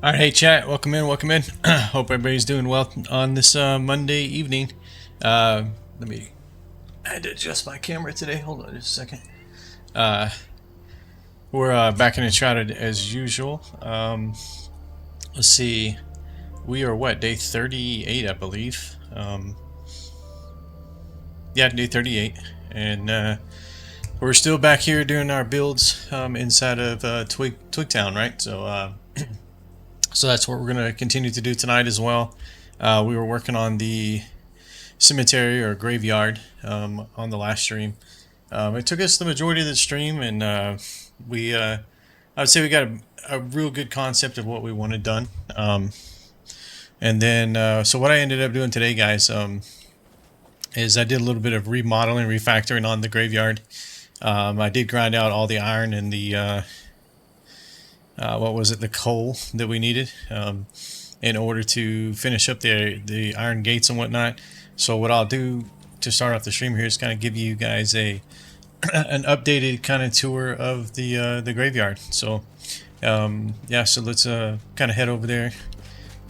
All right, hey chat, welcome in, welcome in. Hope everybody's doing well on this Monday evening. Let me, I had to adjust my camera today. Hold on just a second. We're back in Enshrouded as usual. Let's see, we are what, day 38, I believe. Yeah, day 38, and we're still back here doing our builds inside of Twigtown, right? So that's what we're going to continue to do tonight as well. We were working on the cemetery or graveyard on the last stream. It took us the majority of the stream, and I would say we got a real good concept of what we wanted done. And then, so what I ended up doing today, guys, is I did a little bit of remodeling, refactoring on the graveyard. I did grind out all the iron and the what was it, the coal that we needed in order to finish up the iron gates and whatnot. So what I'll do to start off the stream here is kind of give you guys an updated kind of tour of the graveyard. So yeah, so let's kind of head over there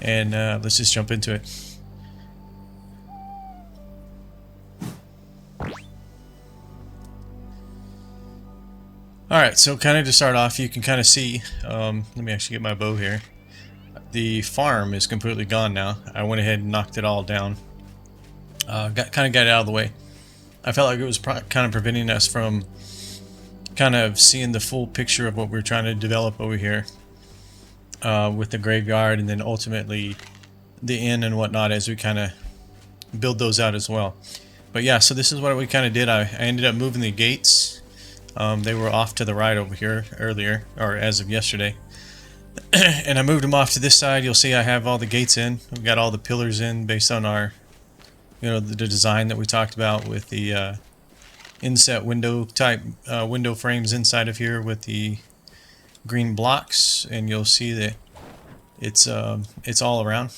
and let's just jump into it. Alright, so kind of to start off, you can kind of see, let me actually get my bow here. The farm is completely gone now. I went ahead and knocked it all down. Kind of got it out of the way. I felt like it was kind of preventing us from kind of seeing the full picture of what we're trying to develop over here with the graveyard, and then ultimately the inn and whatnot as we kind of build those out as well. But yeah, so this is what we kind of did. I ended up moving the gates. They were off to the right over here earlier, or as of yesterday. And I moved them off to this side. You'll see I have all the gates in. We've got all the pillars in based on our, the design that we talked about with the inset window type window frames inside of here with the green blocks. And you'll see that it's all around.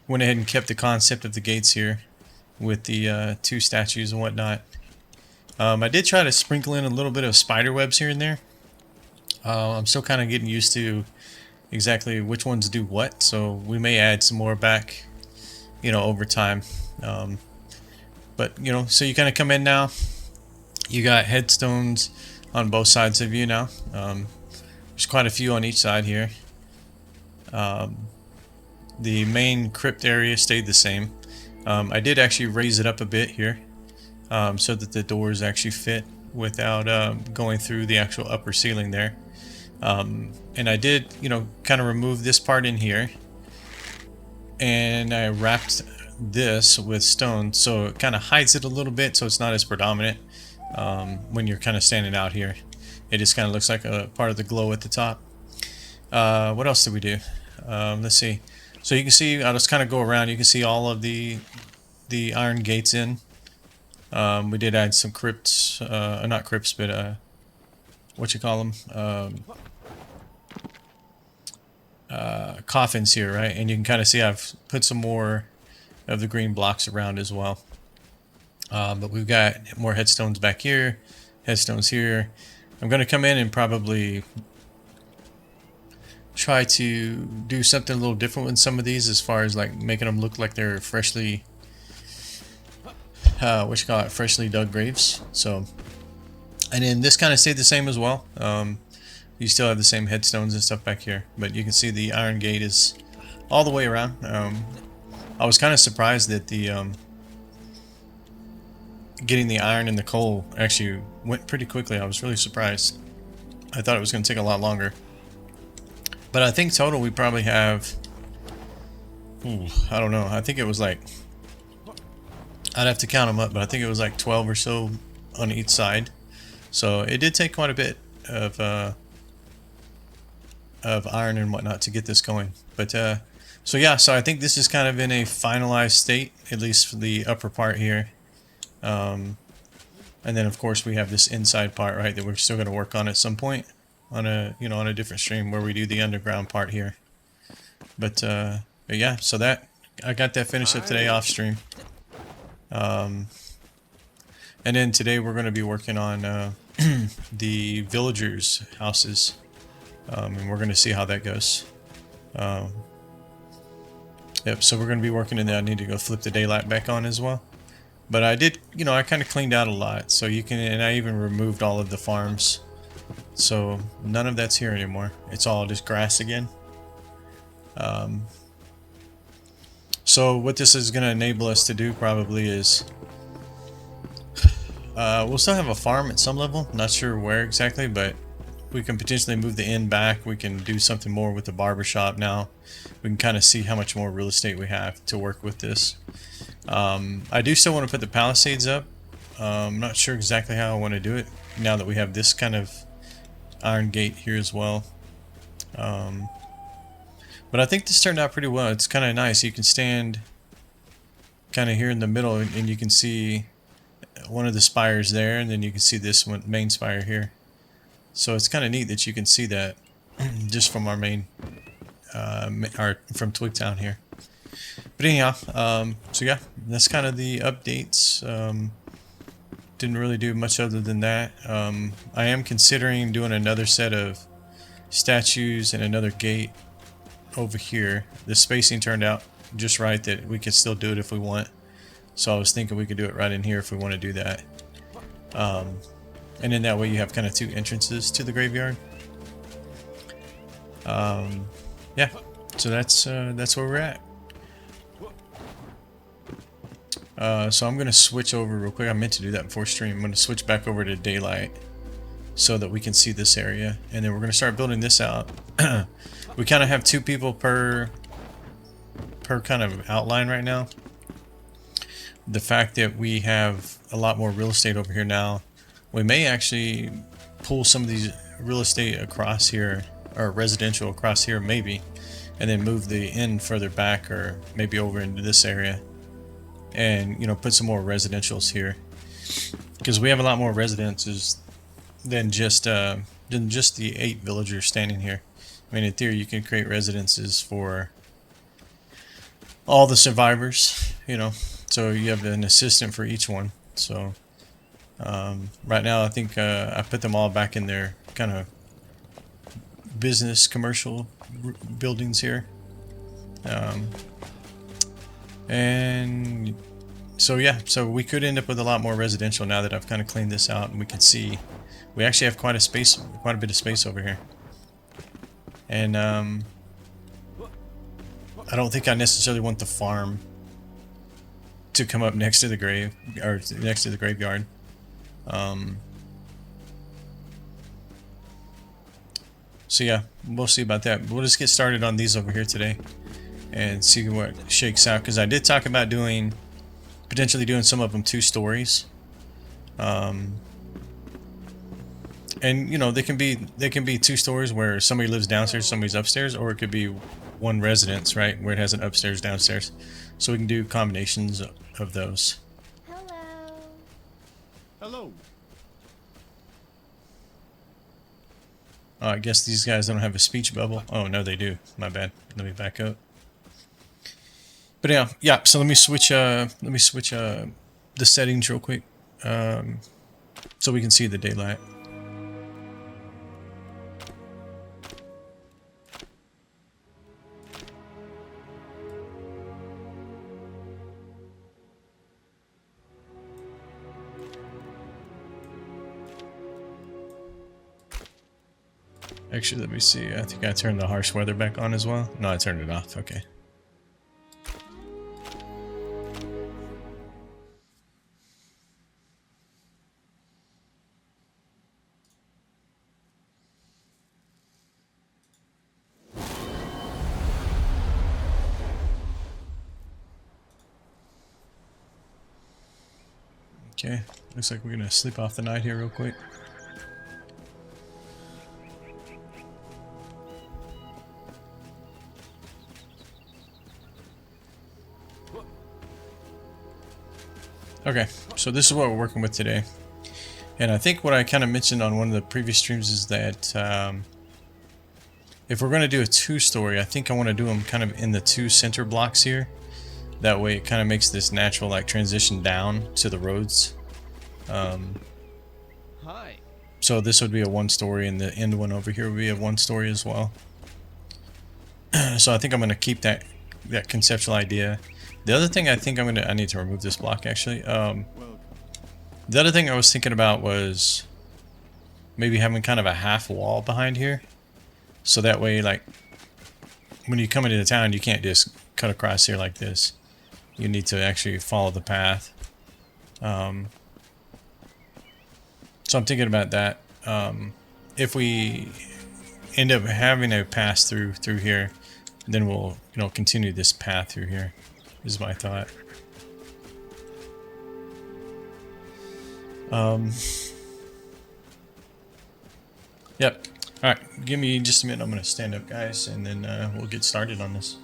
Went ahead and kept the concept of the gates here with the two statues and whatnot. I did try to sprinkle in a little bit of spider webs here and there. I'm still kind of getting used to exactly which ones do what, so we may add some more back, over time. But, so you kind of come in now. You got headstones on both sides of you now. There's quite a few on each side here. The main crypt area stayed the same. I did actually raise it up a bit here. So that the doors actually fit without going through the actual upper ceiling there. And I did, kind of remove this part in here. And I wrapped this with stone, so it kind of hides it a little bit, so it's not as predominant when you're kind of standing out here. It just kind of looks like a part of the glow at the top. What else did we do? Let's see. So you can see, I'll just kind of go around. You can see all of the iron gates in. We did add some crypts, not crypts, but what you call them, coffins here, right? And you can kind of see I've put some more of the green blocks around as well. But we've got more headstones back here, headstones here. I'm going to come in and probably try to do something a little different with some of these, as far as like making them look like they're freshly freshly dug graves. So, and then this kind of stayed the same as well. You still have the same headstones and stuff back here, but you can see the iron gate is all the way around. I was kind of surprised that the getting the iron and the coal actually went pretty quickly. I was really surprised. I thought it was going to take a lot longer. But I think total we probably have, I don't know, I think it was like, I'd have to count them up, but I think it was like 12 or so on each side. So it did take quite a bit of iron and whatnot to get this going. But so yeah, so I think this is kind of in a finalized state, at least for the upper part here. And then of course we have this inside part, right, that we're still going to work on at some point on a on a different stream where we do the underground part here. But yeah, so that I got that finished up today off stream. And then today we're going to be working on the villagers' houses, and we're going to see how that goes. Yep, so we're going to be working in there. I need to go flip the daylight back on as well. But I did, you know, I kind of cleaned out a lot. So you can, and I even removed all of the farms. So none of that's here anymore. It's all just grass again. So what this is going to enable us to do probably is we'll still have a farm at some level. Not sure where exactly, but we can potentially move the inn back. We can do something more with the barbershop now. We can kind of see how much more real estate we have to work with this. I do still want to put the palisades up. I'm not sure exactly how I want to do it now that we have this kind of iron gate here as well. But I think this turned out pretty well. It's kind of nice. You can stand kind of here in the middle and you can see one of the spires there, and then you can see this one main spire here. So it's kind of neat that you can see that just from our main, from Twigtown here. But anyhow, so yeah, that's kind of the updates. Didn't really do much other than that. I am considering doing another set of statues and another gate over here. The spacing turned out just right that we could still do it if we want. So I was thinking we could do it right in here if we want to do that. And then that way you have kind of two entrances to the graveyard. Yeah, so that's where we're at. So I'm going to switch over real quick. I meant to do that before stream. I'm going to switch back over to daylight so that we can see this area. And then we're going to start building this out. We kind of have 2 people per kind of outline right now. The fact that we have a lot more real estate over here now, we may actually pull some of these real estate across here, or residential across here maybe, and then move the inn further back, or maybe over into this area, and, you know, put some more residentials here, because we have a lot more residences than just the 8 villagers standing here. I mean, in theory, you can create residences for all the survivors, you know, so you have an assistant for each one. So right now I think I put them all back in their kind of business commercial buildings here. And so yeah, so we could end up with a lot more residential now that I've kind of cleaned this out, and we can see we actually have quite a bit of space over here. And I don't think I necessarily want the farm to come up next to the grave, or next to the graveyard. So yeah, we'll see about that. We'll just get started on these over here today and see what shakes out, because I did talk about potentially doing some of them 2 stories. And you know, they can be 2 stories where somebody lives downstairs, somebody's upstairs, or it could be one residence, right, where it has an upstairs, downstairs. So we can do combinations of those. Hello. Hello. I guess these guys don't have a speech bubble. Oh no, they do. My bad. Let me back up. But yeah. So let me switch the settings real quick, so we can see the daylight. Actually, let me see. I think I turned the harsh weather back on as well. No, I turned it off. Okay. Okay, looks like we're gonna sleep off the night here real quick. Okay, so this is what we're working with today. And I think what I kind of mentioned on one of the previous streams is that if we're going to do a 2-story, I think I want to do them kind of in the 2 center blocks here. That way it kind of makes this natural like transition down to the roads. Hi. So this would be a 1-story, and the end one over here would be a 1-story as well. So I think I'm going to keep that conceptual idea. The other thing I think I need to remove this block actually. The other thing I was thinking about was maybe having kind of a half wall behind here. So that way, like, when you come into the town, you can't just cut across here like this. You need to actually follow the path. So I'm thinking about that. If we end up having a pass through here, then we'll, you know, continue this path through here, is my thought. Yep. Alright, give me just a minute. I'm going to stand up, guys, and then we'll get started on this.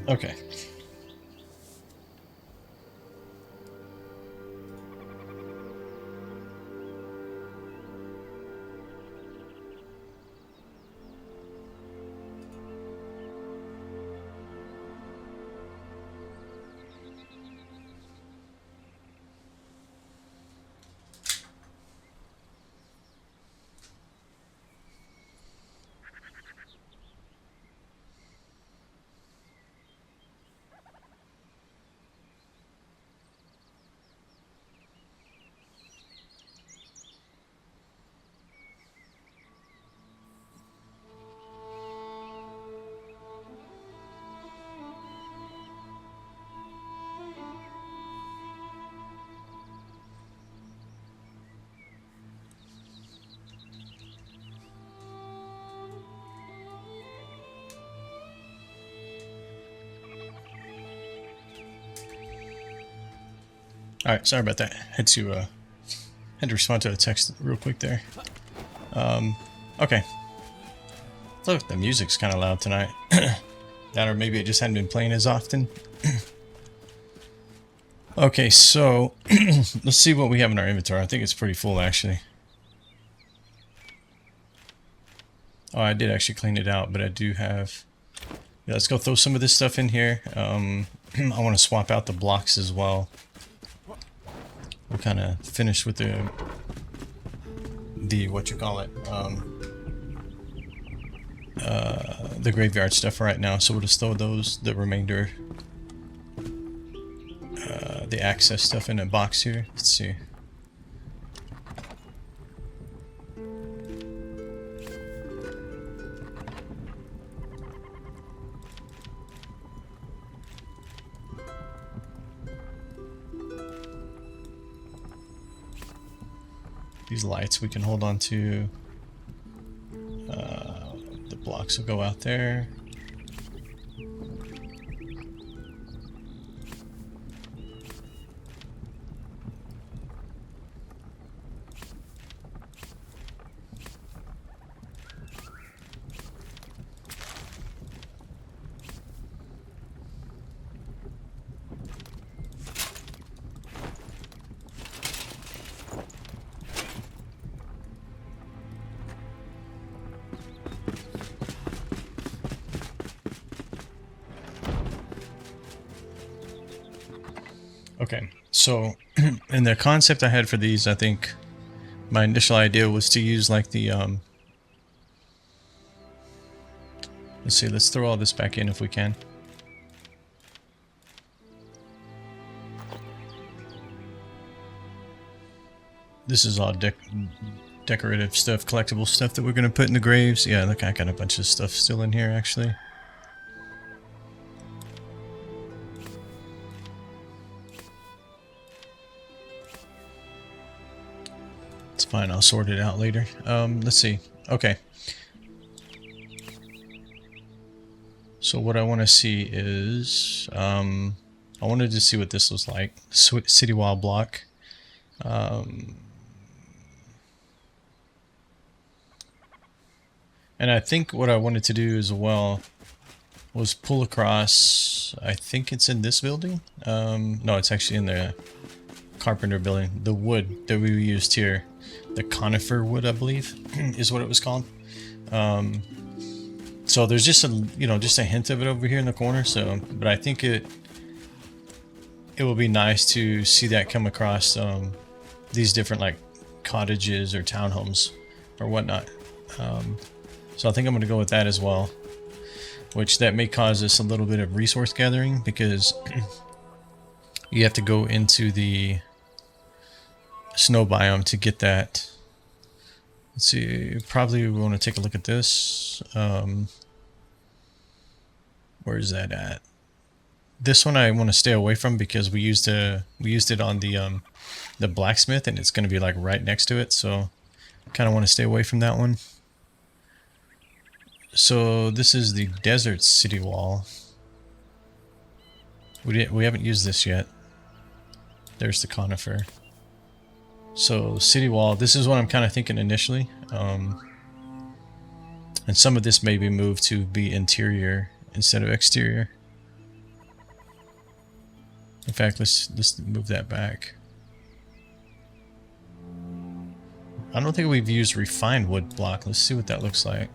Okay. Alright, sorry about that. Had to respond to a text real quick there. Okay. Look, the music's kind of loud tonight. That, or maybe it just hadn't been playing as often. Okay, so let's see what we have in our inventory. I think it's pretty full, actually. Oh, I did actually clean it out, but I do have... Yeah, let's go throw some of this stuff in here. I want to swap out the blocks as well. We're kind of finished with the what you call it, the graveyard stuff right now. So we'll just throw the remainder, the access stuff in a box here. Let's see. These lights we can hold on to. The blocks will go out there. Okay, so in the concept I had for these, I think my initial idea was to use like the let's see, let's throw all this back in if we can. This is all decorative stuff, collectible stuff that we're gonna put in the graves. Yeah, look, I got a bunch of stuff still in here actually. Fine, I'll sort it out later. Let's see. Okay. So what I want to see is, I wanted to see what this was like. City wall block. And I think what I wanted to do as well was pull across. I think it's in this building. No, it's actually in the carpenter building. The wood that we used here, the conifer wood, I believe, is what it was called. So there's just a, you know, just a hint of it over here in the corner. So, but I think it will be nice to see that come across these different like cottages or townhomes or whatnot. So I think I'm going to go with that as well, which that may cause us a little bit of resource gathering because you have to go into the snow biome to get that. Let's see, probably we want to take a look at this. Where is that at? This one I want to stay away from because we used it on the blacksmith, and it's going to be like right next to it, so kind of want to stay away from that one. So this is the desert city wall. We haven't used this yet. There's the conifer. So city wall, this is what I'm kind of thinking initially. And some of this may be moved to be interior instead of exterior. In fact, let's move that back. I don't think we've used refined wood block. Let's see what that looks like.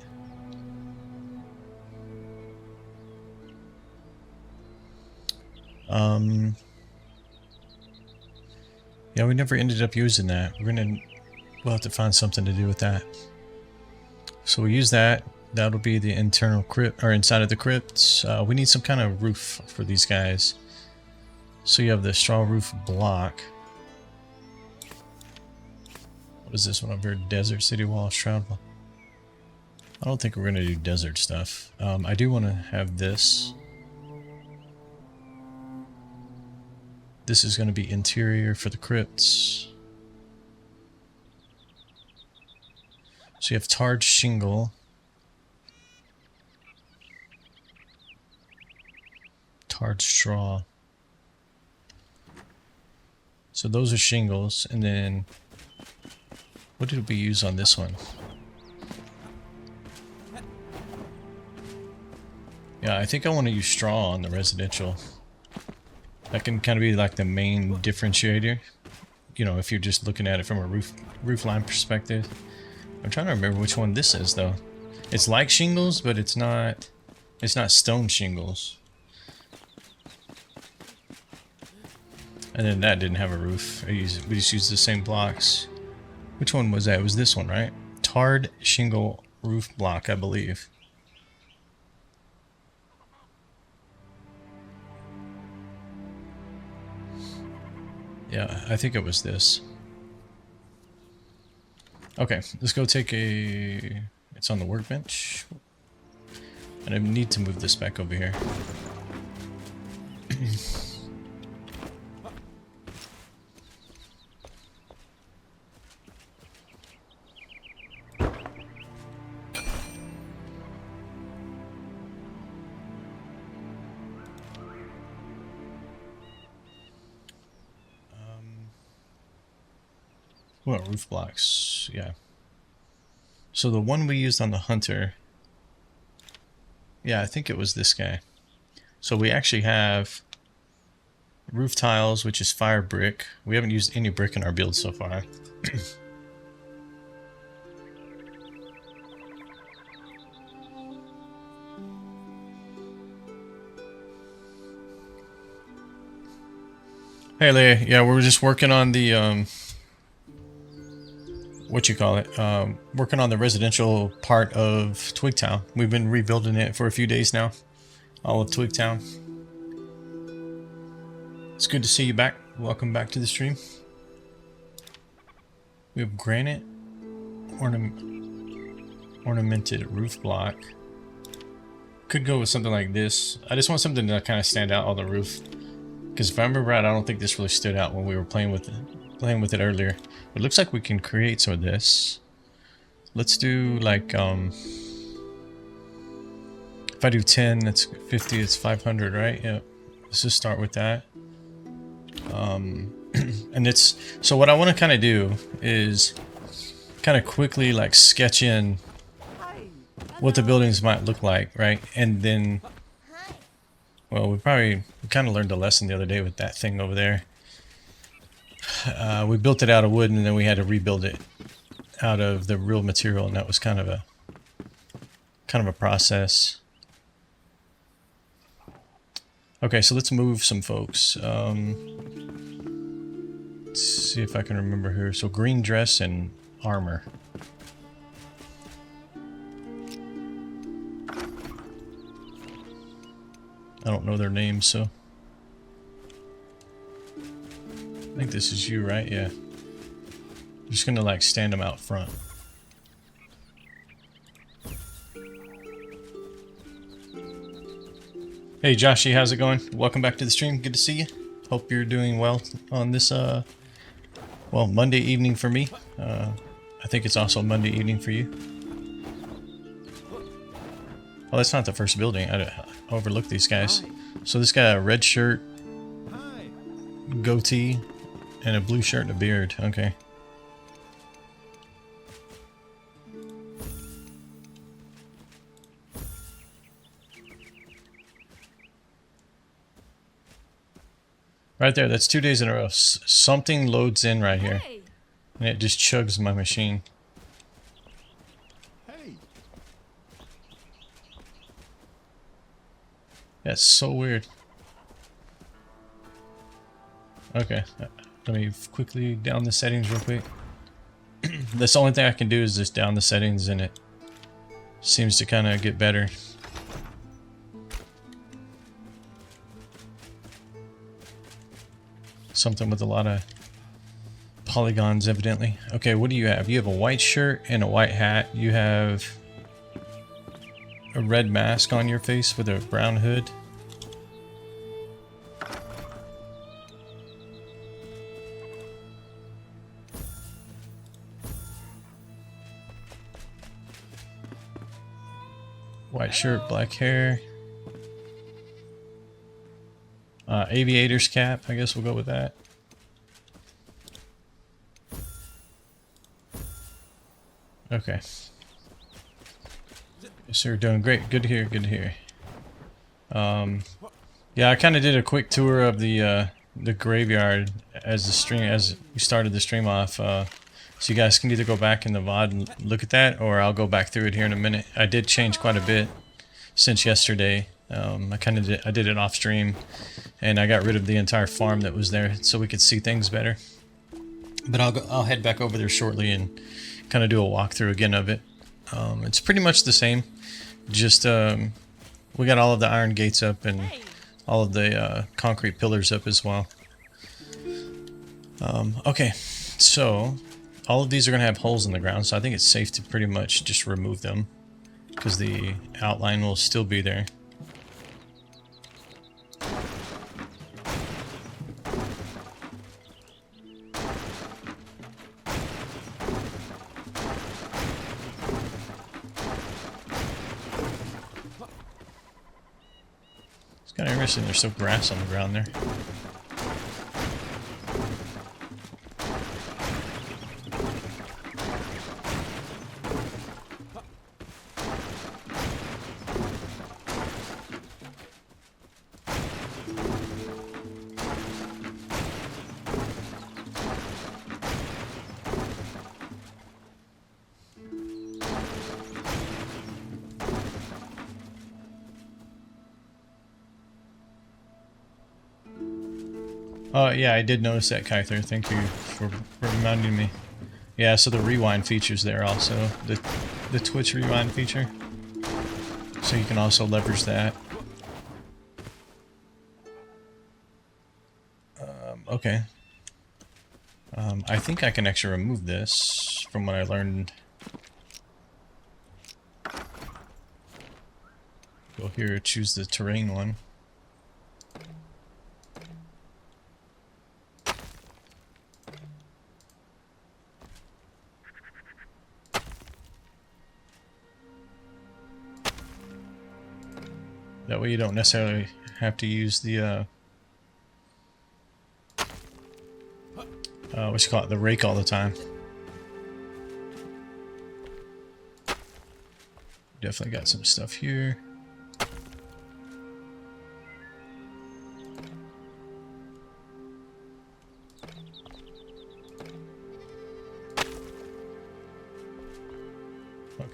Yeah, we never ended up using that. We'll have to find something to do with that. So we use that. That'll be the internal crypt, or inside of the crypts. We need some kind of roof for these guys. So you have the straw roof block. What is this one over here? Desert city wall, shroud wall. I don't think we're going to do desert stuff. I do want to have this. This is going to be interior for the crypts. So you have tarred shingle. Tarred straw. So those are shingles, and then what did we use on this one? Yeah, I think I want to use straw on the residential. That can kind of be like the main differentiator. You know, if you're just looking at it from a roof line perspective. I'm trying to remember which one this is though. It's like shingles, but it's not stone shingles. And then that didn't have a roof. We just used the same blocks. Which one was that? It was this one, right? Tarred shingle roof block, I believe. Yeah, I think it was this. Okay, let's go take a... It's on the workbench. And I need to move this back over here. Well, roof blocks, yeah. So the one we used on the hunter, yeah, I think it was this guy. So we actually have roof tiles, which is fire brick. We haven't used any brick in our build so far. Hey Leia, yeah, we're just working on the what you call it, working on the residential part of Twigtown. We've been rebuilding it for a few days now, all of Twigtown. It's good to see you back. Welcome back to the stream. We have granite ornamented roof block. Could go with something like this. I just want something to kind of stand out on the roof, because if I remember right, I don't think this really stood out when we were playing with it earlier. It looks like we can create some of this. Let's do like if I do 10, that's 50, it's 500, right? Yeah. Let's just start with that. And it's, so what I want to kind of do is kind of quickly like sketch in what the buildings might look like, right? And then Well, we kind of learned a lesson the other day with that thing over there. We built it out of wood, and then we had to rebuild it out of the real material, and that was kind of a process. Okay, so let's move some folks. Let's see if I can remember here. So green dress and armor. I don't know their names, so I think this is you, right? Yeah. I'm just gonna like stand them out front. Hey Joshy, how's it going? Welcome back to the stream. Good to see you. Hope you're doing well on this well, Monday evening for me. I think it's also Monday evening for you. Oh, that's not the first building. I overlooked these guys. So this guy, a red shirt, goatee, and a blue shirt and a beard. Okay. Right there, that's 2 days in a row. Something loads in right here. And it just chugs my machine. Hey. That's so weird. Okay, let me quickly down the settings real quick. That's the only thing I can do is just down the settings, and it seems to kind of get better. Something with a lot of polygons, evidently. Okay, what do you have? You have a white shirt and a white hat. You have a red mask on your face with a brown hood. White shirt, black hair. Aviator's cap, I guess we'll go with that. Okay. Yes, sir, doing great. Good to hear, good to hear. Yeah, I kind of did a quick tour of the graveyard as we started the stream off. So you guys can either go back in the VOD and look at that, or I'll go back through it here in a minute. I did change quite a bit since yesterday. I did it off stream, and I got rid of the entire farm that was there so we could see things better. But I'll head back over there shortly and kind of do a walkthrough again of it. It's pretty much the same, just we got all of the iron gates up and all of the concrete pillars up as well. Okay, so all of these are gonna have holes in the ground, so I think it's safe to pretty much just remove them because the outline will still be there. Kind of interesting, there's still grass on the ground there. Yeah, I did notice that, Kyther. Thank you for reminding me. Yeah, so the rewind feature's there also. The Twitch rewind feature. So you can also leverage that. Okay. I think I can actually remove this from what I learned. Go here, choose the terrain one. That way you don't necessarily have to use the what you call it, the rake all the time. Definitely got some stuff here.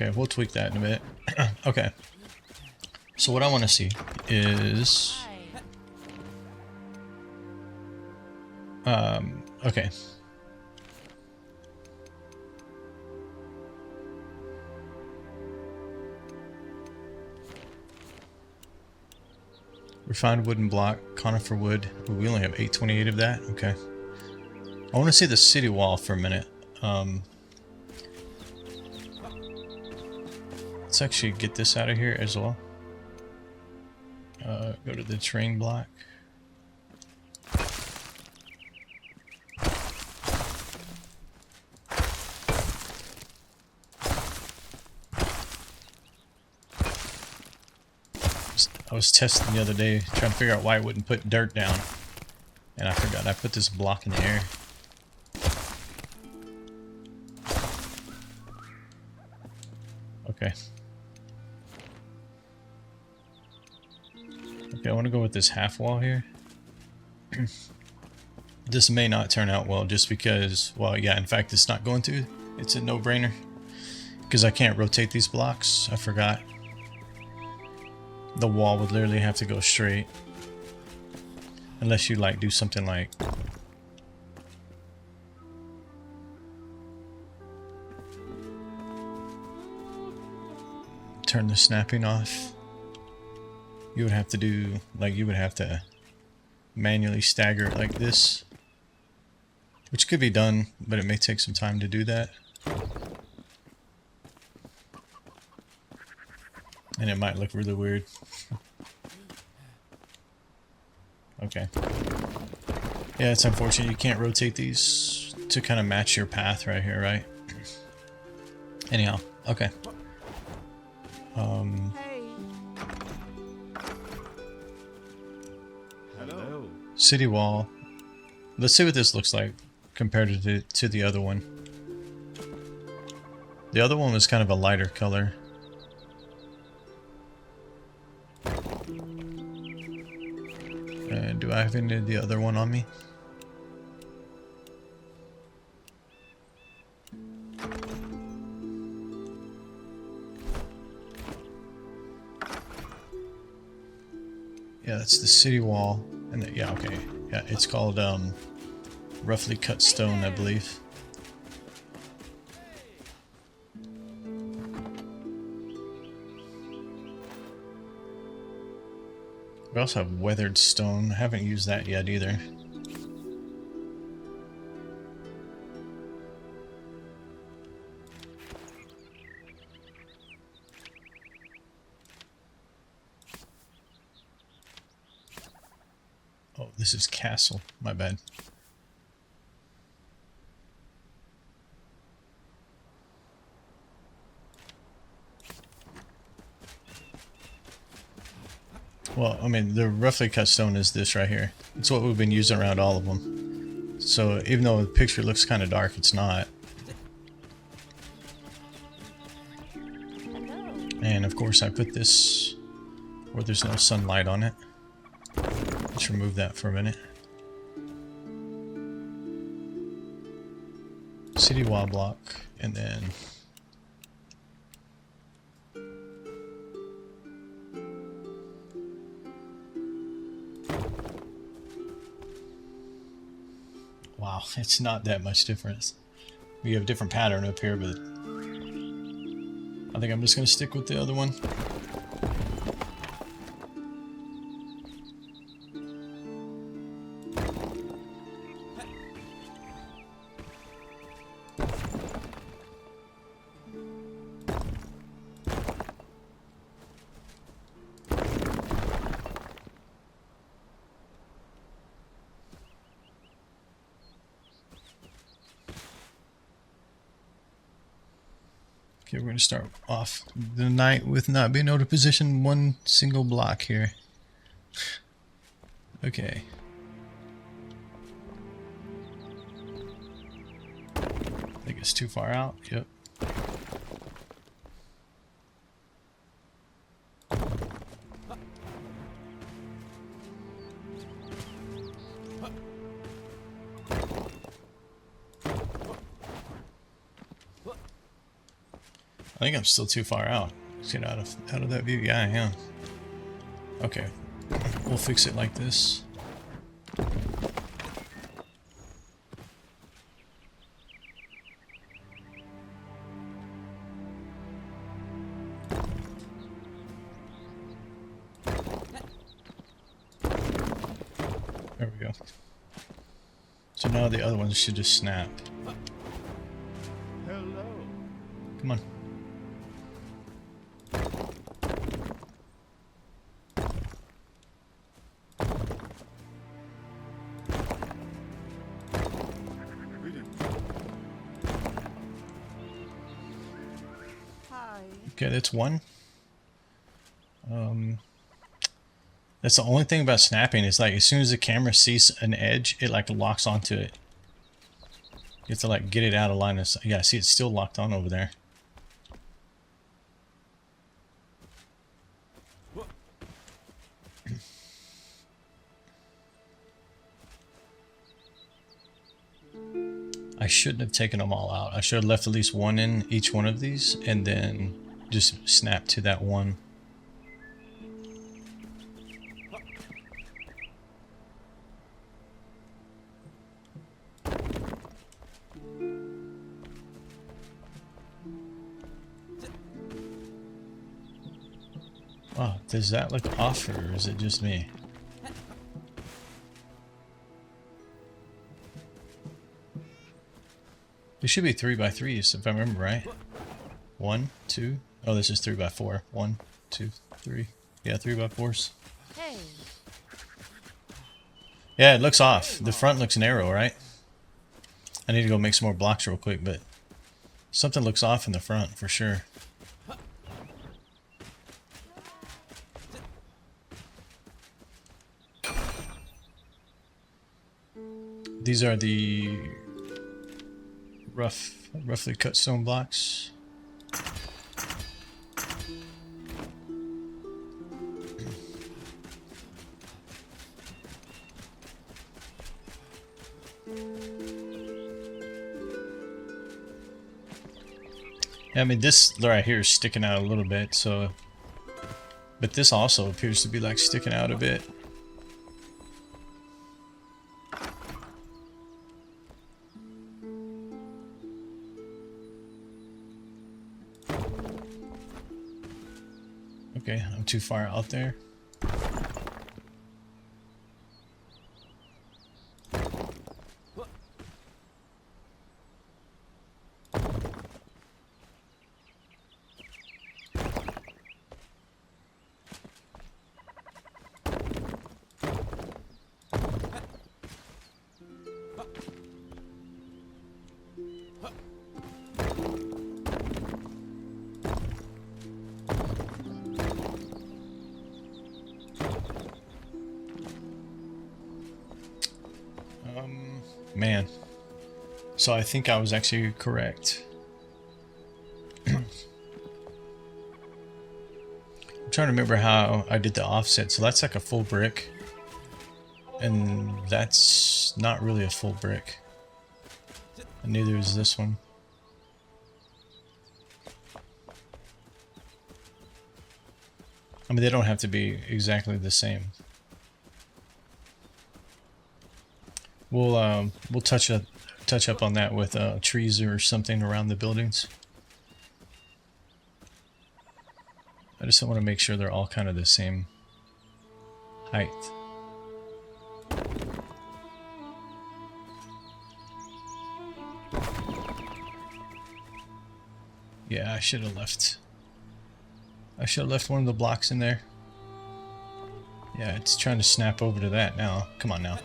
Okay, we'll tweak that in a bit. Okay. So what I want to see is... okay. Refined wooden block, conifer wood. Ooh, we only have 828 of that. Okay. I want to see the city wall for a minute. Let's actually get this out of here as well. Go to the terrain block. I was testing the other day, trying to figure out why it wouldn't put dirt down. And I forgot I put this block in the air. Okay. Okay, I want to go with this half wall here. This may not turn out well just because, well, yeah, in fact, it's not going to. It's a no-brainer. Because I can't rotate these blocks. I forgot. The wall would literally have to go straight. Unless you, like, do something like... turn the snapping off. You would have to do, like, you would have to manually stagger it like this. Which could be done, but it may take some time to do that. And it might look really weird. Okay. Yeah, it's unfortunate you can't rotate these to kind of match your path right here, right? Anyhow, okay. Hello. City wall. Let's see what this looks like compared to the other one. The other one was kind of a lighter color. And do I have any of the other one on me? Yeah, that's the city wall. And yeah, okay. Yeah, it's called roughly cut stone, I believe. We also have weathered stone. I haven't used that yet either. Oh, this is castle. My bad. Well, I mean, the roughly cut stone is this right here. It's what we've been using around all of them. So even though the picture looks kind of dark, it's not. And of course I put this where there's no sunlight on it. Let's remove that for a minute. City wall block, and then wow, it's not that much difference. We have a different pattern up here, but I think I'm just going to stick with the other one. Okay, we're going to start off the night with not being able to position one single block here. Okay. I think it's too far out. Yep. I think I'm still too far out. Let's get out of that view. Yeah, I am. Okay. We'll fix it like this. There we go. So now the other ones should just snap. Hello. Come on. Hi. Okay, that's one. That's the only thing about snapping is like as soon as the camera sees an edge, it like locks onto it. You have to like get it out of line of sight. Yeah, see, it's still locked on over there. I shouldn't have taken them all out. I should have left at least one in each one of these and then just snap to that one. Oh, does that look off or is it just me? It should be 3x3s if I remember right. 1, 2. Oh, this is 3x4. 1, 2, 3. Yeah, 3x4s. Hey. Yeah, it looks off. The front looks narrow, right? I need to go make some more blocks real quick, but something looks off in the front for sure. These are the roughly cut stone blocks. I mean, this right here is sticking out a little bit, so... But this also appears to be, like, sticking out a bit. Okay, I'm too far out there. Man. So I think I was actually correct. I'm trying to remember how I did the offset. So that's like a full brick. And that's not really a full brick. And neither is this one. I mean, they don't have to be exactly the same. We'll touch up on that with trees or something around the buildings. I just want to make sure they're all kind of the same height. Yeah, I should have left. I should have left one of the blocks in there. Yeah, it's trying to snap over to that now. Come on now.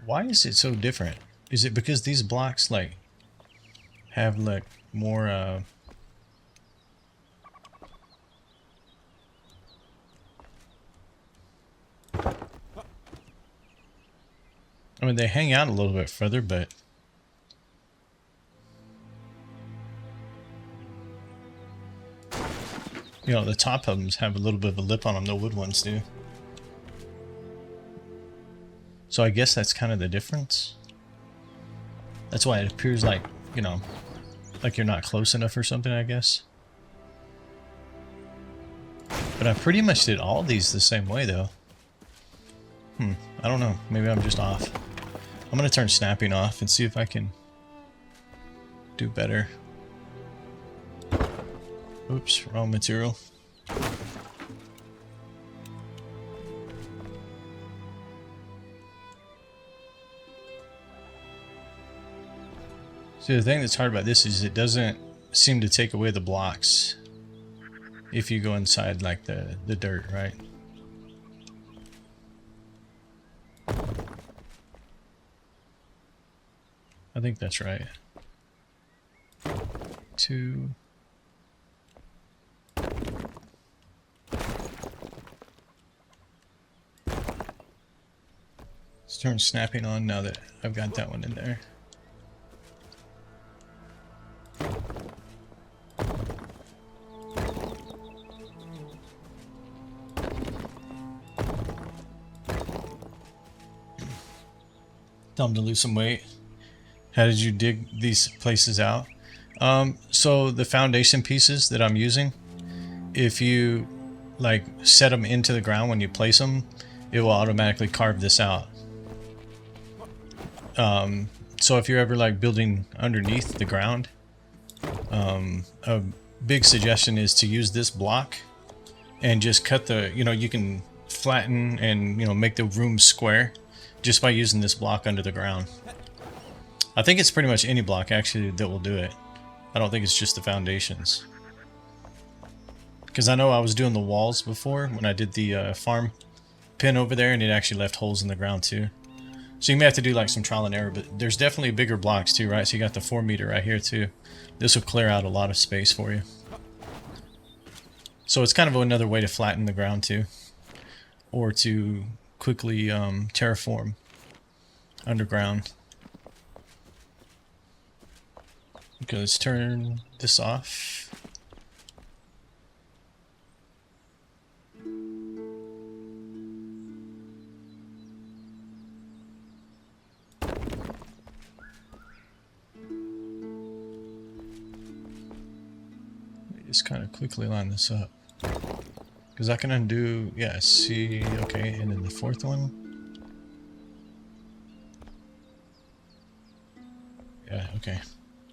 Why is it so different? Is it because these blocks like have like more I mean, they hang out a little bit further, but You know, the top of them have a little bit of a lip on them, the wood ones do. So I guess that's kind of the difference. That's why it appears like, you know, like you're not close enough or something, I guess. But I pretty much did all these the same way, though. I don't know. Maybe I'm just off. I'm going to turn snapping off and see if I can do better. Oops, wrong material. See, the thing that's hard about this is it doesn't seem to take away the blocks if you go inside like the dirt, right? I think that's right. 2. Let's turn snapping on now that I've got that one in there. Tell them to lose some weight. How did you dig these places out? So the foundation pieces that I'm using, if you like set them into the ground when you place them, it will automatically carve this out. So if you're ever like building underneath the ground, a big suggestion is to use this block and just cut the, you know, you can flatten and, you know, make the room square just by using this block under the ground. I think it's pretty much any block actually that will do it. I don't think it's just the foundations. Because I know I was doing the walls before when I did the farm pin over there, and it actually left holes in the ground too. So you may have to do like some trial and error, but there's definitely bigger blocks too, right? So you got the 4 meter right here too. This will clear out a lot of space for you. So it's kind of another way to flatten the ground too, or to quickly terraform underground. Okay, let's turn this off. Just kind of quickly line this up, because I can undo, yeah, see, okay, and then the 4th one, yeah, okay.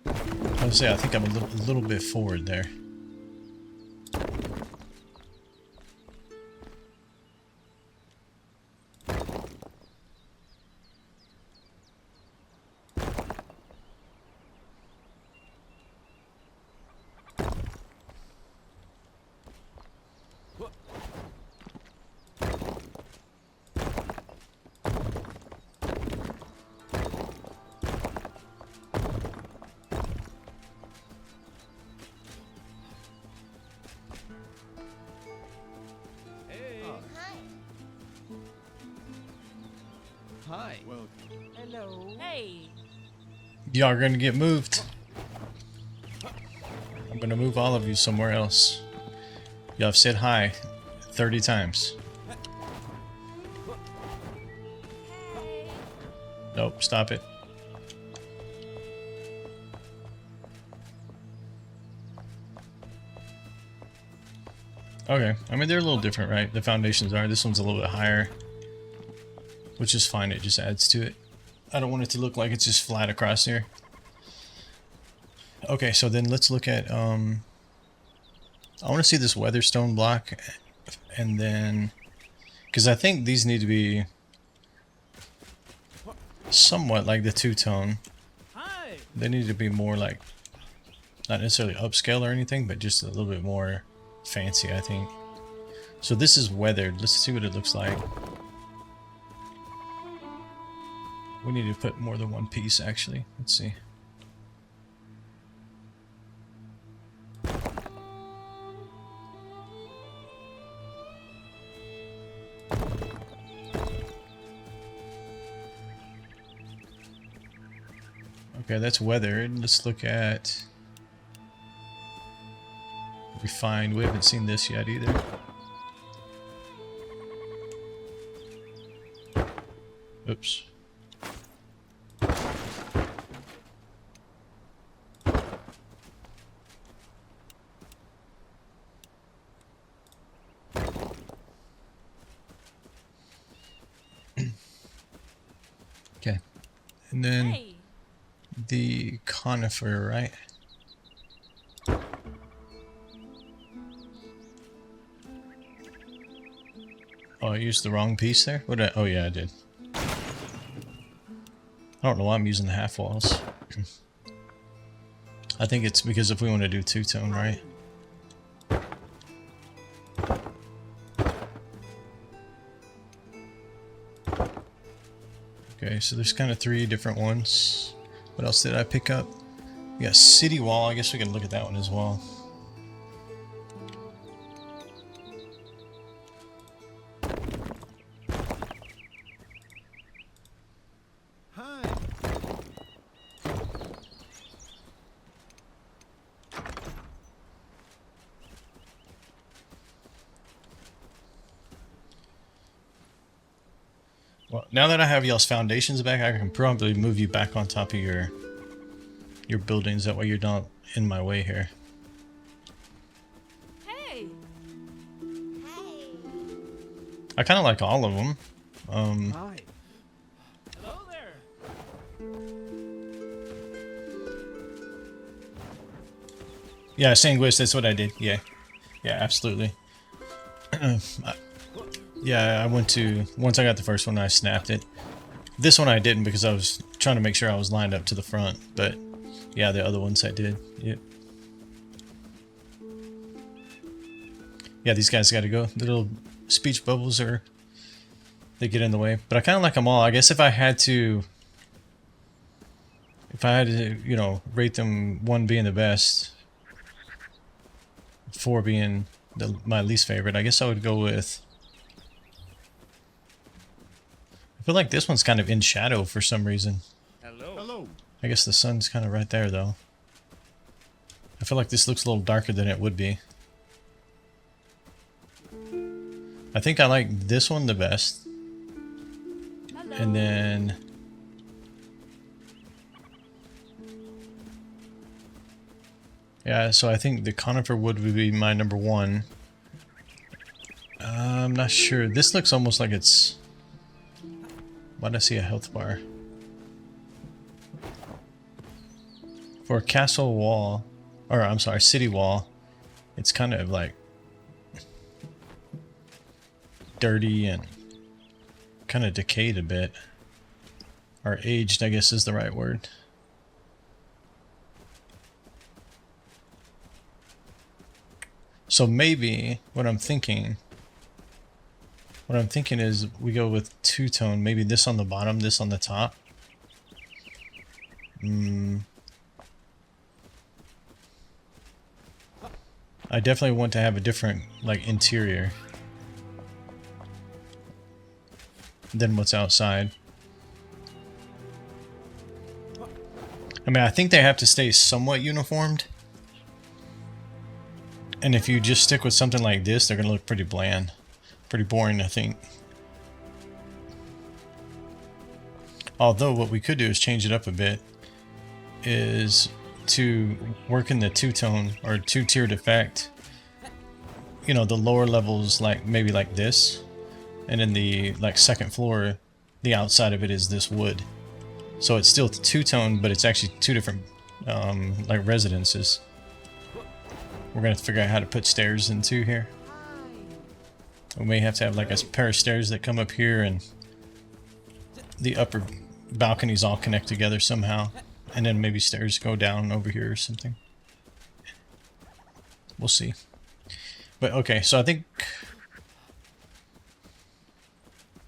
I would say I think I'm a little bit forward there. Hi. Welcome. Hello. Hey. Y'all are gonna get moved. I'm gonna move all of you somewhere else. Y'all have said hi 30 times. Nope, stop it. Okay, I mean they're a little different, right? The foundations are. This one's a little bit higher, which is fine, it just adds to it. I don't want it to look like it's just flat across here. Okay, so then let's look at, I want to see this weatherstone block, and then, because I think these need to be somewhat like the two-tone. They need to be more like, not necessarily upscale or anything, but just a little bit more fancy, I think. So this is weathered. Let's see what it looks like. We need to put more than one piece, actually. Let's see. Okay, that's weathered. Let's look at find. We haven't seen this yet either. Oops. Okay. And then Hey. the conifer, right? Oh, I used the wrong piece there? What did I, oh yeah, I did. I don't know why I'm using the half walls. I think it's because if we want to do two-tone, right? Okay, so there's kind of 3 different ones. What else did I pick up? We got city wall. I guess we can look at that one as well. Hi. Well, now that I have y'all's foundations back, I can probably move you back on top of your buildings. That way you're not in my way here. Hey. I kind of like all of them. Hi. Hello there. Yeah, Sanguis, that's what I did. Yeah. Yeah, absolutely. Yeah, I went to... Once I got the first one, I snapped it. This one I didn't because I was trying to make sure I was lined up to the front. But, yeah, the other ones I did. Yep. Yeah, these guys got to go. The little speech bubbles are... They get in the way. But I kind of like them all. I guess if I had to... If I had to, you know, rate them 1 being the best... 4 being my least favorite, I guess I would go with... I feel like this one's kind of in shadow for some reason. Hello. I guess the sun's kind of right there, though. I feel like this looks a little darker than it would be. I think I like this one the best. Hello. And then... Yeah, so I think the conifer wood would be my number 1. I'm not sure. This looks almost like it's... Why did I see a health bar? For a castle wall, or I'm sorry, city wall, it's kind of like dirty and kind of decayed a bit. Or aged, I guess is the right word. So maybe what I'm thinking is we go with two-tone, maybe this on the bottom, this on the top. I definitely want to have a different, like, interior than what's outside. I mean, I think they have to stay somewhat uniformed. And if you just stick with something like this, they're going to look pretty bland. Pretty boring, I think. Although what we could do is change it up a bit. Is to work in the two-tone or two-tiered effect. You know, the lower levels, like maybe like this. And in the like second floor, the outside of it is this wood. So it's still two-tone, but it's actually 2 different like residences. We're gonna have to figure out how to put stairs into here. We may have to have like a pair of stairs that come up here and the upper balconies all connect together somehow. And then maybe stairs go down over here or something. We'll see. But okay, so I think...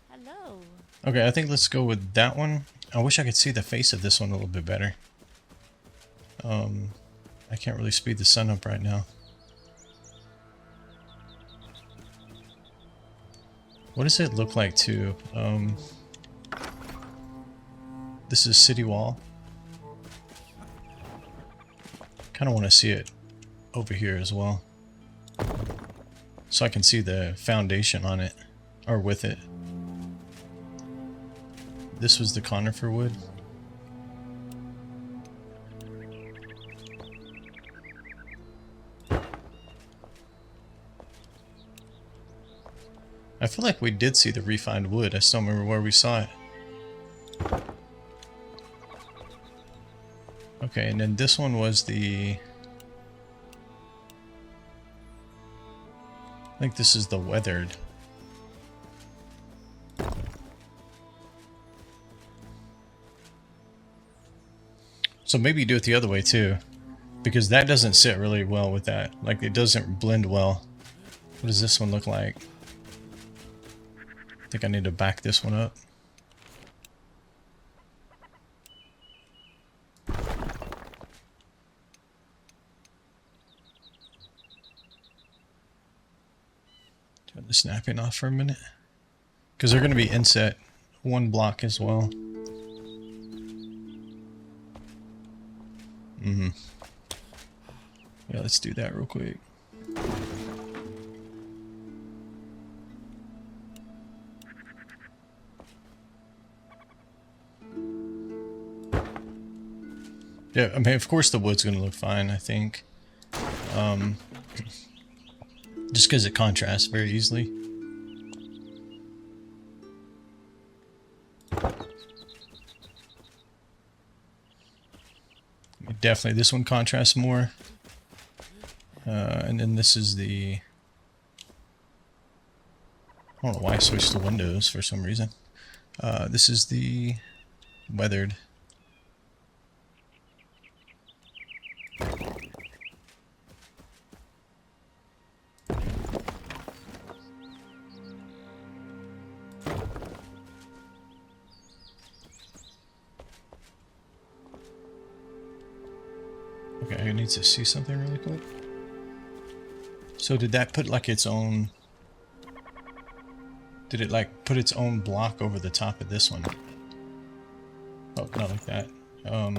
Hello. Okay, I think let's go with that one. I wish I could see the face of this one a little bit better. I can't really speed the sun up right now. What does it look like too? This is city wall. Kind of want to see it over here as well. so I can see the foundation on it, or with it. This was the conifer wood. I feel like we did see the refined wood. I still remember where we saw it. Okay, and then this one was the... I think this is the weathered. So maybe do it the other way too, because that doesn't sit really well with that. Like, it doesn't blend well. What does this one look like? I think I need to back this one up. Turn the snapping off for a minute, because they're going to be inset one block as well. Yeah, let's do that real quick. Yeah, I mean, of course the wood's gonna look fine, I think. Just because it contrasts very easily. Definitely this one contrasts more. And then this is the... I don't know why I switched to Windows for some reason. This is the weathered. Okay, I need to see something really quick. So did that put like its own... Did it like put its own block over the top of this one? Oh, not like that. Yeah,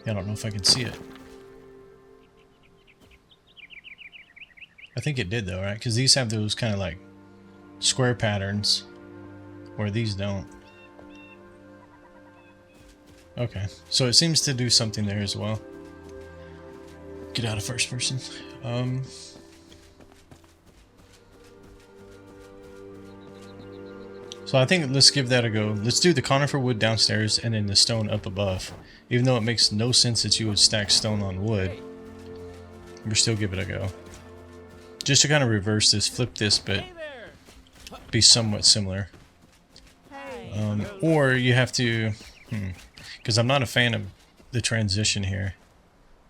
I don't know if I can see it. I think it did though, right? Because these have those kind of like square patterns, where these don't. Okay, so it seems to do something there as well. Get out of first person. So I think let's give that a go. Let's do the conifer wood downstairs and then the stone up above. Even though it makes no sense that you would stack stone on wood, we'll still give it a go. Just to kind of reverse this, flip this, but be somewhat similar. Or you have to... Because I'm not a fan of the transition here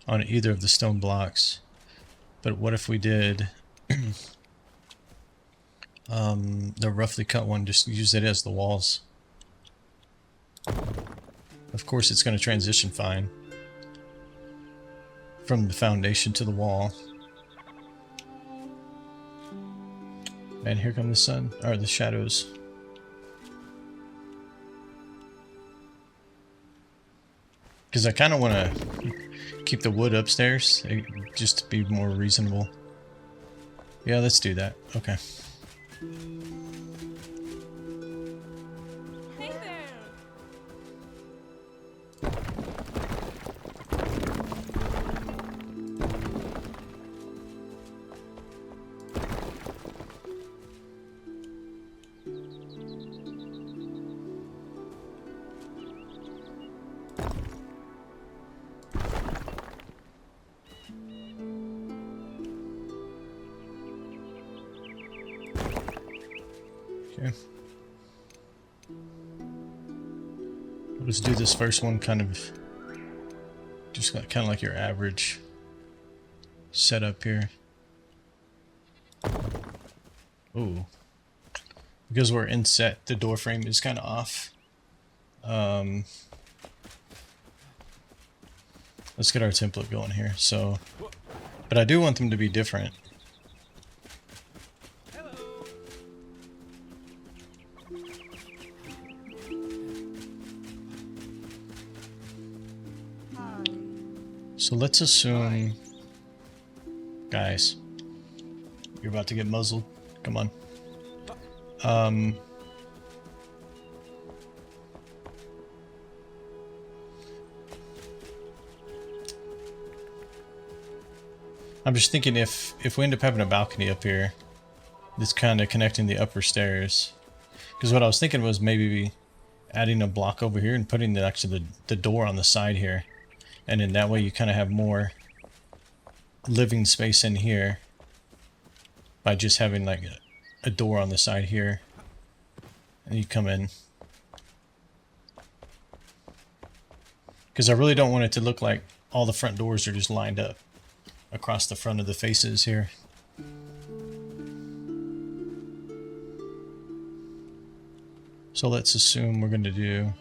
on either of the stone blocks. But what if we did the roughly cut one, just use it as the walls? Of course it's going to transition fine from the foundation to the wall. And here come the sun, or the shadows. Because I kind of want to keep the wood upstairs, just to be more reasonable. Yeah, let's do that. Okay. Hey there. Okay. Let's do this first one kind of just kind of like your average setup here. Ooh. Because we're in set, the door frame is kind of off. Let's get our template going here. So, but I do want them to be different. So let's assume Guys, you're about to get muzzled. Come on. I'm just thinking if we end up having a balcony up here, that's kind of connecting the upper stairs. Because what I was thinking was maybe adding a block over here and putting the door on the side here. And then that way you kind of have more living space in here by just having like a door on the side here. And you come in. Because I really don't want it to look like all the front doors are just lined up across the front of the faces here. So let's assume we're going to do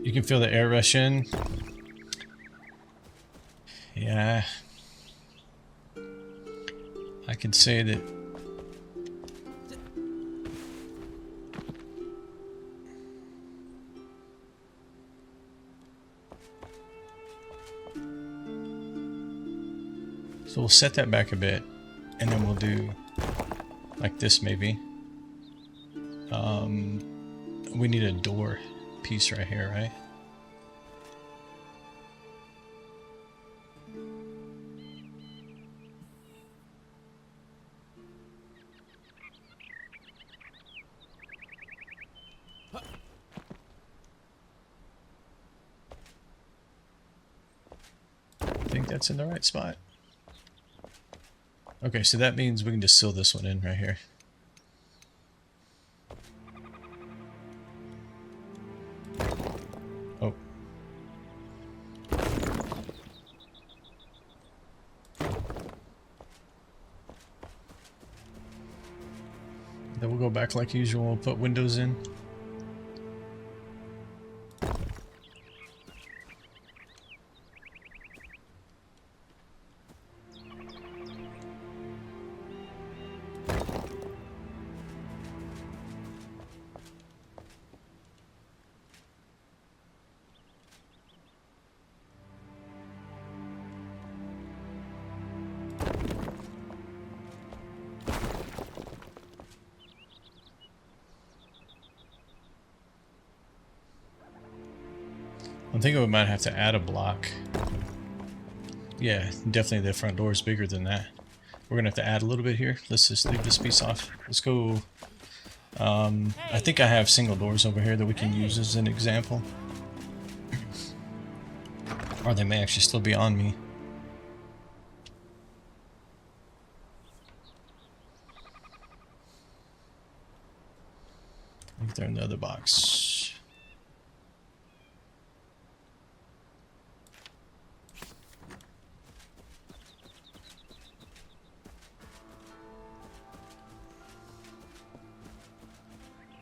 you can feel the air rush in. Yeah. I could say that so we'll set that back a bit, and then we'll do like this maybe. We need a door piece right here, right? I think that's in the right spot. Okay, so that means we can just seal this one in right here. Oh. Then we'll go back like usual, we'll put windows in. I'm thinking we might have to add a block. Yeah, definitely the front door is bigger than that. We're gonna have to add a little bit here. Let's just leave this piece off. Let's go. I think I have single doors over here that we can use as an example. Or they may actually still be on me. I think they're in the other box.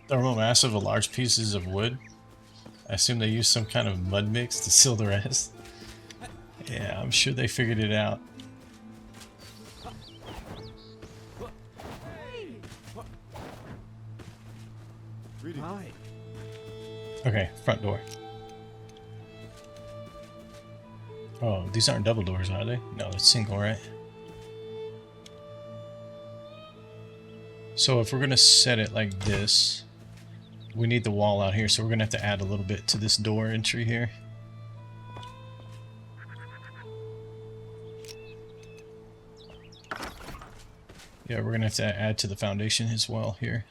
Thermal massive of large pieces of wood. I assume they used some kind of mud mix to seal the rest. Yeah, I'm sure they figured it out. Hi. Okay, front door. Oh, these aren't double doors, are they? No, it's single, right? So if we're gonna set it like this, we need the wall out here, so we're gonna have to add a little bit to this door entry here. Yeah, we're gonna have to add to the foundation as well here.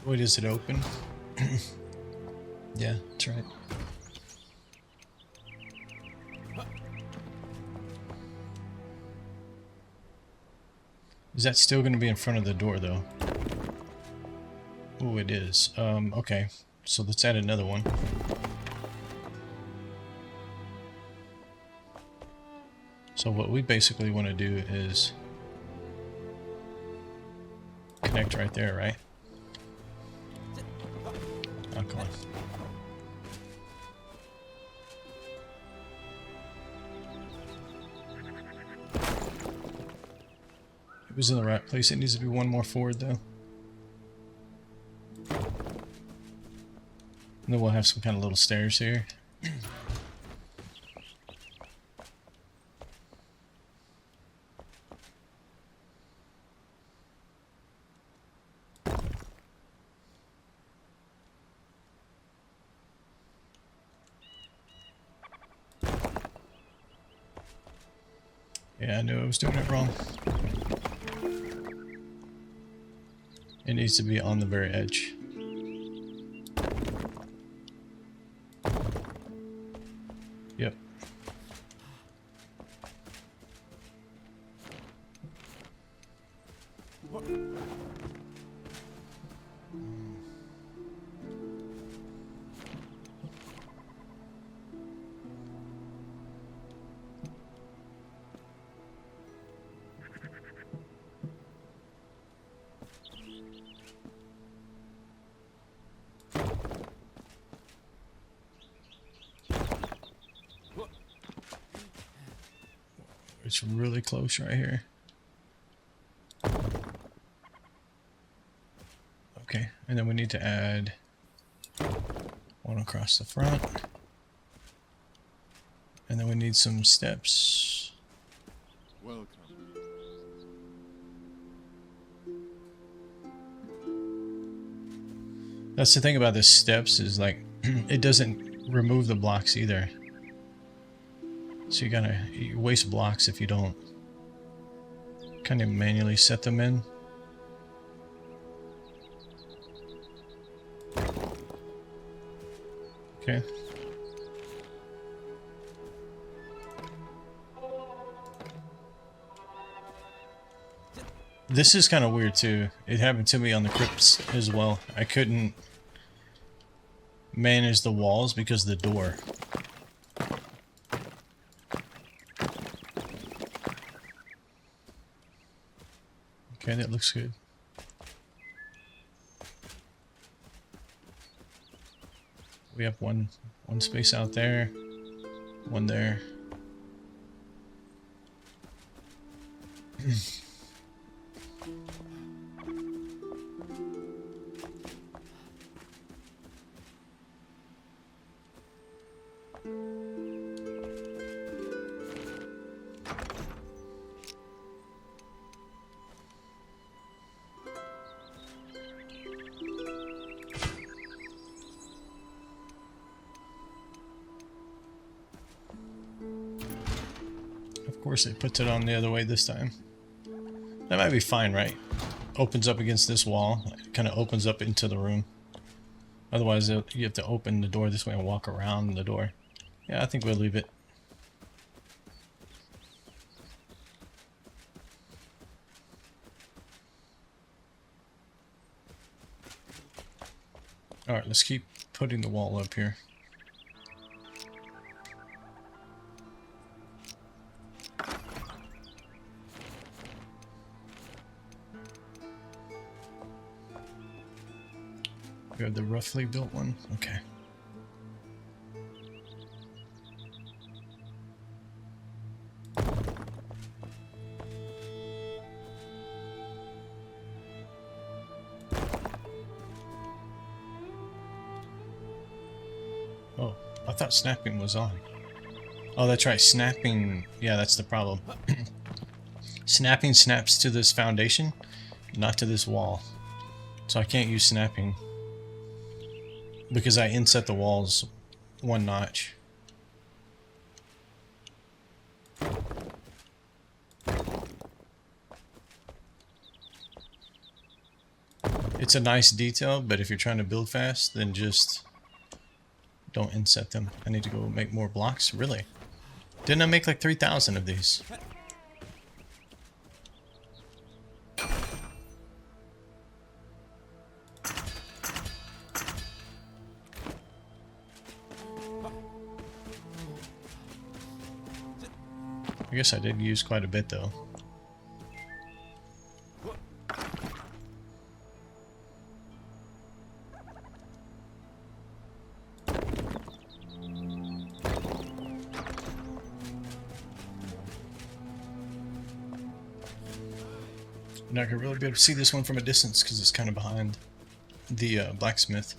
Wait, is it open? Yeah, that's right. Is that still going to be in front of the door, though? Oh, it is. Okay, so let's add another one. So what we basically want to do is connect right there, right? Oh, come on. It was in the right place. It needs to be one more forward, though. And then we'll have some kind of little stairs here. Yeah, I knew I was doing it wrong. It needs to be on the very edge. Yep. It's really close right here. Okay, and then we need to add one across the front. And then we need some steps. Welcome. That's the thing about the steps is like it doesn't remove the blocks either. So you waste blocks if you don't kind of manually set them in. Okay. This is kind of weird too. It happened to me on the crypts as well. I couldn't manage the walls because of the door. Okay, that looks good. We have one space out there, one there. Of course it puts it on the other way this time. That might be fine, right? Opens up against this wall. It kind of opens up into the room. Otherwise, you have to open the door this way and walk around the door. Yeah, I think we'll leave it. Alright, let's keep putting the wall up here. We have the roughly built one. Okay. Oh, I thought snapping was on. Oh, that's right. Snapping. Yeah, that's the problem. Snapping snaps to this foundation, not to this wall. So I can't use snapping because I inset the walls one notch. It's a nice detail, but if you're trying to build fast, then just don't inset them. I need to go make more blocks? Really? Didn't I make like 3,000 of these? I guess I did use quite a bit though. I'm not gonna really be able to see this one from a distance because it's kind of behind the blacksmith.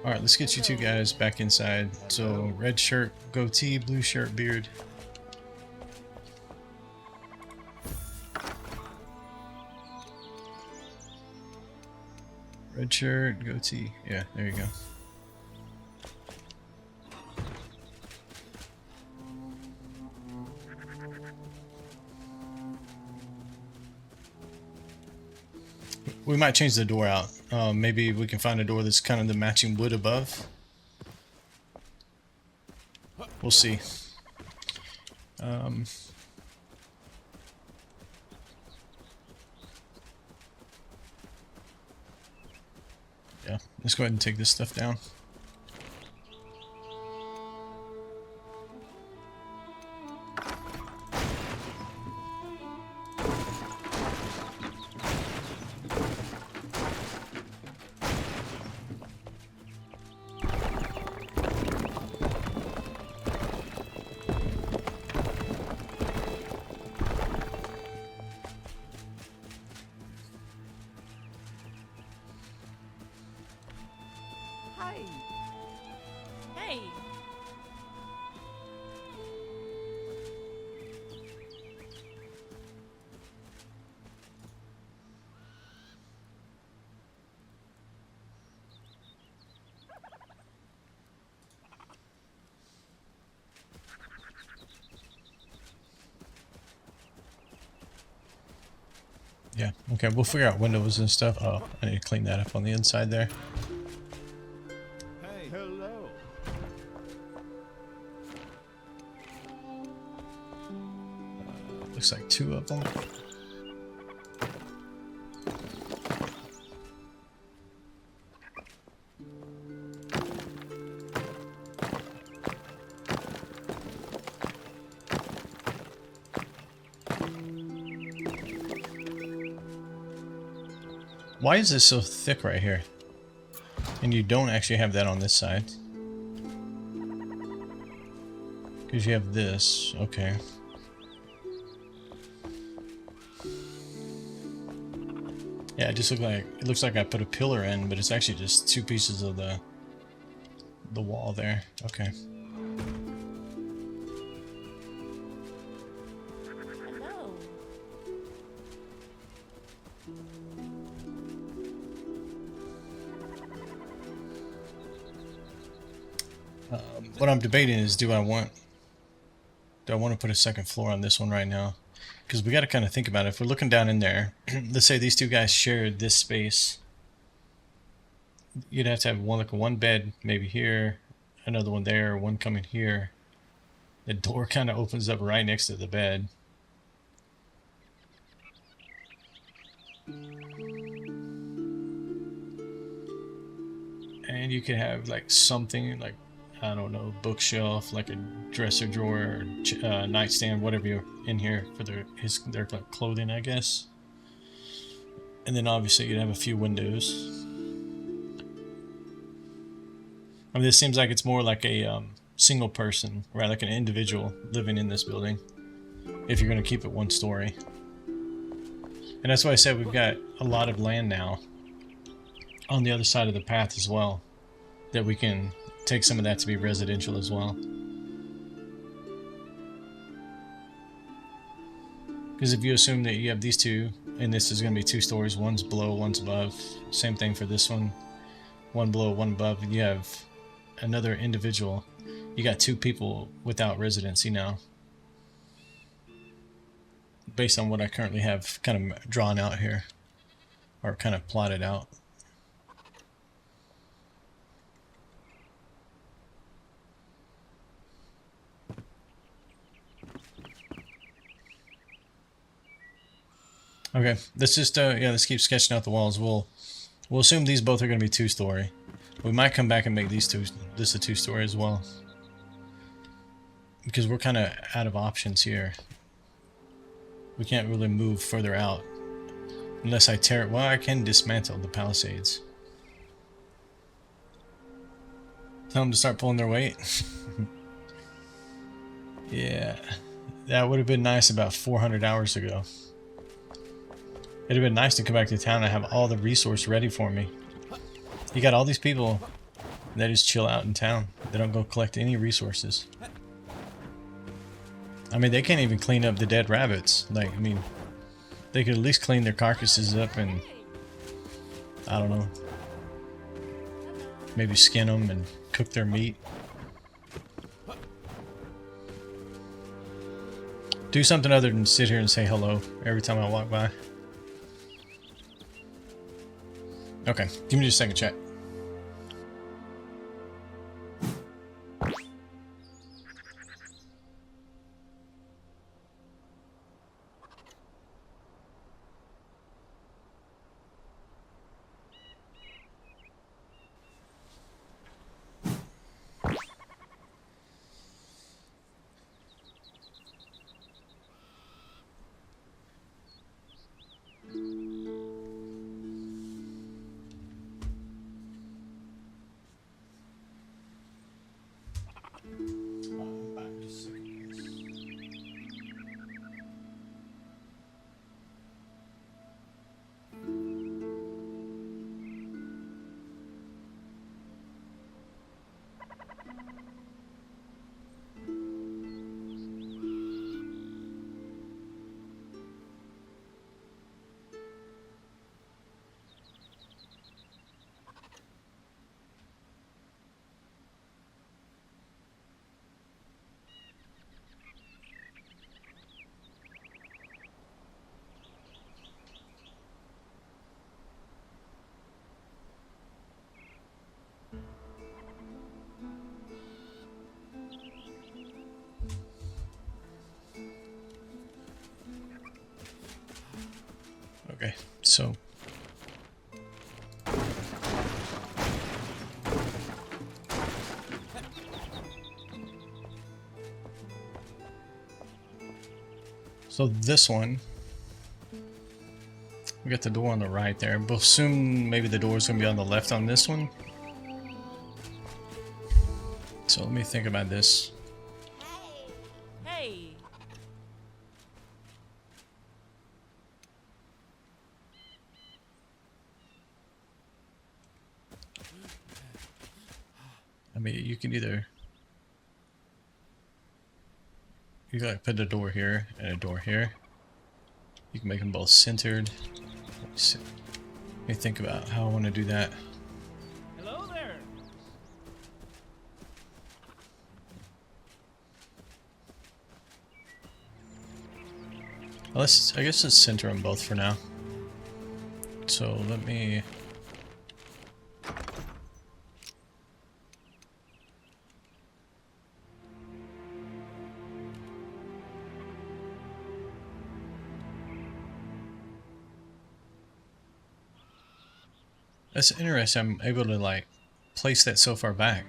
Alright, let's get you two guys back inside. So, red shirt, goatee, blue shirt, beard. Red shirt, goatee. Yeah, there you go. We might change the door out. Maybe we can find a door that's kind of the matching wood above. We'll see. Yeah, let's go ahead and take this stuff down. Hi. Hey. Yeah, okay, we'll figure out windows and stuff. Oh, I need to clean that up on the inside there. Hey. Hello. Looks like two of them. Why is this so thick right here? And you don't actually have that on this side. Because you have this. Okay. Yeah, it just looks like I put a pillar in, but it's actually just two pieces of the wall there. Okay. Hello. What I'm debating is do I want to put a second floor on this one right now? Because we got to kind of think about it. If we're looking down in there, let's say these two guys shared this space. You'd have to have one bed maybe here, another one there, one coming here. The door kind of opens up right next to the bed. And you could have like something like, I don't know, bookshelf, like a dresser drawer, or nightstand, whatever you're in here for their like clothing, I guess. And then obviously you'd have a few windows. I mean, this seems like it's more like a single person, right? Like an individual living in this building, if you're going to keep it one story. And that's why I said we've got a lot of land now on the other side of the path as well, that we can take some of that to be residential as well. Because if you assume that you have these two, and this is going to be 2 stories, one's below, one's above, same thing for this one, one below, one above, and you have another individual, you got 2 people without residency now. Based on what I currently have kind of drawn out here, or kind of plotted out. Okay, let's just yeah, let's keep sketching out the walls. We'll assume these both are going to be 2-story. We might come back and make this a two-story as well. Because we're kind of out of options here. We can't really move further out. Unless I tear it. Well, I can dismantle the palisades. Tell them to start pulling their weight. Yeah. That would have been nice about 400 hours ago. It'd have been nice to come back to town and have all the resource ready for me. You got all these people that just chill out in town. They don't go collect any resources. I mean, they can't even clean up the dead rabbits. Like, I mean, they could at least clean their carcasses up and, I don't know, maybe skin them and cook their meat. Do something other than sit here and say hello every time I walk by. Okay, give me just a second, chat. Okay, so this one, we got the door on the right there. We'll assume maybe the door's gonna be on the left on this one. So let me think about this. Hey. I mean, you can either gotta put a door here and a door here. You can make them both centered. Let me think about how I want to do that. Hello there. Well, I guess let's center them both for now. So let me. That's interesting. I'm able to like place that so far back.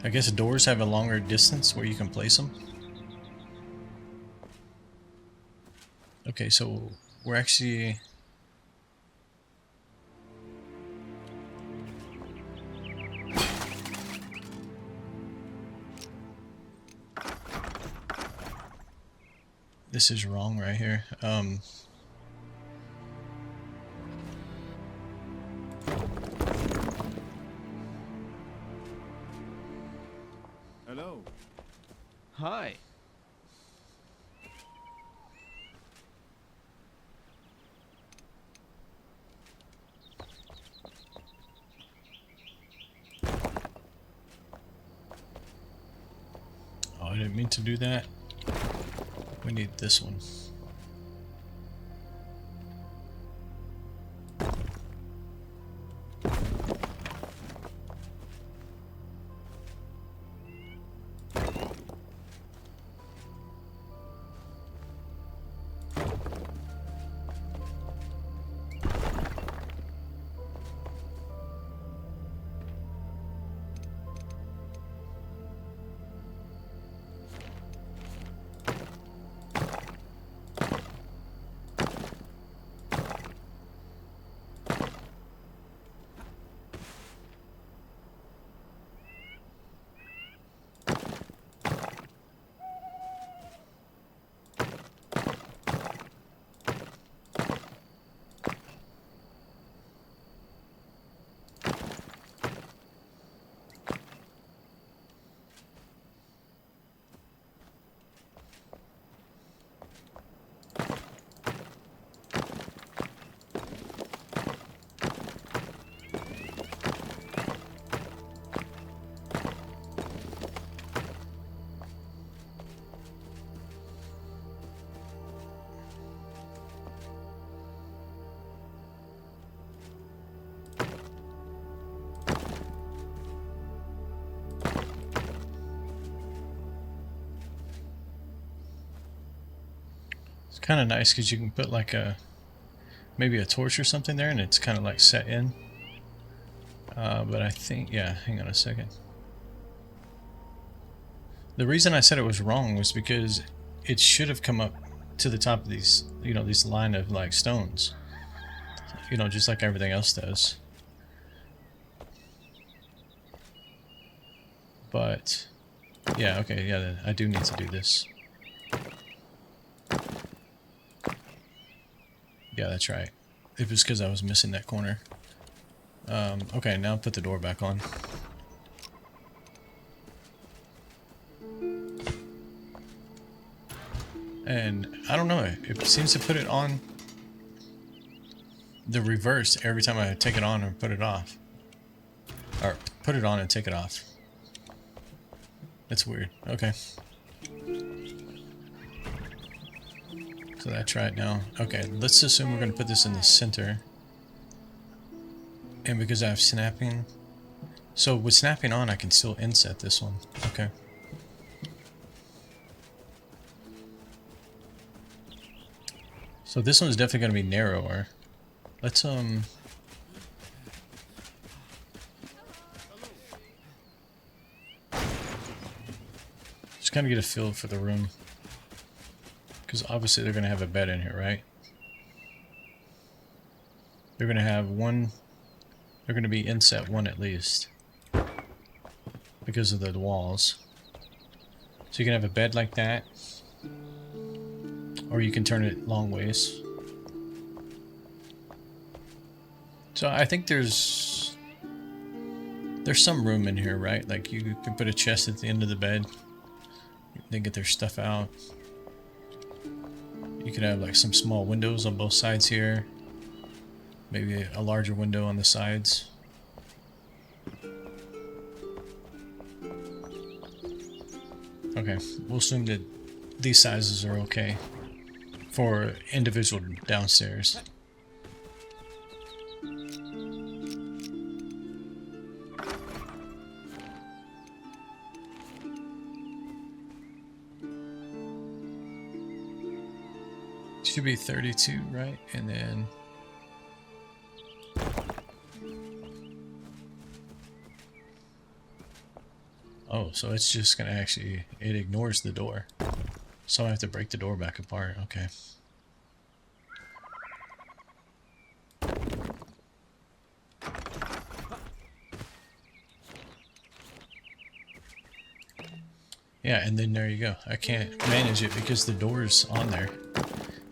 I guess doors have a longer distance where you can place them. Okay, so we're actually. This is wrong right here. Hello. Hi. Oh, I didn't mean to do that. We need this one. It's kind of nice because you can put like maybe a torch or something there, and it's kind of like set in. But I think, yeah, hang on a second. The reason I said it was wrong was because it should have come up to the top of these, you know, these line of like stones. You know, just like everything else does. But, yeah, okay, yeah, I do need to do this. Yeah, that's right. It was because I was missing that corner. Okay, now put the door back on. And I don't know, it seems to put it on the reverse every time I take it on or put it off. Or put it on and take it off. That's weird. Okay. So that's right now. Okay, let's assume we're going to put this in the center. And because I have snapping... So with snapping on, I can still inset this one. Okay. So this one's definitely going to be narrower. Let's, just kind of get a feel for the room. Because obviously they're going to have a bed in here, right? They're going to have one... They're going to be inset one at least. Because of the walls. So you can have a bed like that. Or you can turn it long ways. So I think there's some room in here, right? Like you can put a chest at the end of the bed. They get their stuff out. You could have like some small windows on both sides here. Maybe a larger window on the sides. Okay, we'll assume that these sizes are okay for individual downstairs. Should be 32, right? And then... Oh, so it's just gonna actually... It ignores the door. So I have to break the door back apart. Okay. Yeah, and then there you go. I can't manage it because the door's on there.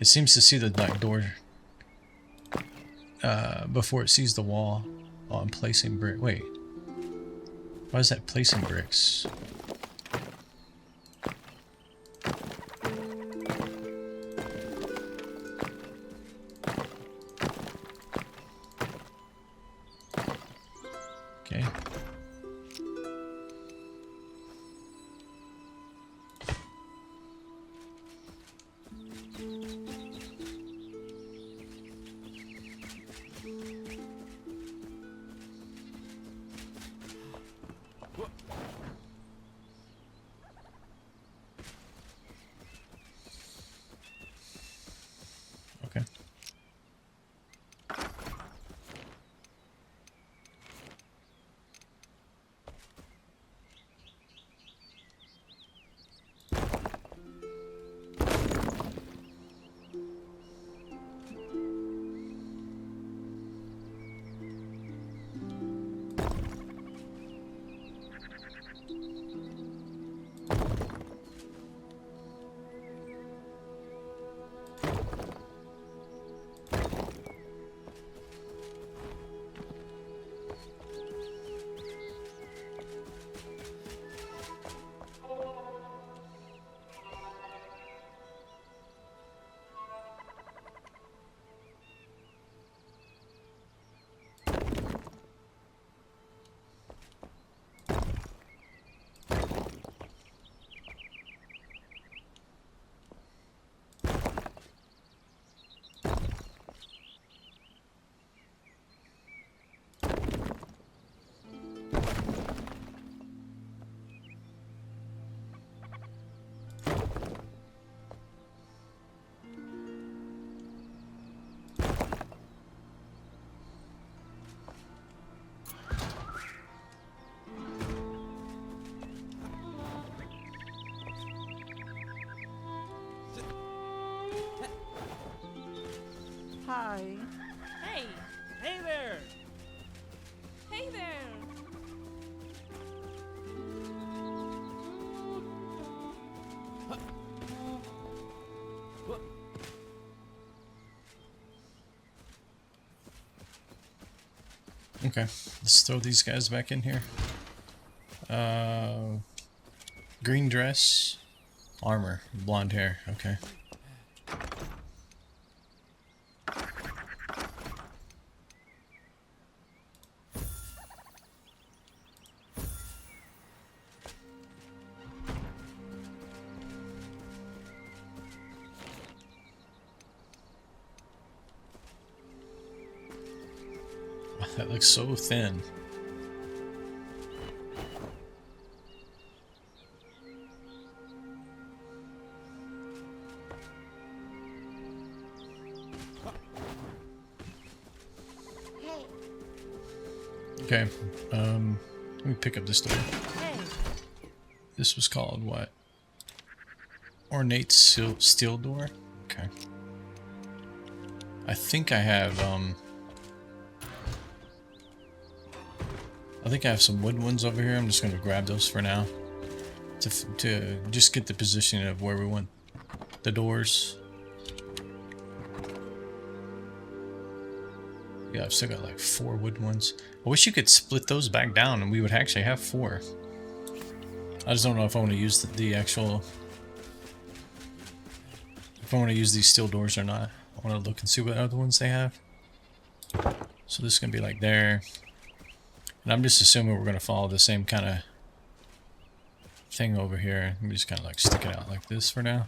It seems to see the like door before it sees the wall. Oh, I'm placing brick. Wait. Why is that placing bricks? Okay. Hi. Hey. Hey there! Hey there. Okay, let's throw these guys back in here. Green dress, armor, blonde hair. Okay. That looks so thin. Okay, let me pick up this door. Hey. This was called what? Ornate steel door? Okay. I think I have, I think I have some wood ones over here. I'm just going to grab those for now. To just get the position of where we want the doors. Yeah, I've still got like 4 wood ones. I wish you could split those back down and we would actually have 4. I just don't know if I want to use the actual... If I want to use these steel doors or not. I want to look and see what other ones they have. So this is going to be like there. And I'm just assuming we're going to follow the same kind of thing over here. Let me just kind of like stick it out like this for now.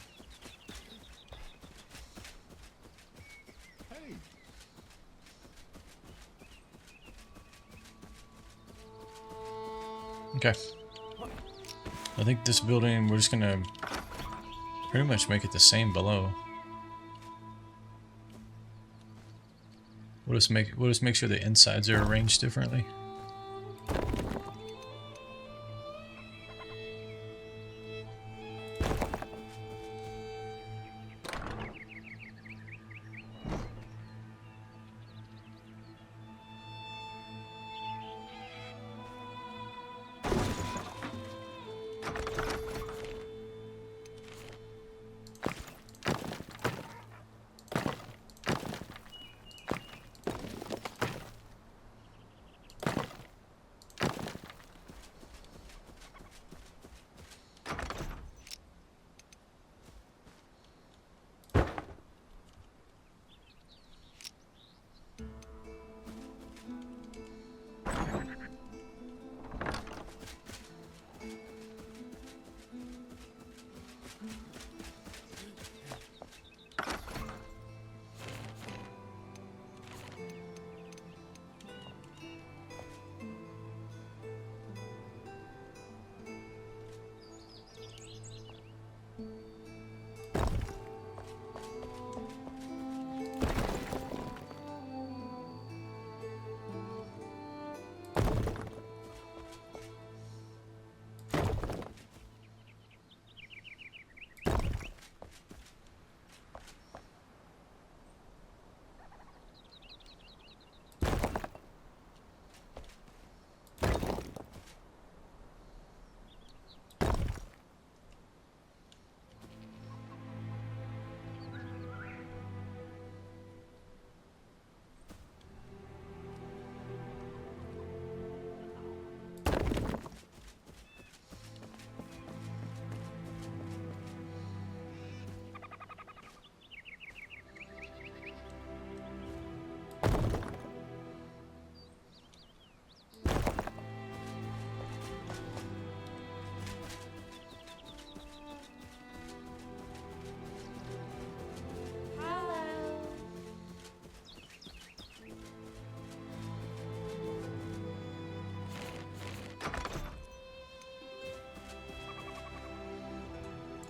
Okay. I think this building, we're just going to pretty much make it the same below. We'll just make sure the insides are arranged differently.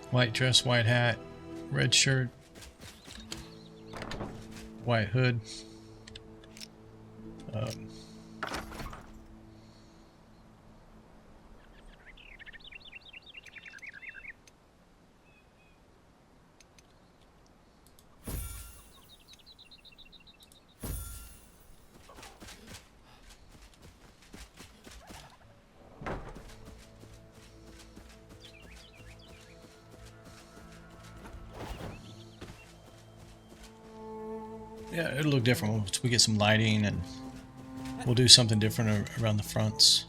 White dress, white hat, red shirt, white hood. yeah, it'll look different once we get some lighting, and we'll do something different around the fronts.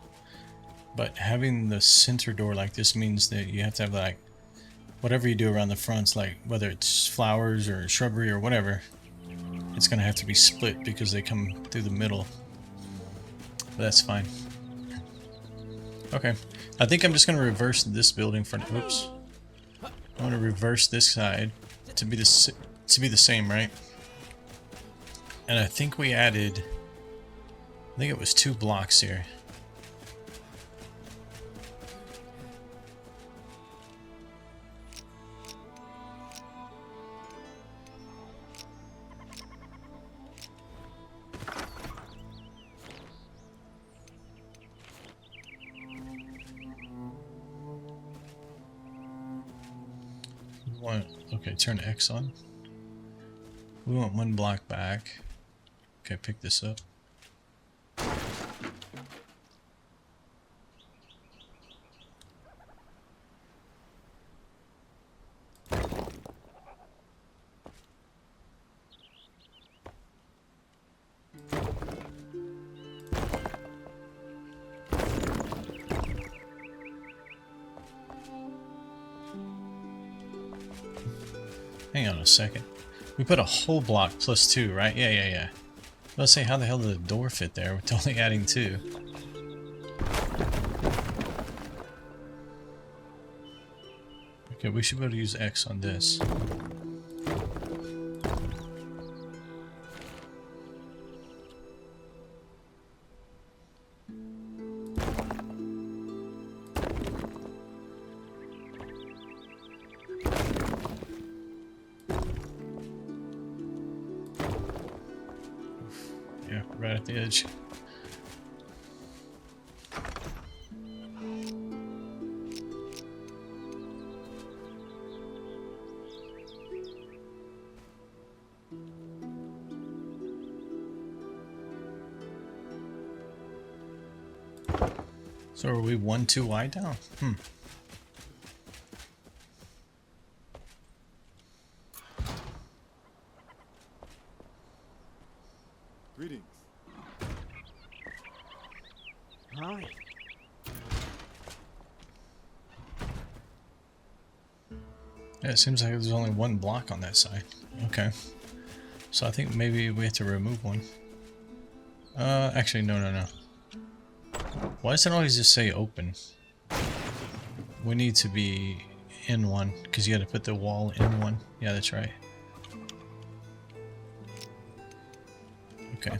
But having the center door like this means that you have to have, like, whatever you do around the fronts, like whether it's flowers or shrubbery or whatever, it's gonna have to be split because they come through the middle. But that's fine. Okay, I think I'm just gonna reverse this building for. Oops. I want to reverse this side to be the same, right? And I think we added. I think it was 2 blocks here. Okay, turn X on. We want 1 block back. Okay, pick this up. Hang on a second. We put a whole block plus 2, right? Yeah. Let's say, how the hell did the door fit there with only adding 2? Okay, we should be able to use X on this. Yeah, right at the edge. So are we 1 too wide now? Greetings. Hi. Yeah, it seems like there's only 1 block on that side. Okay. So I think maybe we have to remove 1. Actually, no. Why does it always just say open? We need to be in 1, because you got to put the wall in 1. Yeah, that's right. Okay.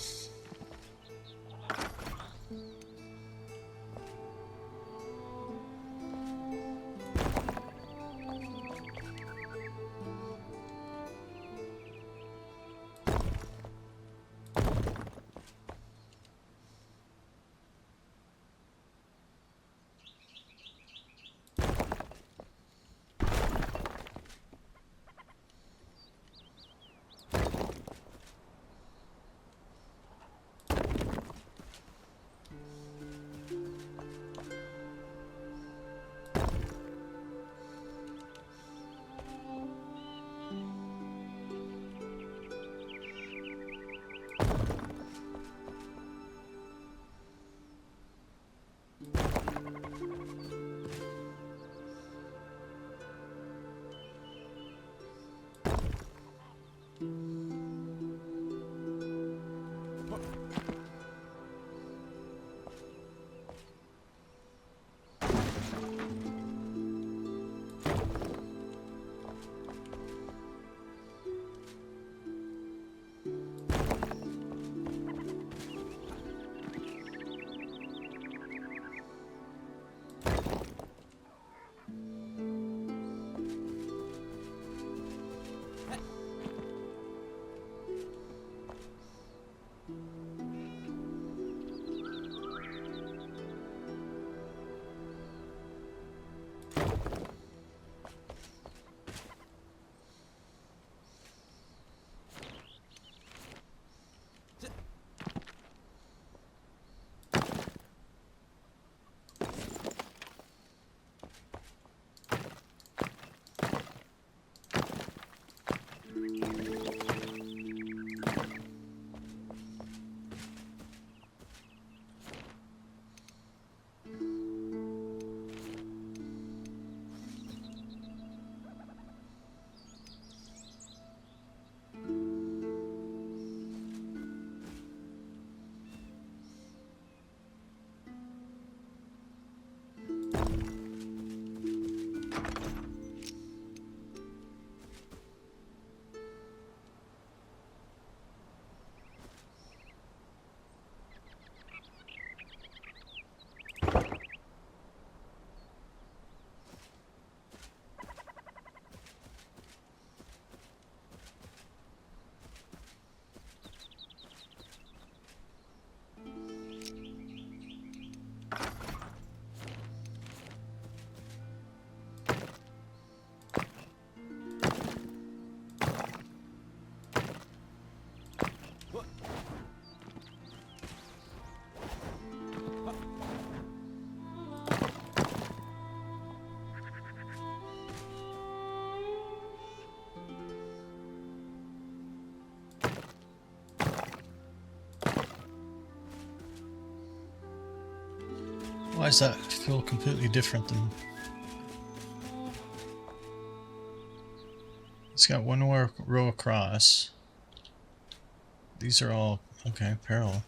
does that feel completely different than... It's got one more row across. These are all... Okay, parallel.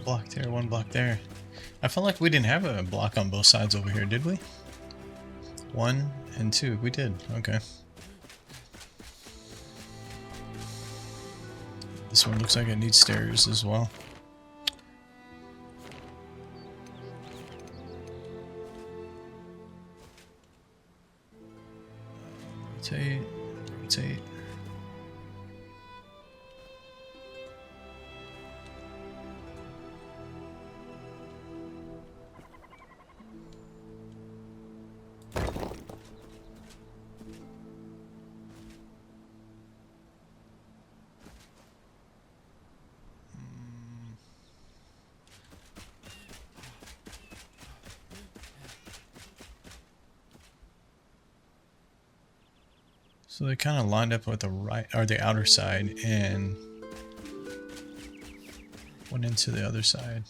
Block there, one block there. I felt like we didn't have a block on both sides over here, did we? 1 and 2, we did. Okay. This one looks like it needs stairs as well. Rotate, rotate. So they kind of lined up with the right or the outer side and went into the other side.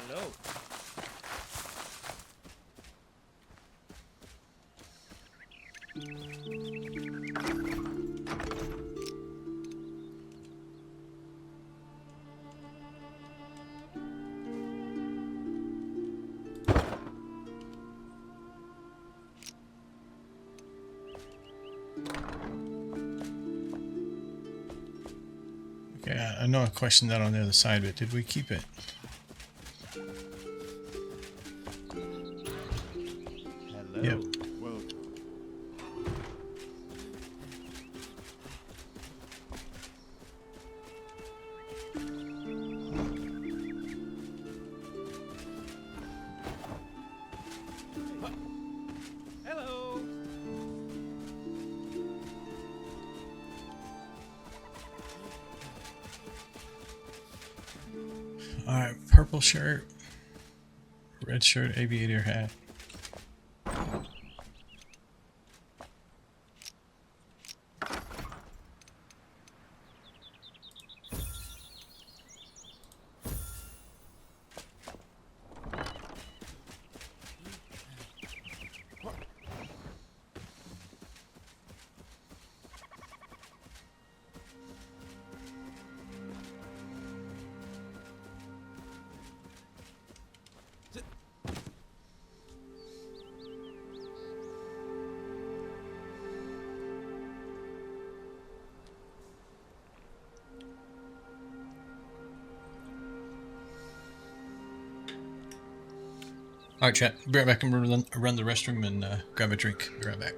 Hello. Okay, I know I questioned that on the other side, but did we keep it? Hello. Yep. Welcome. Hello. Alright, purple shirt, red shirt, aviator hat. Alright, chat. Be right back and run the restroom and grab a drink. Be right back.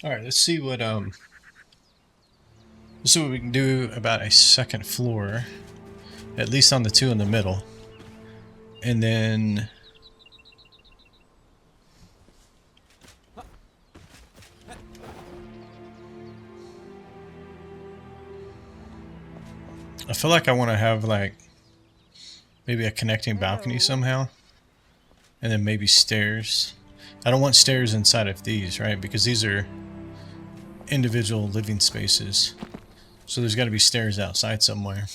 All right, let's see what we can do about a second floor, at least on the two in the middle, and then I feel like I want to have like maybe a connecting balcony somehow, and then maybe stairs. I don't want stairs inside of these, right? Because these are individual living spaces. So there's got to be stairs outside somewhere.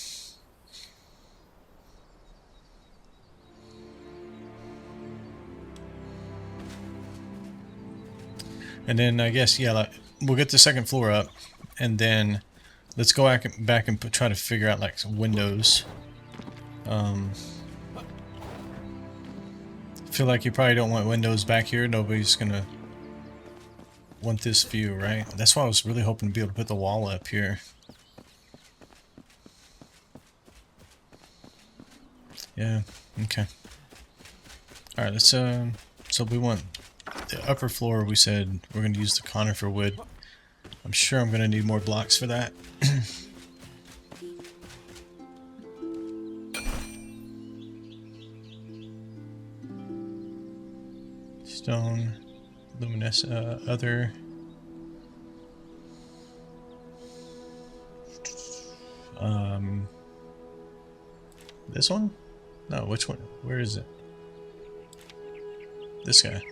And then I guess, yeah, like, we'll get the second floor up, and then let's go back and try to figure out like some windows. I feel like you probably don't want windows back here. Nobody's gonna want this view, right? That's why I was really hoping to be able to put the wall up here. Yeah, okay. Alright, let's so we want the upper floor. We said we're going to use the conifer wood. I'm sure I'm going to need more blocks for that. Stone, luminous, other. This one? No, which one? Where is it? This guy.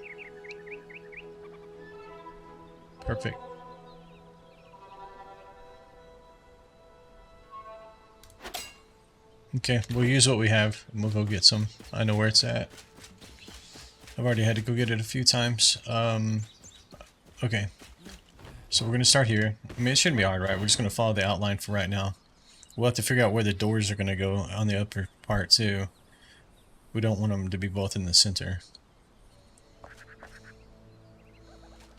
Perfect. Okay, we'll use what we have and we'll go get some. I know where it's at. I've already had to go get it a few times. Okay. So we're going to start here. I mean, it shouldn't be hard, right? We're just going to follow the outline for right now. We'll have to figure out where the doors are going to go on the upper part, too. We don't want them to be both in the center.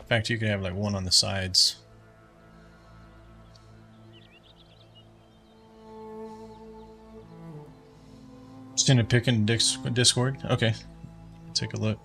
In fact, you could have like one on the sides. Send a pic in Discord? Okay. Take a look.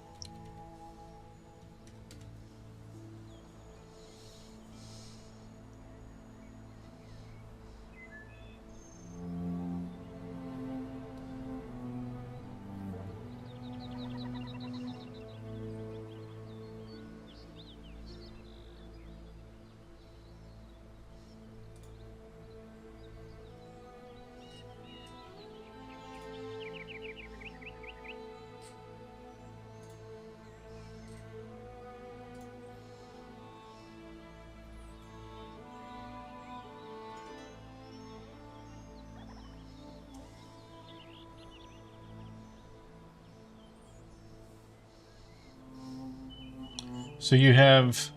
So you have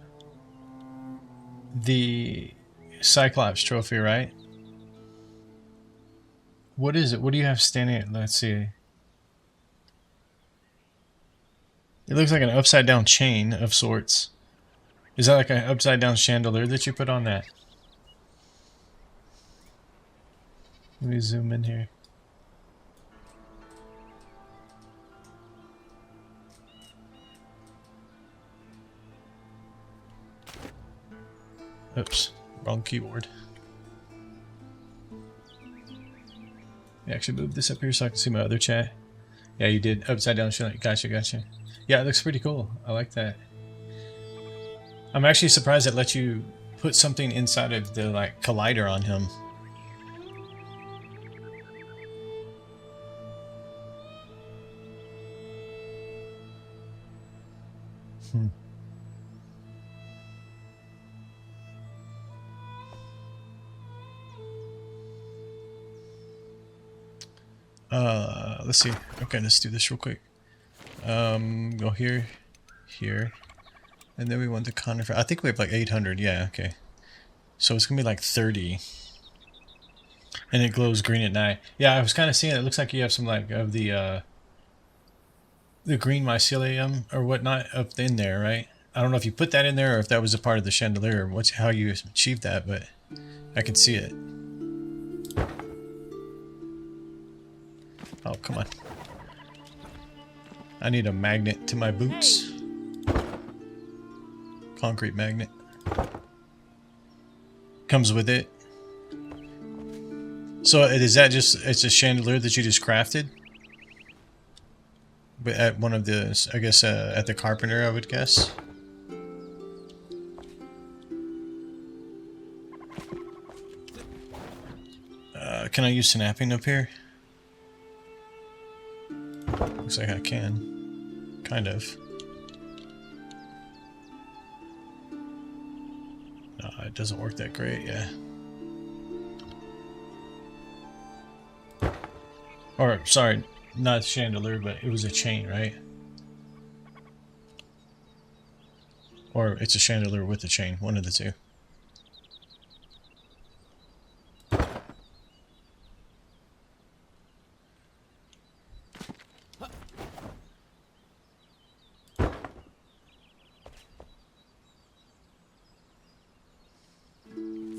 the Cyclops trophy, right? What is it? What do you have standing at? Let's see. It looks like an upside down chain of sorts. Is that like an upside down chandelier that you put on that? Let me zoom in here. Oops, wrong keyboard. You actually move this up here so I can see my other chat. Yeah, you did. Upside down shot. Gotcha, gotcha. Yeah, it looks pretty cool. I like that. I'm actually surprised it let you put something inside of the like collider on him. Let's see. Okay, let's do this real quick. Go here, here, and then we want the conifer. I think we have like 800. Yeah, okay. So it's gonna be like 30, and it glows green at night. Yeah, I was kind of seeing it. It looks like you have some like of the green mycelium or whatnot up in there, right? I don't know if you put that in there or if that was a part of the chandelier or how you achieved that, but I can see it. Oh, come on. I need a magnet to my boots. Concrete magnet. Comes with it. So is that just, it's a chandelier that you just crafted? But at one of the, I guess, at the carpenter, I would guess. Can I use snapping up here? Looks like I can. Kind of. No, it doesn't work that great, yeah. Or, sorry, not chandelier, but it was a chain, right? Or it's a chandelier with a chain, one of the two.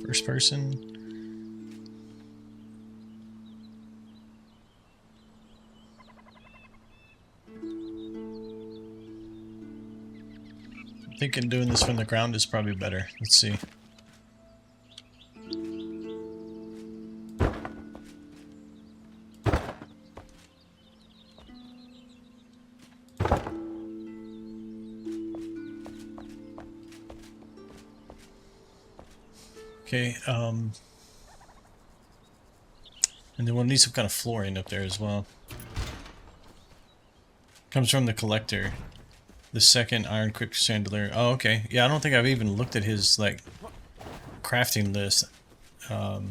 First person. I'm thinking doing this from the ground is probably better. Let's see. Okay, and then we'll need some kind of flooring up there as well. Comes from the collector. The second iron quick chandelier. Oh, okay. Yeah, I don't think I've even looked at his, like, crafting list. I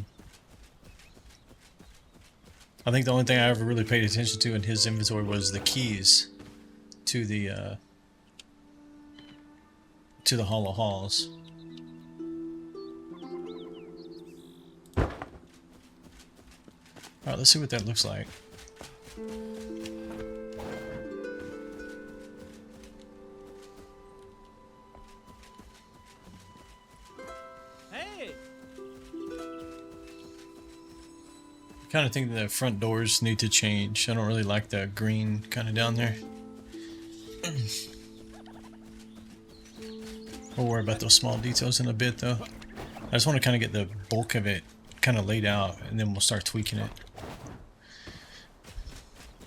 think the only thing I ever really paid attention to in his inventory was the keys to the hollow halls. Alright, let's see what that looks like. Hey! I kind of think the front doors need to change. I don't really like the green kind of down there. We'll worry about those small details in a bit, though. I just want to kind of get the bulk of it kind of laid out, and then we'll start tweaking it.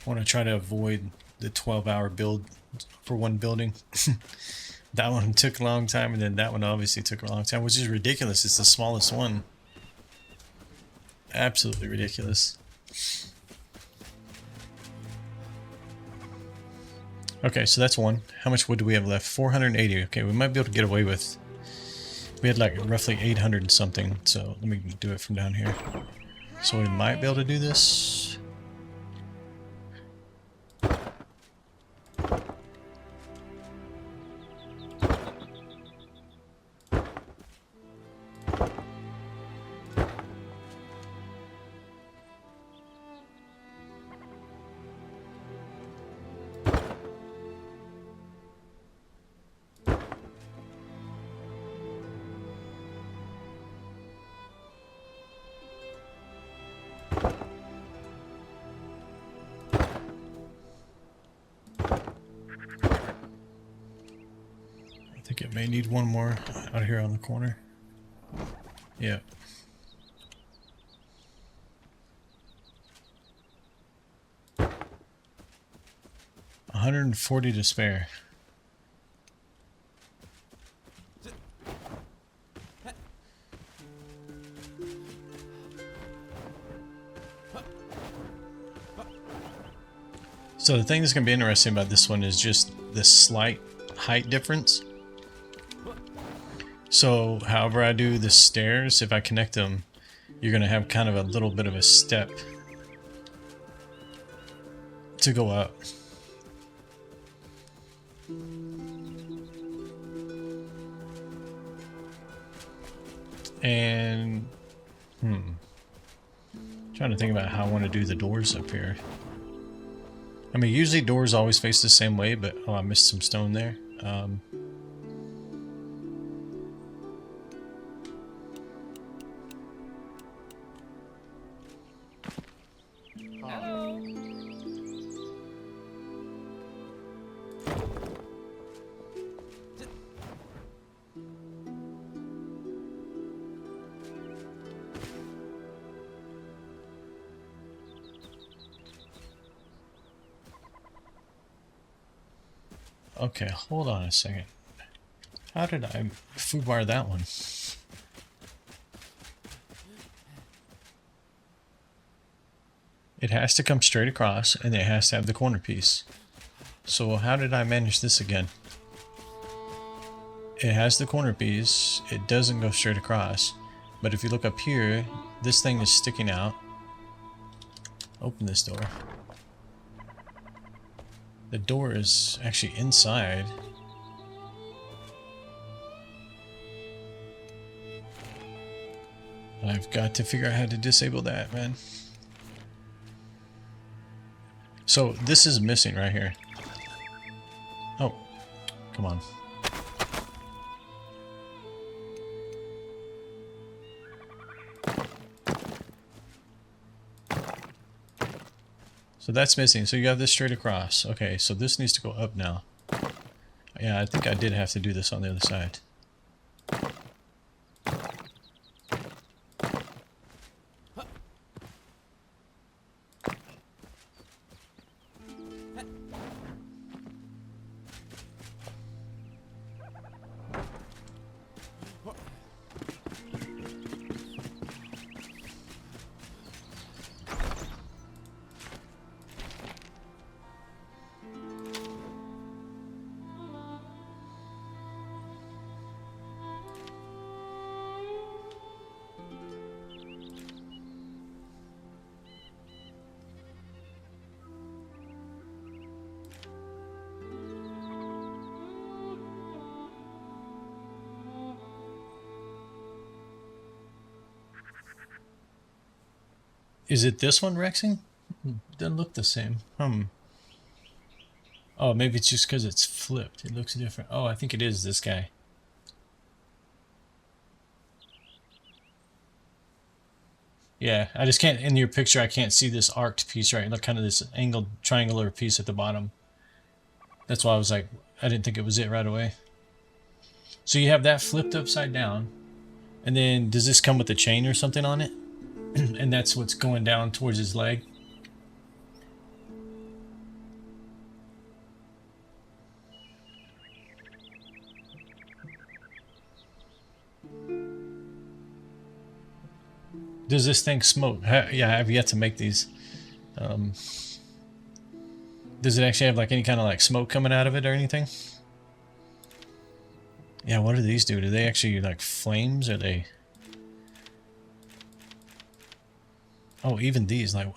I want to try to avoid the 12-hour build for one building. That one took a long time, and then that one obviously took a long time, which is ridiculous. It's the smallest one. Absolutely ridiculous. Okay, so that's one. How much wood do we have left? 480. Okay, we might be able to get away with... We had like roughly 800 and something, so let me do it from down here. So we might be able to do this. I think it may need one more out here on the corner. Yeah. 140 to spare. So the thing that's going to be interesting about this one is just the slight height difference. So however I do the stairs, if I connect them, you're going to have kind of a little bit of a step to go up. And trying to think about how I want to do the doors up here. I mean, usually doors always face the same way, but oh, I missed some stone there. Hello. Okay, hold on a second. How did I foobar that one? It has to come straight across, and it has to have the corner piece. So how did I manage this again? It has the corner piece, it doesn't go straight across. But if you look up here, this thing is sticking out. Open this door. The door is actually inside. I've got to figure out how to disable that, man. So this is missing right here. Oh, come on. So that's missing. So you got this straight across. Okay, so this needs to go up now. Yeah, I think I did have to do this on the other side. Is it this one, Rexing? Doesn't look the same. Oh, maybe it's just because it's flipped. It looks different. Oh, I think it is this guy. Yeah, I just can't, in your picture, I can't see this arced piece, right? Like kind of this angled triangular piece at the bottom. That's why I was like, I didn't think it was it right away. So you have that flipped upside down. And then does this come with a chain or something on it? And that's what's going down towards his leg. Does this thing smoke? Yeah, I have yet to make these. Does it actually have like any kind of like smoke coming out of it or anything? Yeah, what do these do? Do they actually like flames? Or they... Oh, even these, like...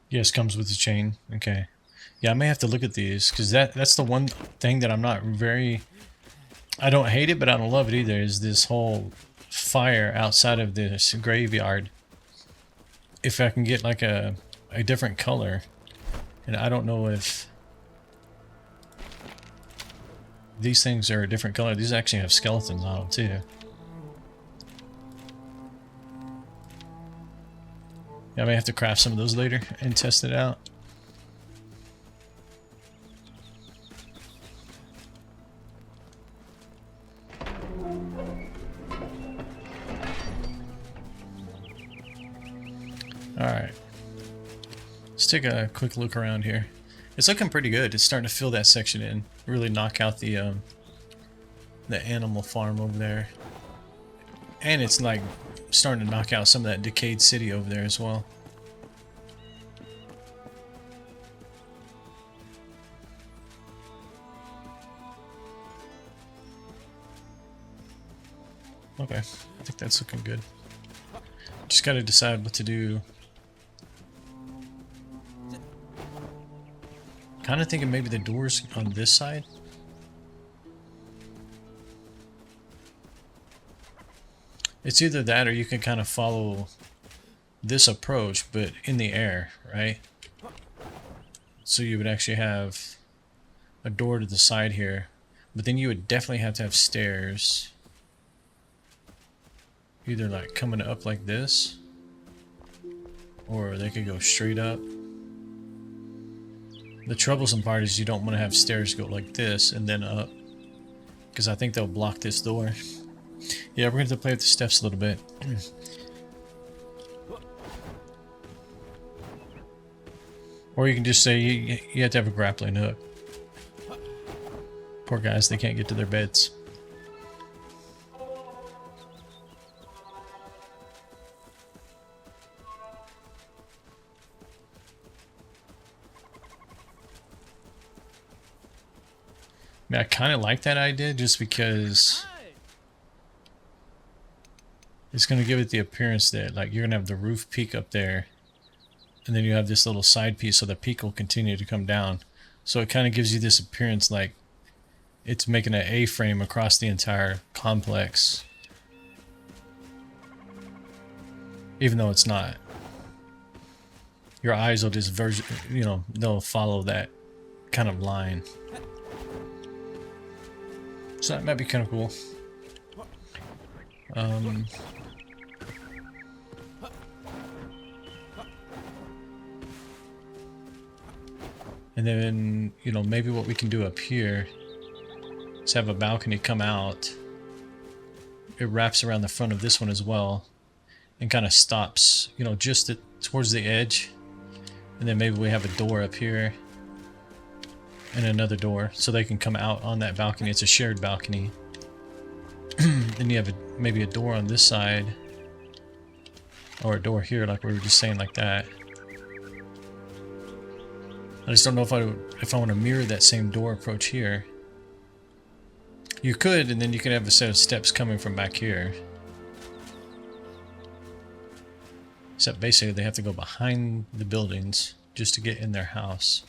Yes, comes with the chain. Okay. Yeah, I may have to look at these, because that's the one thing that I'm not very... I don't hate it, but I don't love it either, is this whole fire outside of this graveyard. If I can get like a different color, and I don't know if... These things are a different color. These actually have skeletons on them too. Yeah, I may have to craft some of those later and test it out. Alright. Let's take a quick look around here. It's looking pretty good. It's starting to fill that section in. Really knock out the animal farm over there. And it's like starting to knock out some of that decayed city over there as well. Okay, I think that's looking good. Just gotta decide what to do. Kinda thinking maybe the doors on this side. It's either that or you can kind of follow this approach, but in the air, right? So you would actually have a door to the side here, but then you would definitely have to have stairs. Either like coming up like this, or they could go straight up. The troublesome part is you don't want to have stairs go like this and then up, because I think they'll block this door. Yeah, we're going to have to play with the steps a little bit. Or you can just say you have to have a grappling hook. Poor guys, they can't get to their beds. I mean, I kind of like that idea just because it's going to give it the appearance that like you're going to have the roof peak up there, and then you have this little side piece so the peak will continue to come down. So it kind of gives you this appearance like it's making an A-frame across the entire complex, even though it's not. Your eyes will just they'll follow that kind of line. So that might be kind of cool. And then, maybe what we can do up here is have a balcony come out. It wraps around the front of this one as well and kind of stops, just towards the edge. And then maybe we have a door up here and another door so they can come out on that balcony. It's a shared balcony. Then you have maybe a door on this side, or a door here like we were just saying, like that. I just don't know if I want to mirror that same door approach here. You could, and then you could have a set of steps coming from back here. Except basically they have to go behind the buildings just to get in their house.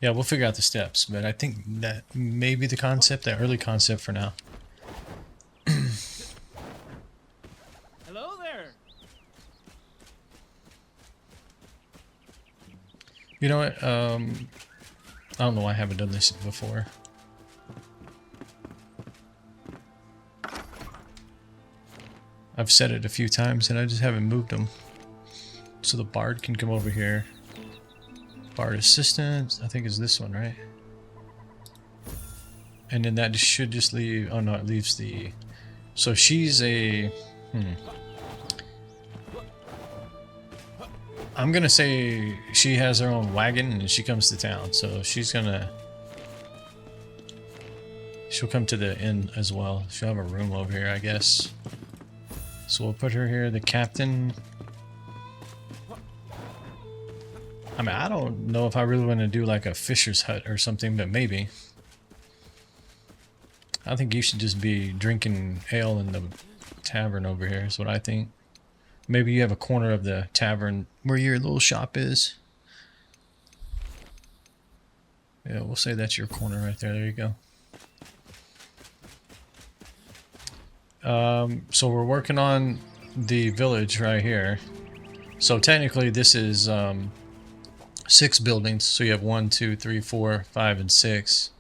Yeah, we'll figure out the steps, but I think that may be the concept, that early concept for now. Hello there. You know what? I don't know why I haven't done this before. I've said it a few times and I just haven't moved them. So the bard can come over here. Bard assistant, I think is this one, right? And then that should just leave, oh no, it leaves the, so she's a, I'm gonna say she has her own wagon and she comes to town, so she'll come to the inn as well. She'll have a room over here, I guess. So we'll put her here, the captain. I mean, I don't know if I really want to do like a fisher's hut or something, but maybe. I think you should just be drinking ale in the tavern over here is what I think. Maybe you have a corner of the tavern where your little shop is. Yeah, we'll say that's your corner right there. There you go. So we're working on the village right here. So technically this is 6 buildings. So you have 1, 2, 3, 4, 5, and 6.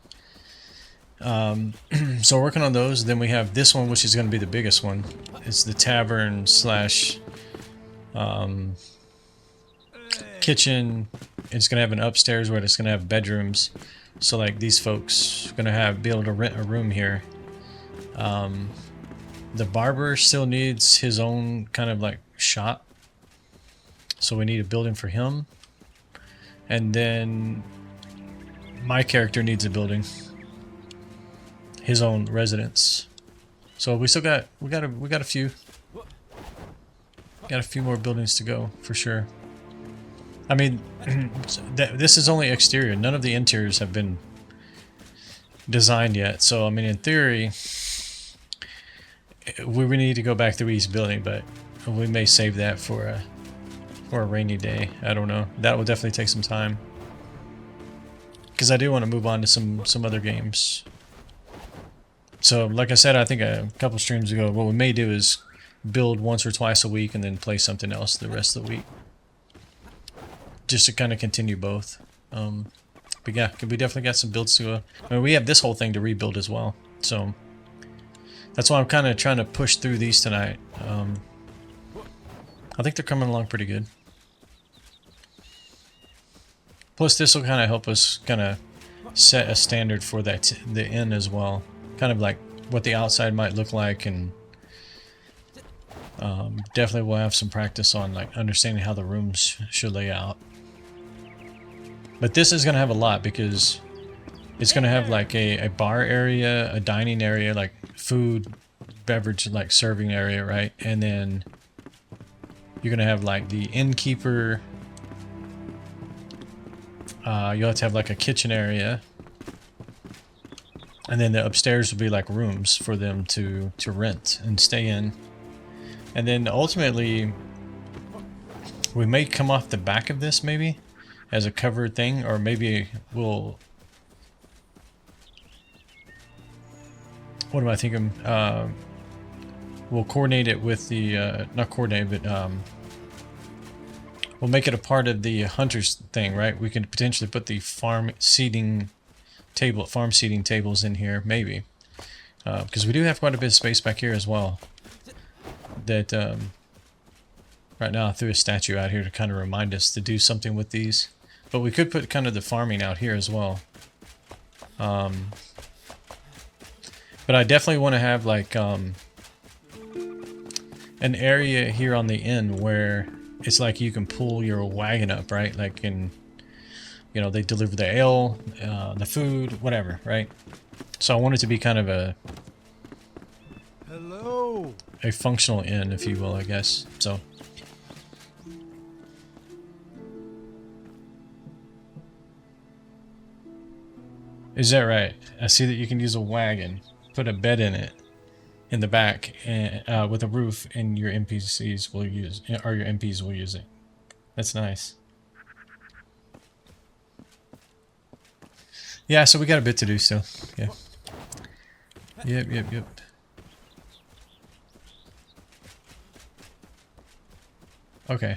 So we're working on those. Then we have this one, which is going to be the biggest one. It's the tavern slash kitchen. It's going to have an upstairs where it's going to have bedrooms. So like these folks are going to be able to rent a room here. The barber still needs his own kind of like shop So we need a building for him. And then my character needs a building. His own residence. So we still got a few more buildings to go for sure. I mean, this is only exterior. None of the interiors have been designed yet. So I mean, in theory, we need to go back through each building, but we may save that for a rainy day. I don't know. That will definitely take some time because I do want to move on to some other games. So, like I said, I think a couple streams ago, what we may do is build once or twice a week and then play something else the rest of the week. Just to kind of continue both. But yeah, we definitely got some builds to go. I mean, we have this whole thing to rebuild as well. So, that's why I'm kind of trying to push through these tonight. I think they're coming along pretty good. Plus, this will kind of help us kind of set a standard for the inn as well. Kind of like what the outside might look like, and definitely we'll have some practice on like understanding how the rooms should lay out. But this is going to have a lot because it's going to have like a bar area, a dining area, like food, beverage, like serving area, right? And then you're going to have like the innkeeper. You'll have to have like a kitchen area. And then the upstairs will be like rooms for them to rent and stay in. And then ultimately, we may come off the back of this maybe as a covered thing, or maybe we'll... What am I thinking? We'll coordinate it with the... not coordinate, but... we'll make it a part of the hunters thing, right? We can potentially put the farm seating tables in here, maybe. Because we do have quite a bit of space back here as well. That, right now I threw a statue out here to kind of remind us to do something with these. But we could put kind of the farming out here as well. But I definitely want to have like an area here on the inn where it's like you can pull your wagon up, right? Like in, you know, they deliver the ale, the food, whatever, right? So I want it to be kind of a functional inn, if you will, I guess. So is that right? I see that you can use a wagon, put a bed in it, in the back, and with a roof, and your NPCs will use, or your MPs will use it. That's nice. Yeah, so we got a bit to do still. Yeah. Yep. Okay.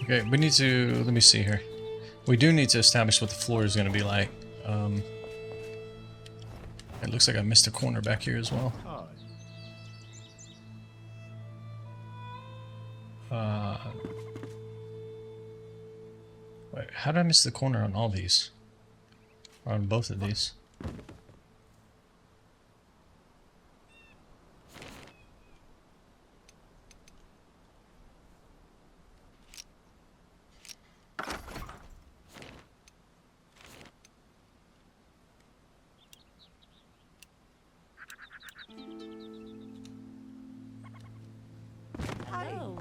Okay, we need to, let me see here. We do need to establish what the floor is going to be like. It looks like I missed a corner back here as well. Wait, how did I miss the corner on all these? Or on both of these? Oh.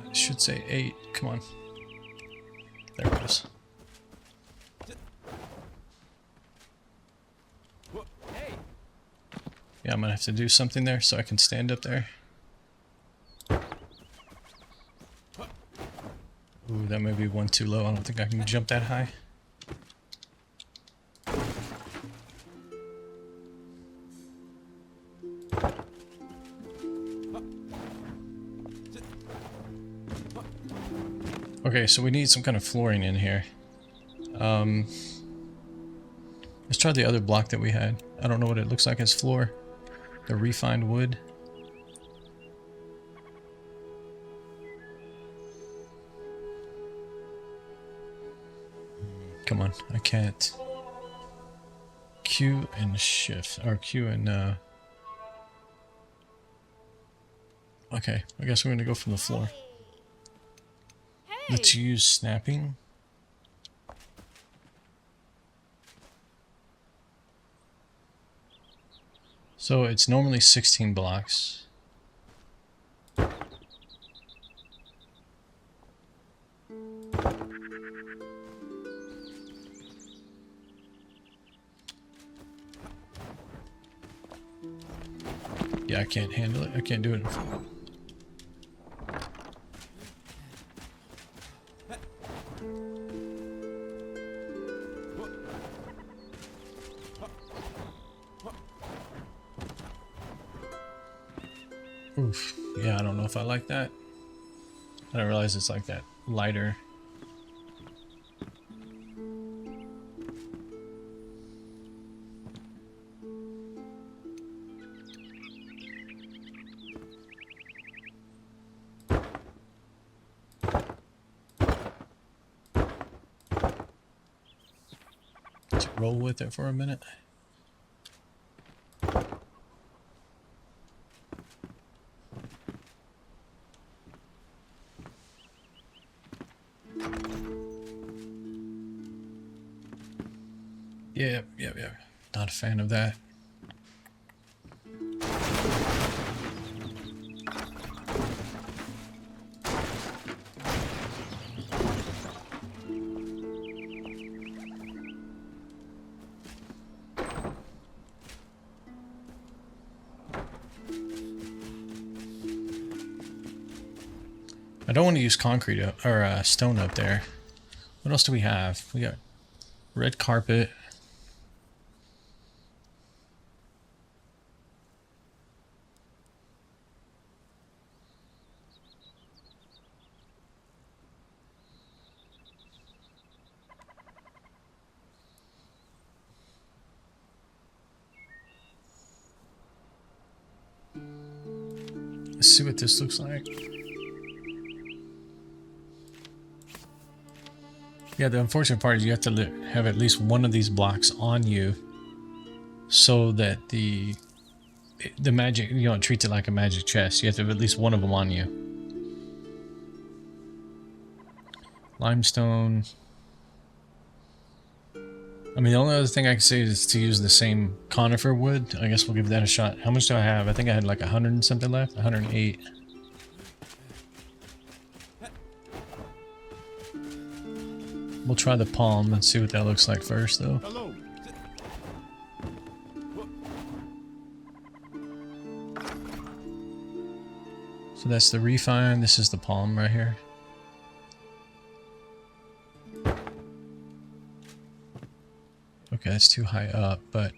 It should say 8. Come on. There it is. Hey, Yeah, I'm gonna have to do something there so I can stand up there. Ooh, that may be one too low. I don't think I can jump that high. Okay, so we need some kind of flooring in here. Let's try the other block that we had. I don't know what it looks like as floor. The refined wood. Come on, I can't. Q and shift, or Q and okay, I guess we're gonna go from the floor. Hey. Let's use snapping. So it's normally 16 blocks. Yeah, I can't handle it. I can't do it. Oof. Yeah, I don't know if I like that. I didn't realize it's like that lighter. Let's roll with it for a minute. Yeah. Not a fan of that. I don't want to use concrete or stone up there. What else do we have? We got red carpet. Let's see what this looks like. Yeah, the unfortunate part is you have to have at least one of these blocks on you so that the magic, you don't treat it like a magic chest. You have to have at least one of them on you. Limestone. I mean, the only other thing I can say is to use the same conifer wood. I guess we'll give that a shot. How much do I have? I think I had like 100 and something left. 108. We'll try the palm and see what that looks like first, though. Hello. So that's the refine. This is the palm right here. Yeah, it's too high up, but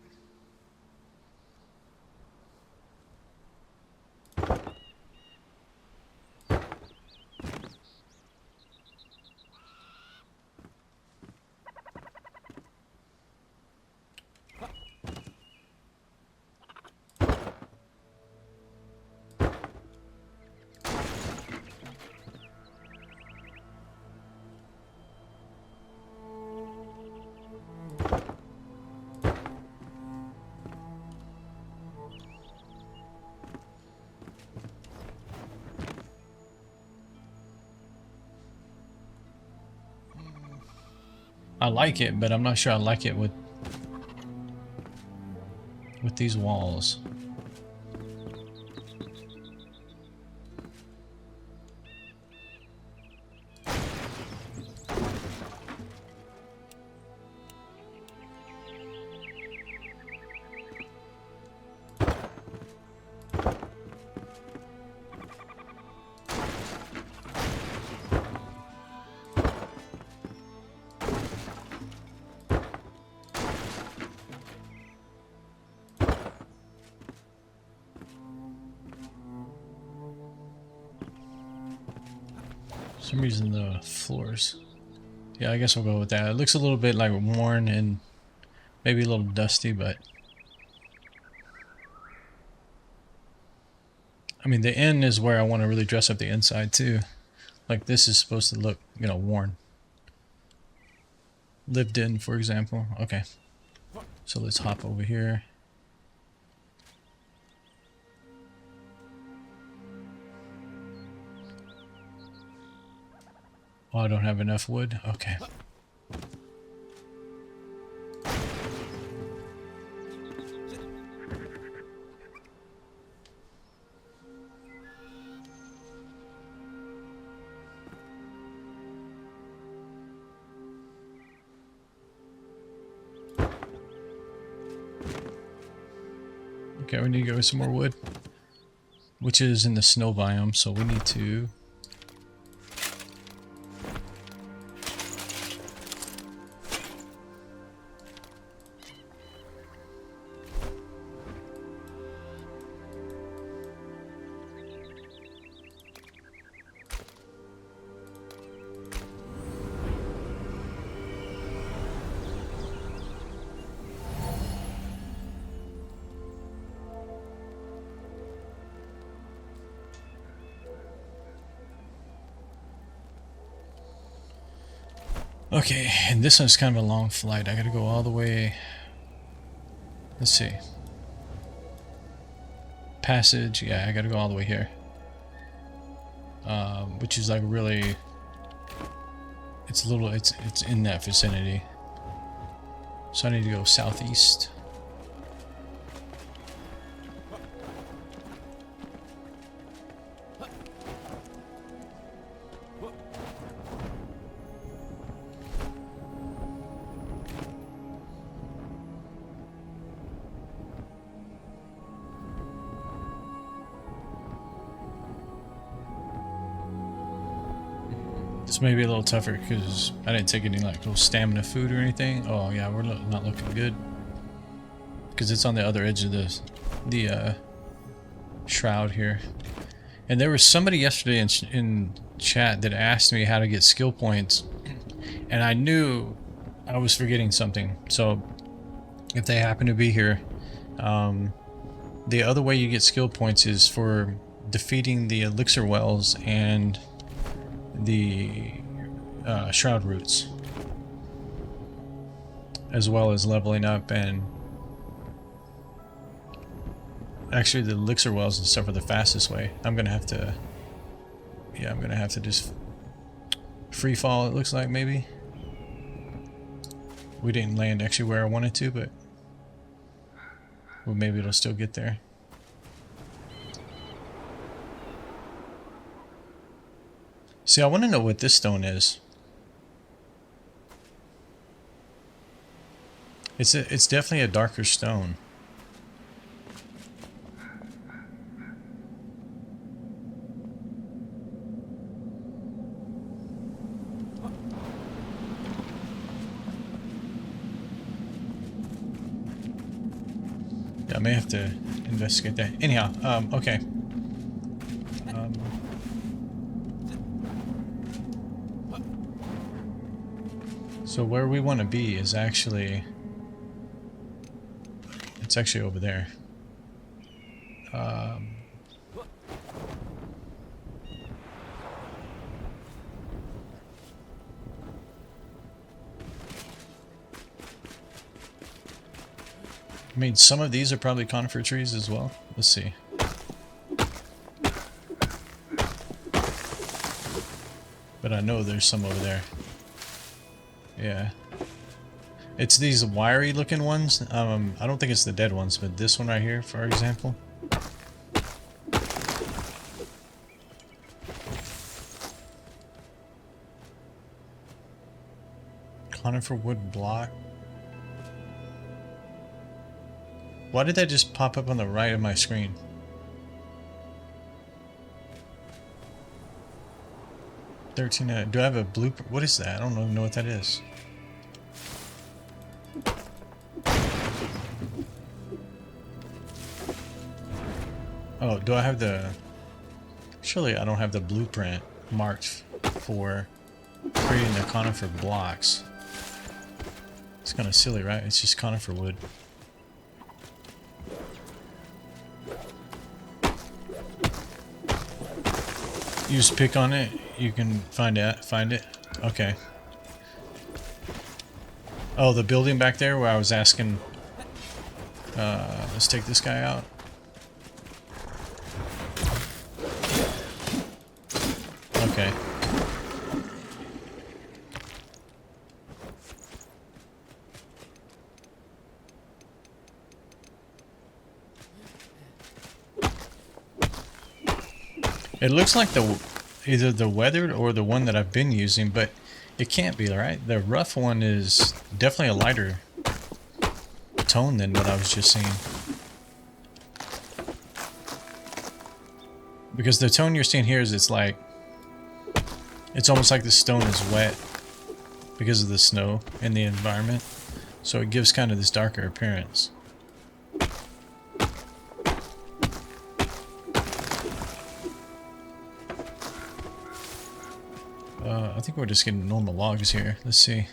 I like it, but I'm not sure I like it with these walls. For some reason the floors. Yeah, I guess we'll go with that. It looks a little bit like worn and maybe a little dusty, but I mean the end is where I want to really dress up the inside too. Like this is supposed to look, you know, worn. Lived in, for example. Okay. So let's hop over here. Oh, I don't have enough wood? Okay. Okay, we need to go with some more wood, which is in the snow biome, so we need to... Okay, and this one's kind of a long flight. I gotta go all the way. Let's see. Passage, yeah, I gotta go all the way here. Which is like really... It's a little, it's in that vicinity. So I need to go southeast. This may be a little tougher because I didn't take any like little stamina food or anything. Oh yeah, we're not looking good because it's on the other edge of the shroud here. And there was somebody yesterday in chat that asked me how to get skill points, and I knew I was forgetting something. So if they happen to be here, the other way you get skill points is for defeating the elixir wells and the shroud roots, as well as leveling up. And actually the elixir wells and stuff are the fastest way. I'm gonna have to, yeah, I'm gonna have to just free fall, it looks like. Maybe we didn't land actually where I wanted to, but well, maybe it'll still get there. See, I want to know what this stone is. It's definitely a darker stone. may have to investigate that. Anyhow, okay. So where we want to be is actually... It's actually over there. I mean, some of these are probably conifer trees as well. Let's see. But I know there's some over there. Yeah. It's these wiry looking ones. I don't think it's the dead ones, but this one right here, for example. Conifer wood block. Why did that just pop up on the right of my screen? Do I have a blueprint? What is that? I don't even know what that is. Oh, do I have the... Surely I don't have the blueprint marked for creating the conifer blocks. It's kind of silly, right? It's just conifer wood. You just pick on it, you can find it. Okay. Oh, the building back there where I was asking... let's take this guy out. Okay. It looks like either the weathered or the one that I've been using, but it can't be, right? The rough one is definitely a lighter tone than what I was just seeing. Because the tone you're seeing here is it's almost like the stone is wet because of the snow in the environment. So it gives kind of this darker appearance. I think we're just getting normal logs here. Let's see.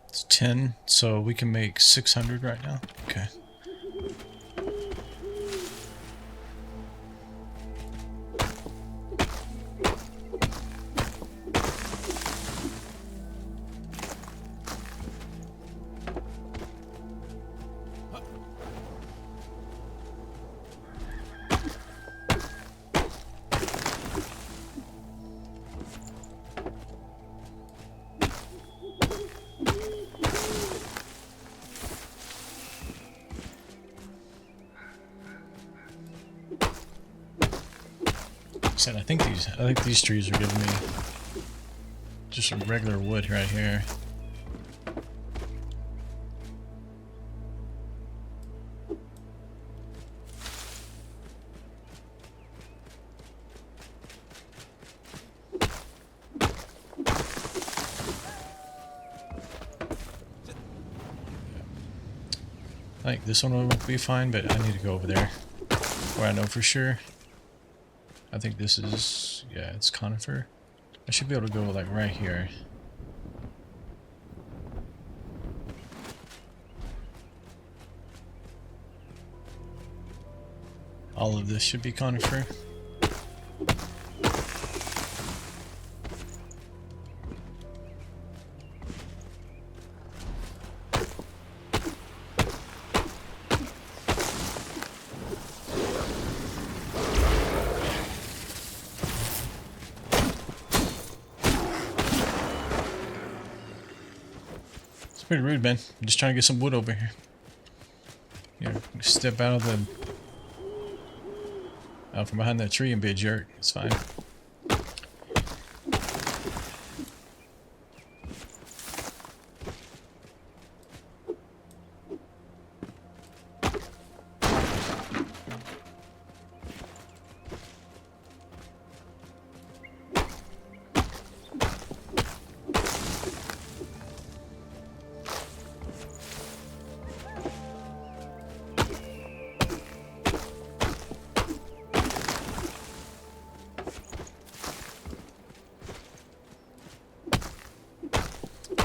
It's 10, so we can make 600 right now. Okay. I think these trees are giving me just some regular wood right here. I think this one will be fine, but I need to go over there where I know for sure. I think this is, yeah, it's conifer. I should be able to go like right here. All of this should be conifer. It's pretty rude, man. I'm just trying to get some wood over here. Yeah, step out of the out from behind that tree and be a jerk. It's fine.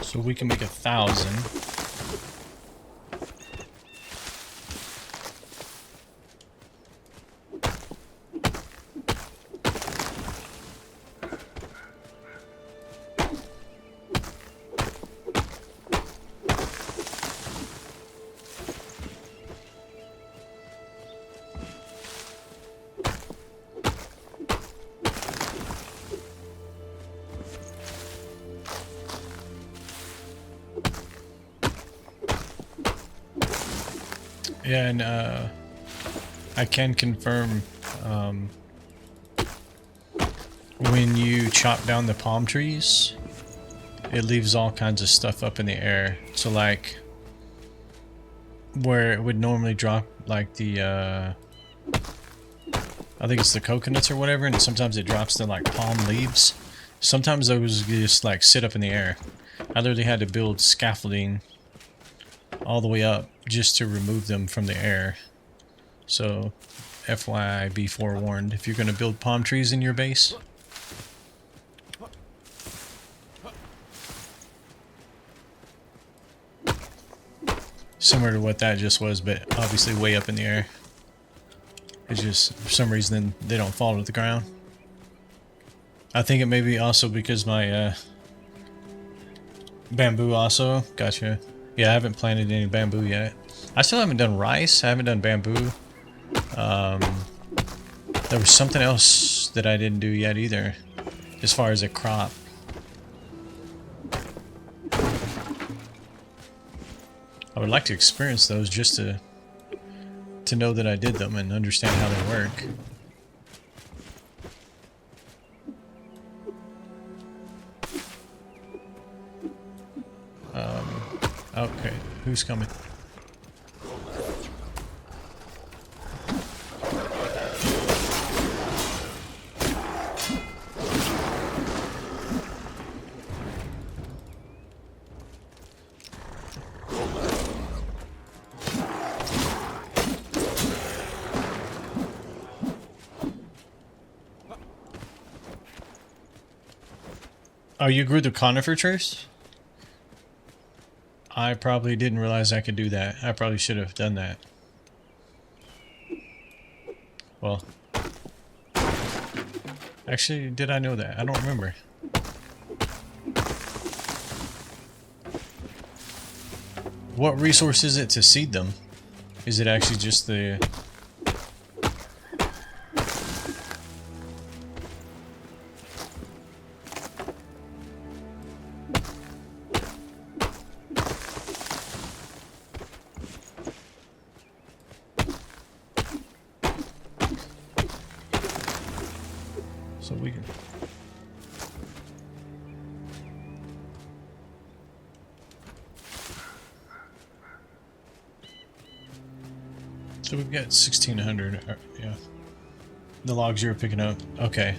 So we can make 1,000. Yeah, and I can confirm when you chop down the palm trees, it leaves all kinds of stuff up in the air. So like where it would normally drop like the I think it's the coconuts or whatever, and sometimes it drops the like palm leaves. Sometimes those just like sit up in the air. I literally had to build scaffolding all the way up just to remove them from the air. So FYI, be forewarned if you're going to build palm trees in your base. Similar to what that just was, but obviously way up in the air. It's just, for some reason, they don't fall to the ground. I think it may be also because my bamboo also. Gotcha. Yeah, I haven't planted any bamboo yet. I still haven't done rice. I haven't done bamboo. There was something else that I didn't do yet either, as far as a crop. I would like to experience those just to know that I did them and understand how they work. Okay, who's coming? Oh, you grew the conifer trees? I probably didn't realize I could do that. I probably should have done that. Well, actually, did I know that? I don't remember. What resource is it to seed them? Is it actually just the... So we can... So we've got 1,600, yeah. The logs you're picking up. Okay.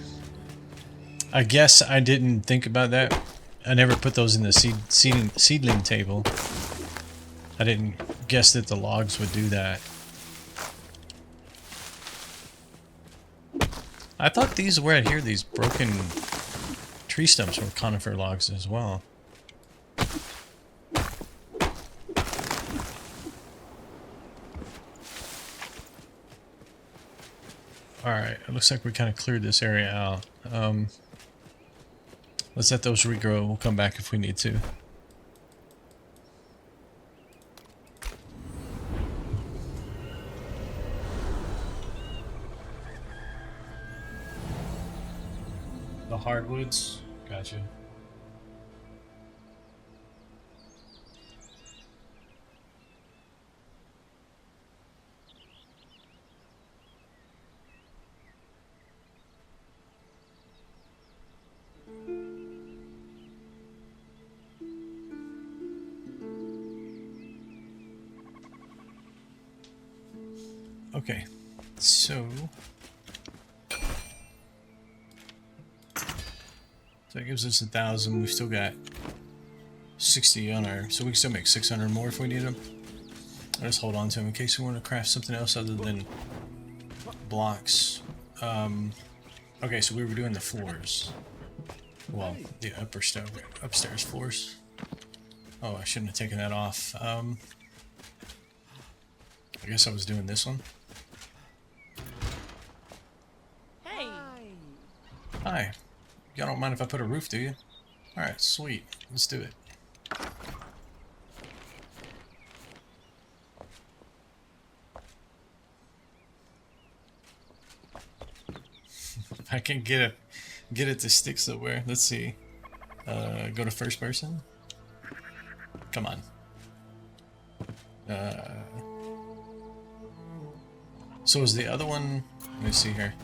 I guess I didn't think about that. I never put those in the seedling table. I didn't guessed that the logs would do that. I thought these were out here, these broken tree stumps were conifer logs as well. Alright, it looks like we kind of cleared this area out. Let's let those regrow. We'll come back if we need to. The hardwoods? Gotcha. Okay, so that gives us 1,000. We've still got 60 on our, so we can still make 600 more if we need them. I'll just hold on to them in case we want to craft something else other than blocks. Okay, so we were doing the floors. Well, the upstairs floors. Oh, I shouldn't have taken that off. I guess I was doing this one. Hey. Hi. Y'all don't mind if I put a roof, do you? Alright, sweet. Let's do it. I can get it to stick somewhere. Let's see. Go to first person. Come on. So is the other one? Let me see here.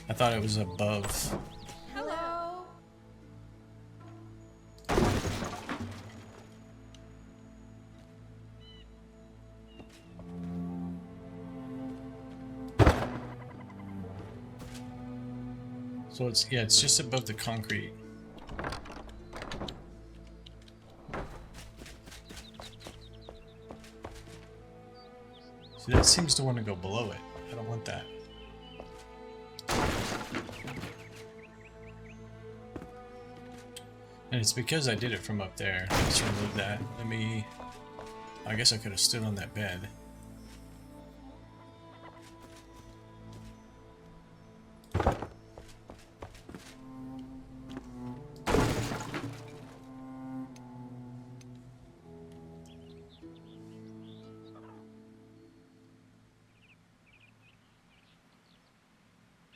I thought it was above. Hello. So it's, yeah, it's just above the concrete. See, that seems to want to go below it. I don't want that. And it's because I did it from up there. Let's remove that. Let me... I guess I could have stood on that bed.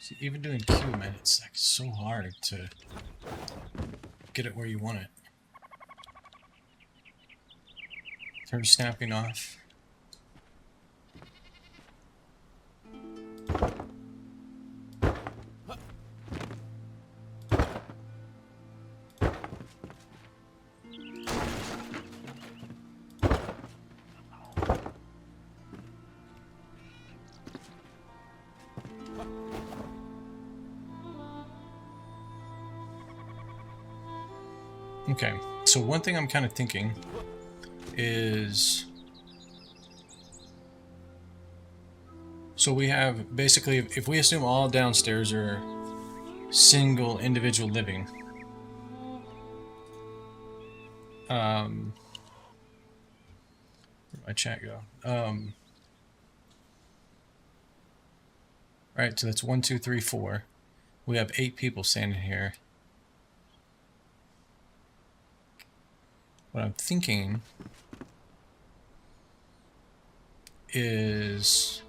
See, even doing Q, man, it's like so hard to get it where you want it. Turn snapping off. Okay, so one thing I'm kind of thinking is, so we have basically, if we assume all downstairs are single individual living, where'd my chat go? Right, so that's 1, 2, 3, 4. We have 8 people standing here. What I'm thinking is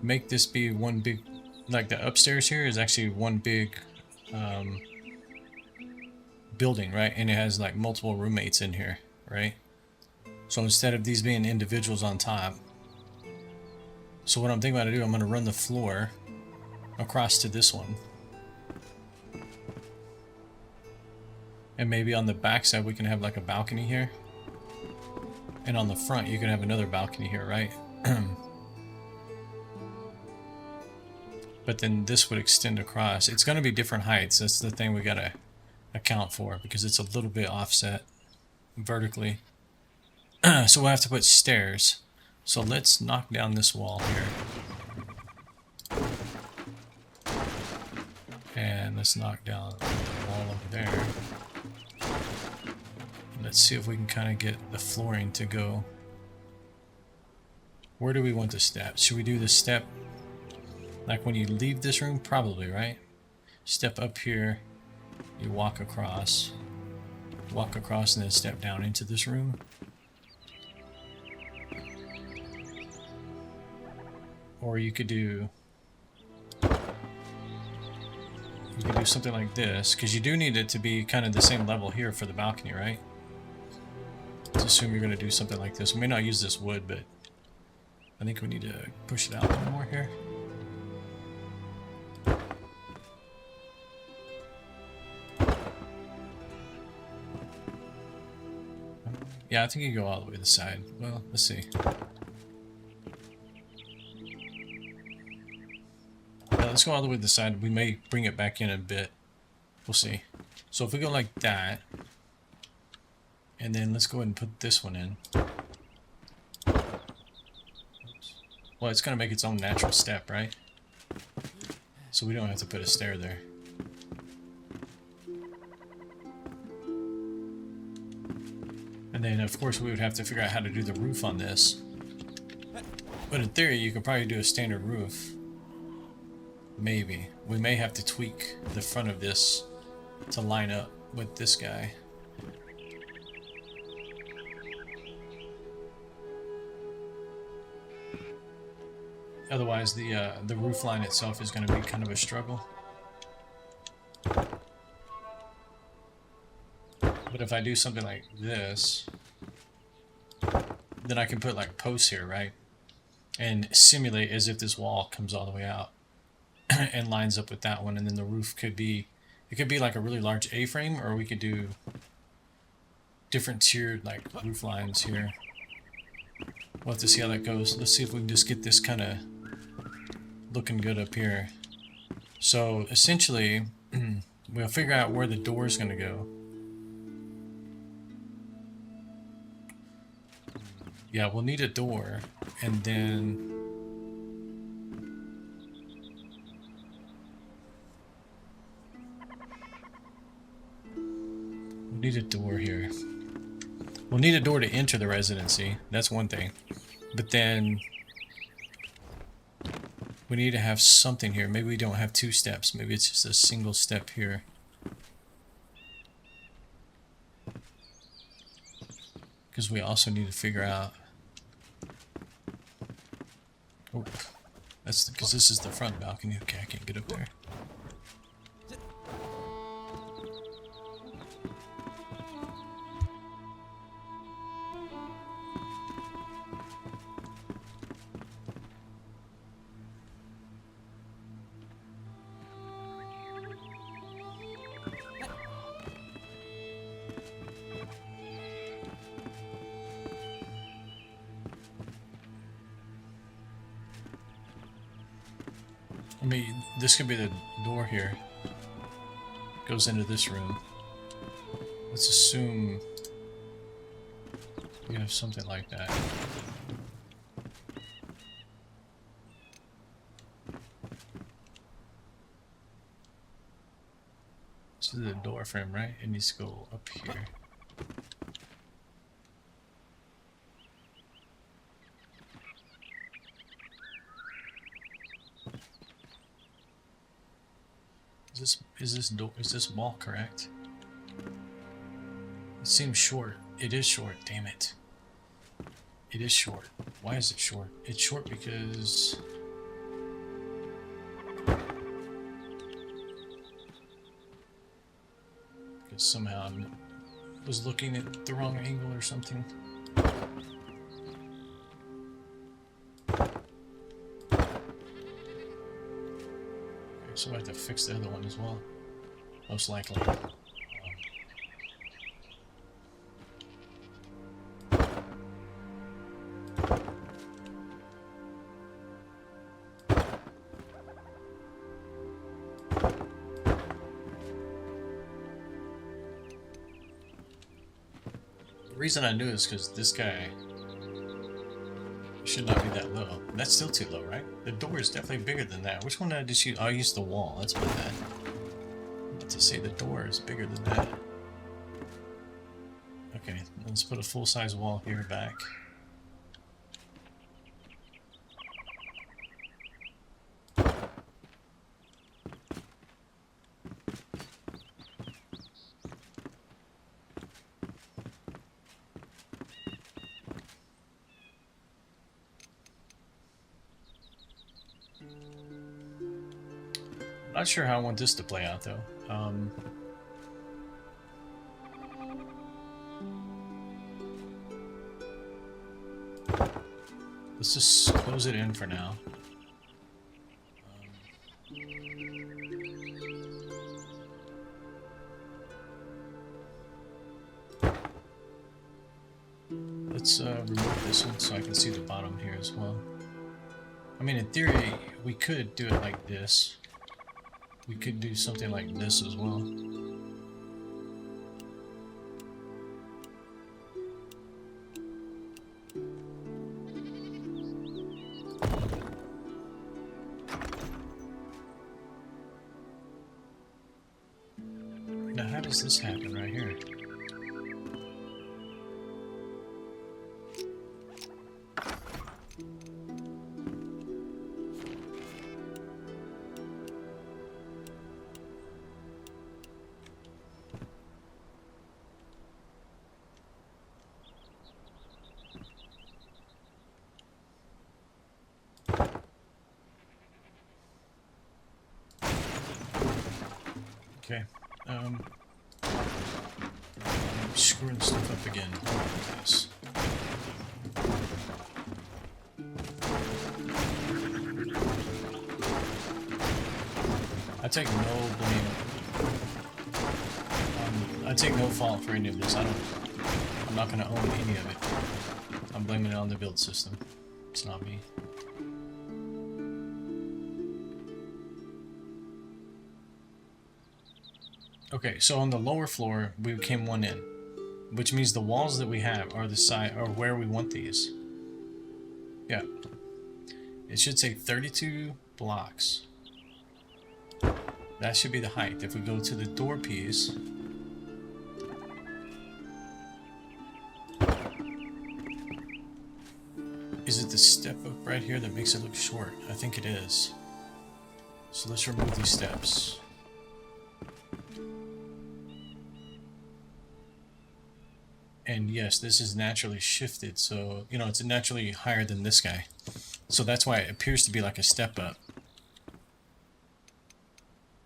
make this be one big, like the upstairs here is actually one big building, right? And it has like multiple roommates in here, right? So instead of these being individuals on top, so what I'm thinking about to do, I'm going to run the floor across to this one. And maybe on the back side we can have like a balcony here. And on the front you can have another balcony here, right? But then this would extend across. It's going to be different heights. That's the thing we got to account for because it's a little bit offset vertically. So we'll have to put stairs. So let's knock down this wall here. And let's knock down the wall over there. Let's see if we can kind of get the flooring to go. Where do we want the step? Should we do the step like when you leave this room? Probably, right? Step up here, you walk across and then step down into this room. Or you could do something like this, because you do need it to be kind of the same level here for the balcony, right? Let's assume you're going to do something like this. We may not use this wood, but I think we need to push it out a little more here. Yeah, I think you can go all the way to the side. Well, let's see. Yeah, let's go all the way to the side. We may bring it back in a bit. We'll see. So if we go like that, and then let's go ahead and put this one in. Oops. Well, it's going to make its own natural step, right? So we don't have to put a stair there. And then, of course, we would have to figure out how to do the roof on this. But in theory, you could probably do a standard roof. Maybe. We may have to tweak the front of this to line up with this guy. Otherwise, the roof line itself is going to be kind of a struggle. But if I do something like this, then I can put like posts here, right? And simulate as if this wall comes all the way out and lines up with that one. And then the roof could be, it could be like a really large A-frame, or we could do different tiered like roof lines here. We'll have to see how that goes. Let's see if we can just get this kind of looking good up here. So essentially, we'll figure out where the door is going to go. Yeah, we'll need a door, and then we'll need a door here. We'll need a door to enter the residency. That's one thing. But then we need to have something here. Maybe we don't have two steps. Maybe it's just a single step here. Because we also need to figure out. Oh, that's because this is the front balcony. Okay, I can't get up there. I mean, this could be the door here. Goes into this room. Let's assume we have something like that. This is the door frame, right? It needs to go up here. Is this wall correct? It seems short. It is short, damn it. It is short. Why is it short? It's short because somehow I was looking at the wrong angle or something. So I have to fix the other one as well, most likely. The reason I knew is because this guy Should not be that low. That's still too low, right? The door is definitely bigger than that. Which one did I just use? Oh, I used the wall. That's my bad. I'm about to say the door is bigger than that. Okay, let's put a full-size wall here back. Not sure how I want this to play out though. Let's just close it in for now. Let's remove this one so I can see the bottom here as well. I mean, in theory, we could do it like this. We could do something like this as well. Now, how does this happen right here? Okay, I'm screwing stuff up again. Yes. I take no blame. I take no fault for any of this. I'm not gonna own any of it. I'm blaming it on the build system. It's not me. Okay, so on the lower floor, we came one in, which means the walls that we have are the side or where we want these. Yeah, it should say 32 blocks. That should be the height. If we go to the door piece, is it the step up right here that makes it look short? I think it is. So let's remove these steps. And yes, this is naturally shifted, so, you know, it's naturally higher than this guy. So that's why it appears to be like a step up.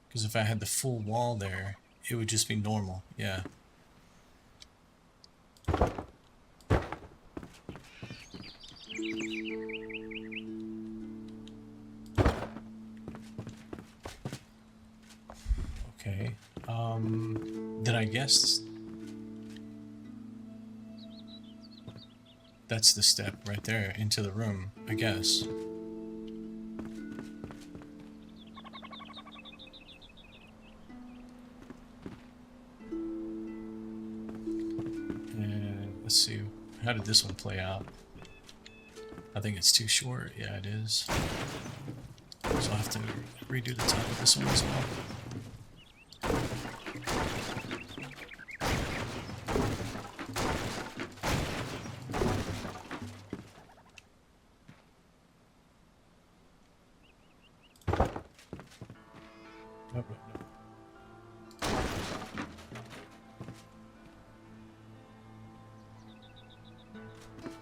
Because if I had the full wall there, it would just be normal, yeah. Okay, did I guess? That's the step right there into the room, I guess. And let's see, how did this one play out? I think it's too short. Yeah, it is. So I'll have to redo the top of this one as well.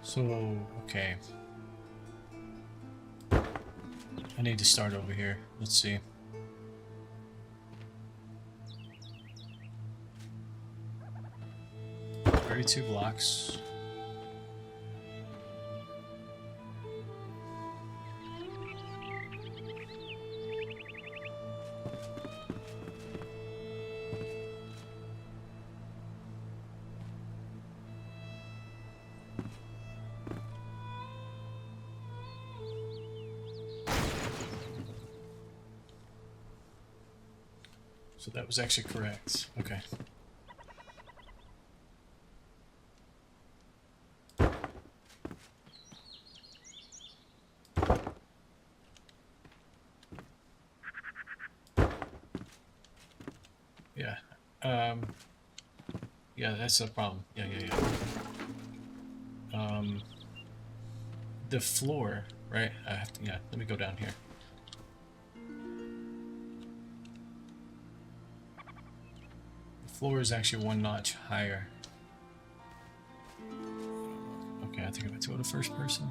So, okay. I need to start over here. Let's see. "32 blocks. So that was actually correct. Okay. Yeah. Yeah, that's the problem. Yeah. The floor, right? I have to, yeah, let me go down here. The floor is actually one notch higher. Okay, I think I have to go to first person.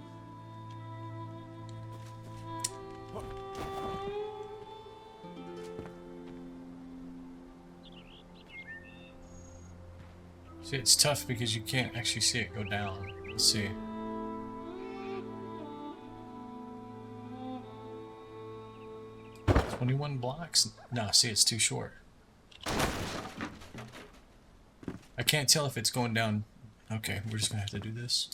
See, it's tough because you can't actually see it go down. Let's see. "21 blocks? No, see, it's too short. I can't tell if it's going down. Okay, we're just gonna have to do this.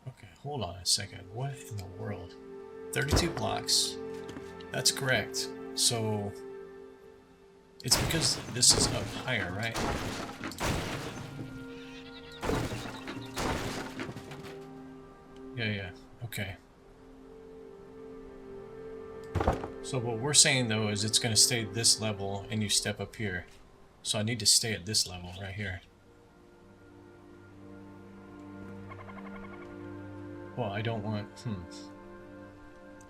Okay, hold on a second. What in the world? 32 blocks. That's correct. So it's because this is up higher, right? Yeah. Okay. So what we're saying though is it's going to stay this level and you step up here. So I need to stay at this level right here. Well, I don't want...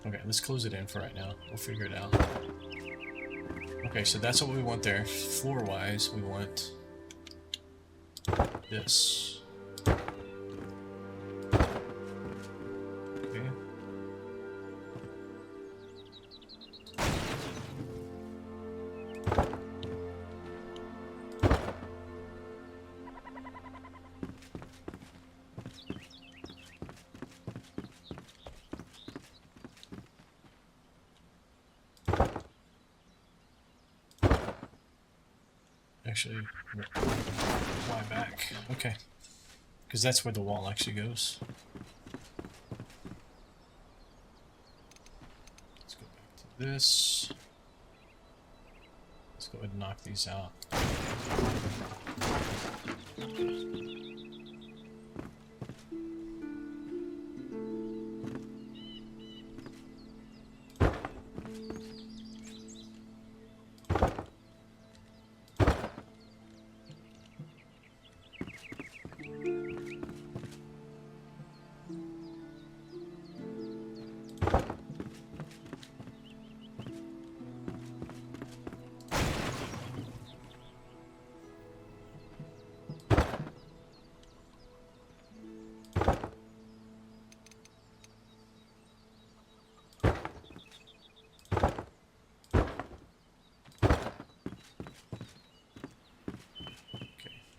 Okay, let's close it in for right now. We'll figure it out. Okay, so that's what we want there. Floor-wise, we want this. Okay. Actually, fly back. Okay. Because that's where the wall actually goes. Let's go back to this. Let's go ahead and knock these out.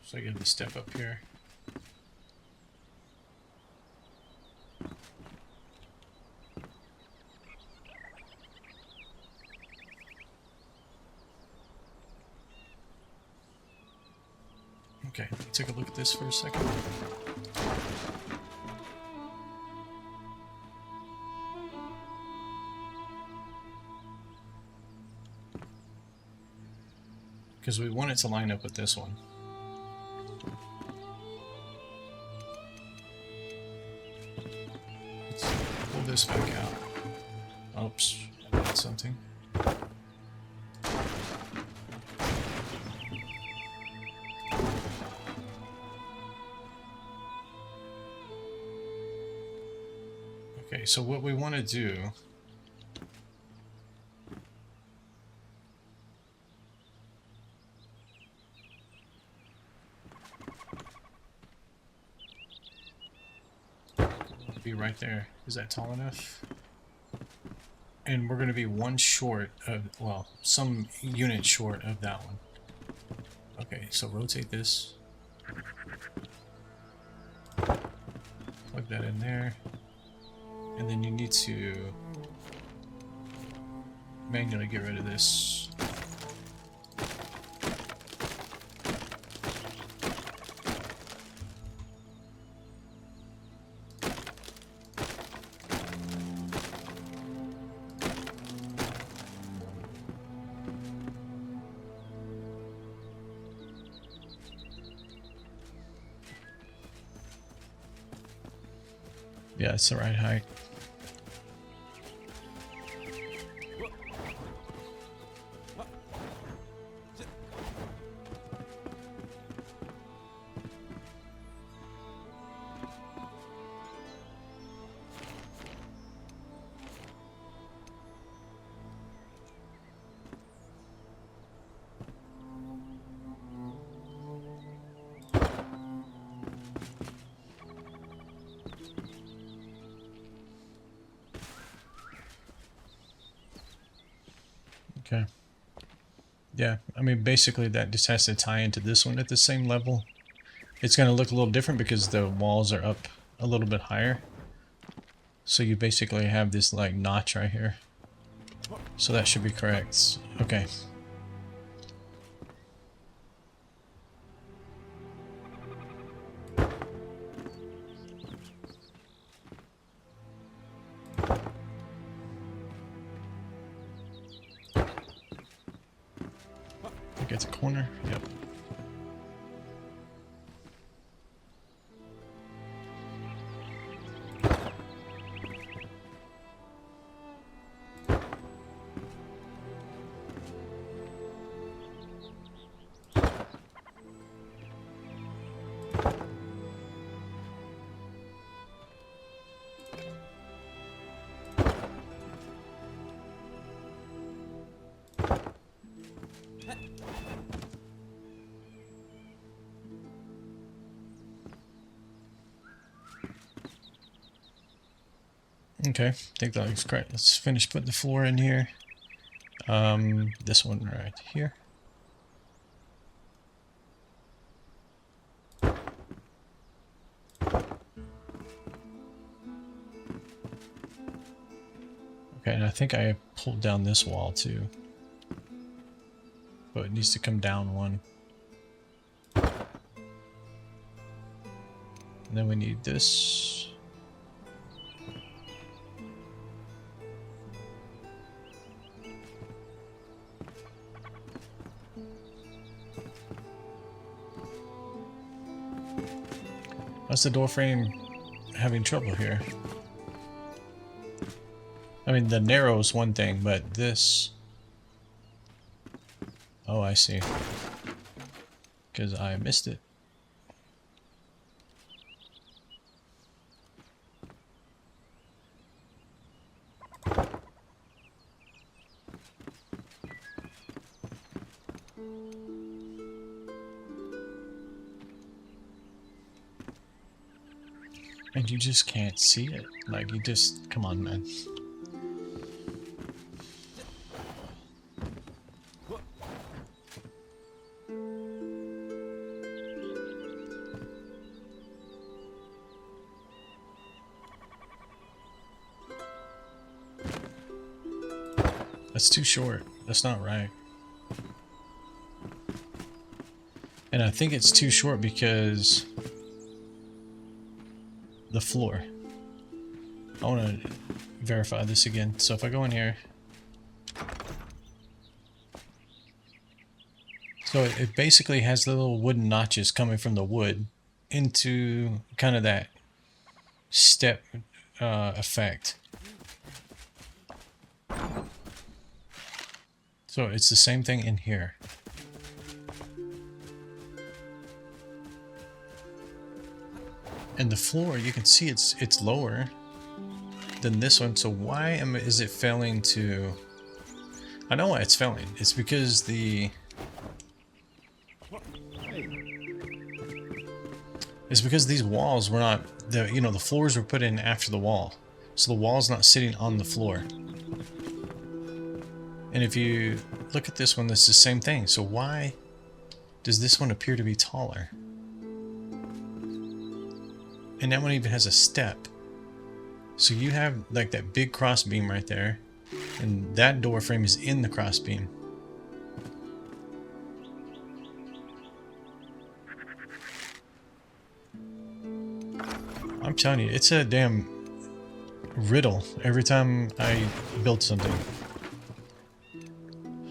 So I get to step up here. Okay, take a look at this for a second. Because we want it to line up with this one. Let's pull this back out. Oops, I did something. Okay, so what we want to do be right there. Is that tall enough? And we're going to be one short of, well, some unit short of that one. Okay, so rotate this. Plug that in there. And then you need to manually get rid of this. Yeah, it's the right height. Okay. Yeah, I mean, basically that just has to tie into this one at the same level. It's going to look a little different because the walls are up a little bit higher. So you basically have this like notch right here. So that should be correct. Okay. Get the corner. Yep. Okay, I think that looks great. Let's finish putting the floor in here. This one right here. Okay, and I think I pulled down this wall too. But it needs to come down one. And then we need this. Why's the door frame having trouble here? I mean, the narrow is one thing, but this... Oh, I see. Because I missed it. And you just can't see it. Like, you just... Come on, man. That's too short. That's not right. And I think it's too short because... the floor. I want to verify this again. So if I go in here, so it basically has the little wooden notches coming from the wood into kind of that step effect. So it's the same thing in here. And the floor, you can see it's lower than this one. So why is it failing to... I know why it's failing. It's because the... It's because these walls were not... the floors were put in after the wall. So the wall's not sitting on the floor. And if you look at this one, it's the same thing. So why does this one appear to be taller? And that one even has a step. So you have like that big cross beam right there. And that door frame is in the cross beam. I'm telling you, it's a damn riddle every time I build something.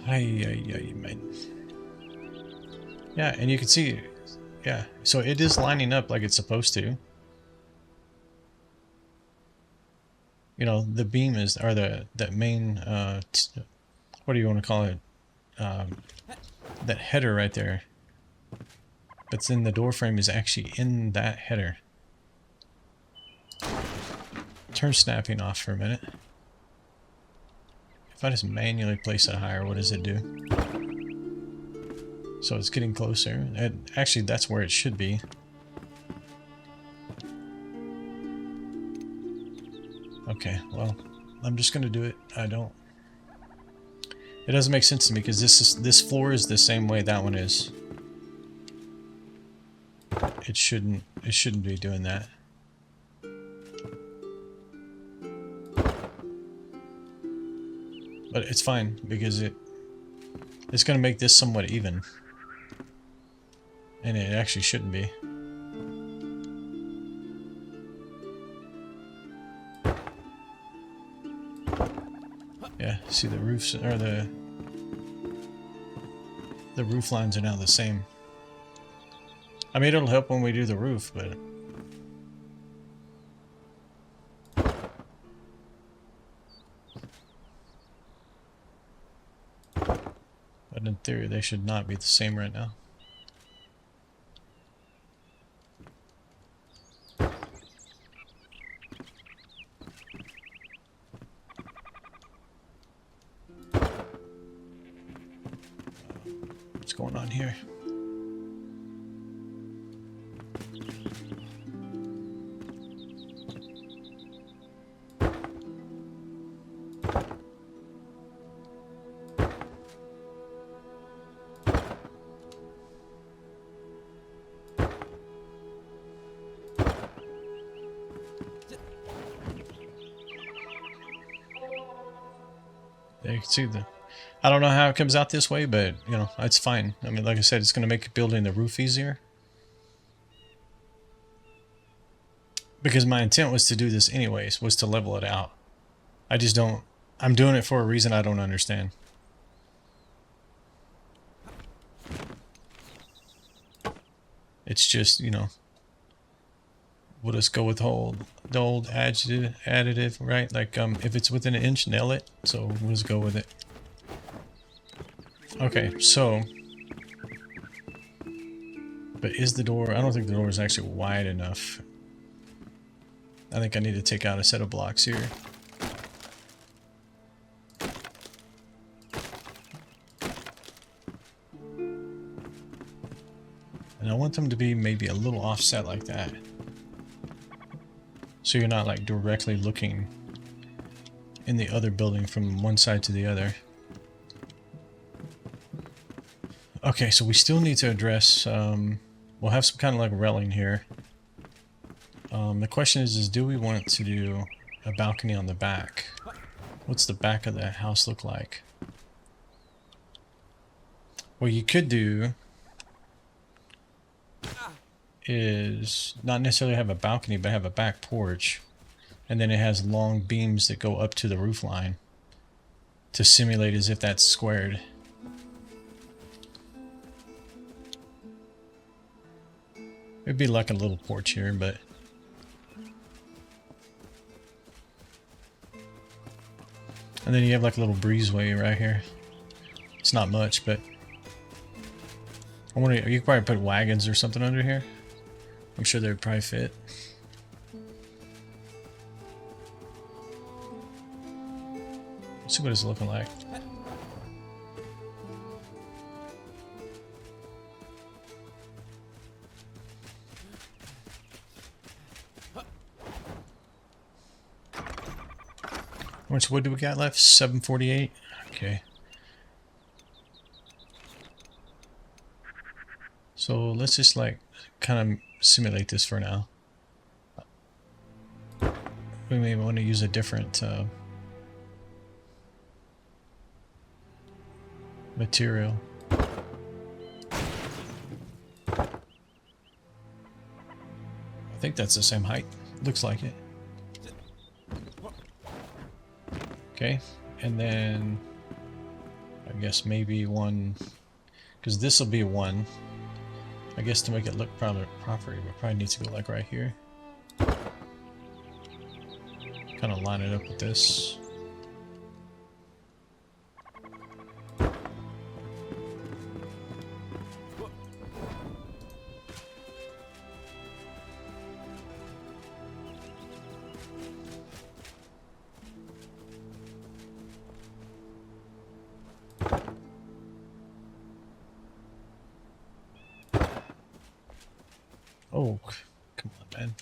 Ay, man. Yeah, and you can see, yeah, so it is lining up like it's supposed to. you know, the beam is, or that main, what do you want to call it? That header right there. That's in the door frame is actually in that header. Turn snapping off for a minute. If I just manually place it higher, what does it do? So it's getting closer. And actually, that's where it should be. Okay, well, I'm just gonna do it. It doesn't make sense to me because this floor is the same way that one is. It shouldn't be doing that. But it's fine because it's gonna make this somewhat even. And it actually shouldn't be. Yeah, see the roofs, or the roof lines are now the same. I mean, it'll help when we do the roof, but in theory they should not be the same right now. What's going on here? You can see I don't know how it comes out this way, but you know, it's fine. I mean, like I said, it's going to make building the roof easier. Because my intent was to do this anyways, was to level it out. I just don't, I'm doing it for a reason I don't understand. It's just, you know, we'll just go with the old additive, right? Like, if it's within an inch, nail it. So we'll just go with it. Okay, so, but is the door, I don't think the door is actually wide enough. I think I need to take out a set of blocks here. And I want them to be maybe a little offset like that. So you're not like directly looking in the other building from one side to the other. Okay, so we still need to address, we'll have some kind of like railing here. The question is do we want to do a balcony on the back? What's the back of the house look like? What you could do is not necessarily have a balcony, but have a back porch. And then it has long beams that go up to the roof line to simulate as if that's squared. It'd be like a little porch here, but and then you have like a little breezeway right here. It's not much, but I wonder, you could probably put wagons or something under here. I'm sure they would probably fit. Let's see what it's looking like. How much wood do we got left? 748? Okay. So let's just like kind of simulate this for now. We may want to use a different material. I think that's the same height. Looks like it. Okay, and then I guess maybe one, because this will be one. I guess to make it look proper, we probably need to go like right here. Kind of line it up with this. Oh, come on, man.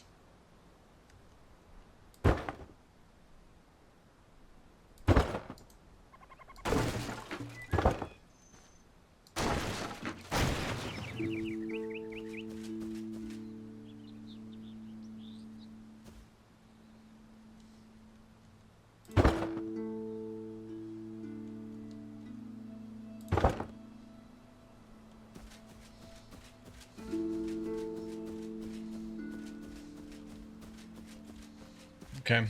Okay.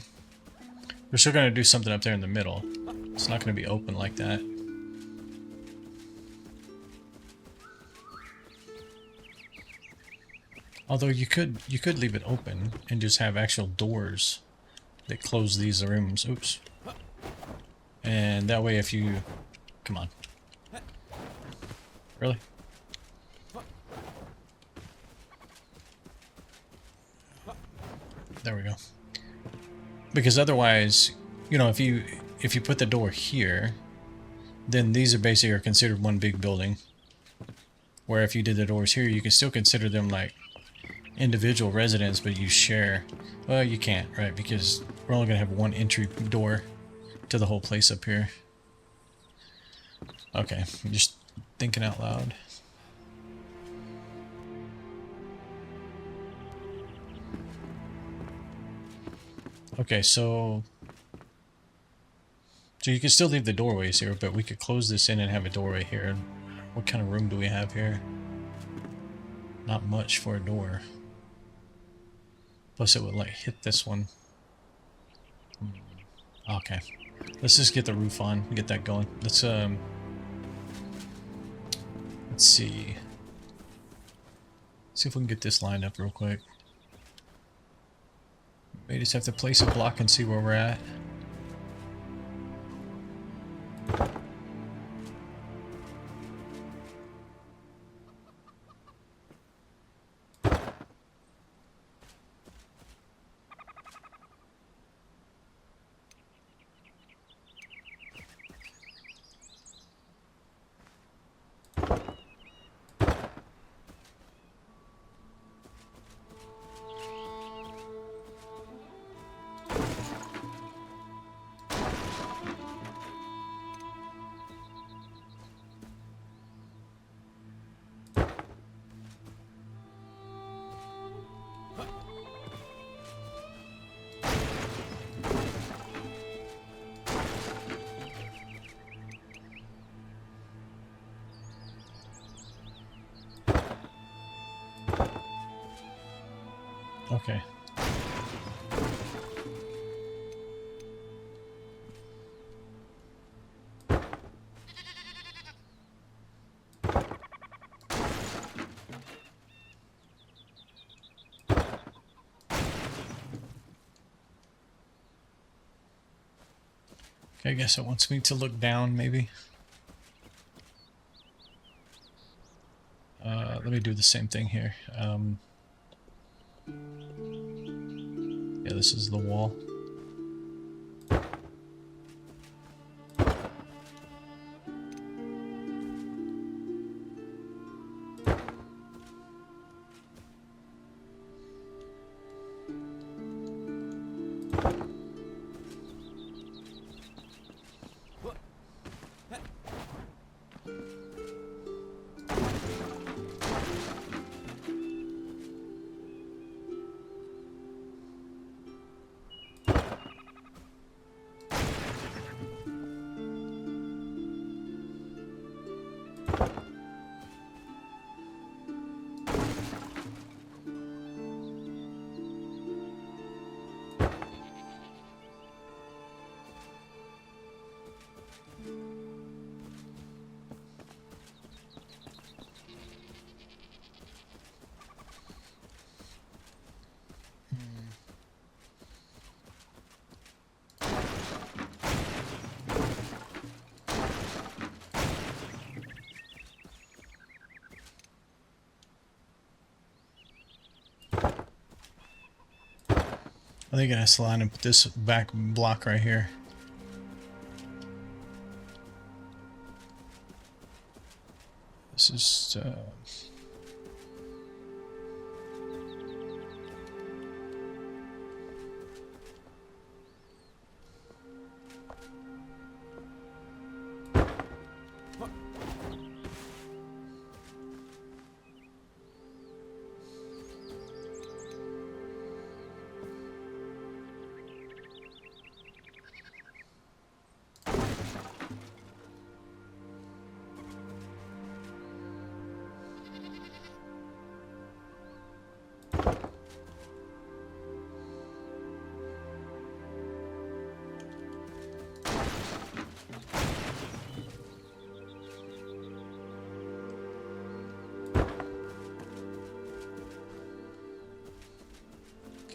We're still going to do something up there in the middle. It's not going to be open like that. Although you could leave it open and just have actual doors that close these rooms. Oops. And that way if you... Come on. Really? There we go. Because otherwise, you know, if you put the door here, then these are basically considered one big building. Where if you did the doors here, you can still consider them like individual residents, but you share. Well, you can't, right? Because we're only gonna have one entry door to the whole place up here. Okay, I'm just thinking out loud. Okay, so you can still leave the doorways here, but we could close this in and have a doorway here. What kind of room do we have here? Not much for a door. Plus it would like hit this one. Okay. Let's just get the roof on, get that going. Let's see. See if we can get this lined up real quick. We just have to place a block and see where we're at. Okay. Okay, I guess it wants me to look down, maybe. Let me do the same thing here. Yeah, this is the wall. I think it has to line up with this back block right here. This is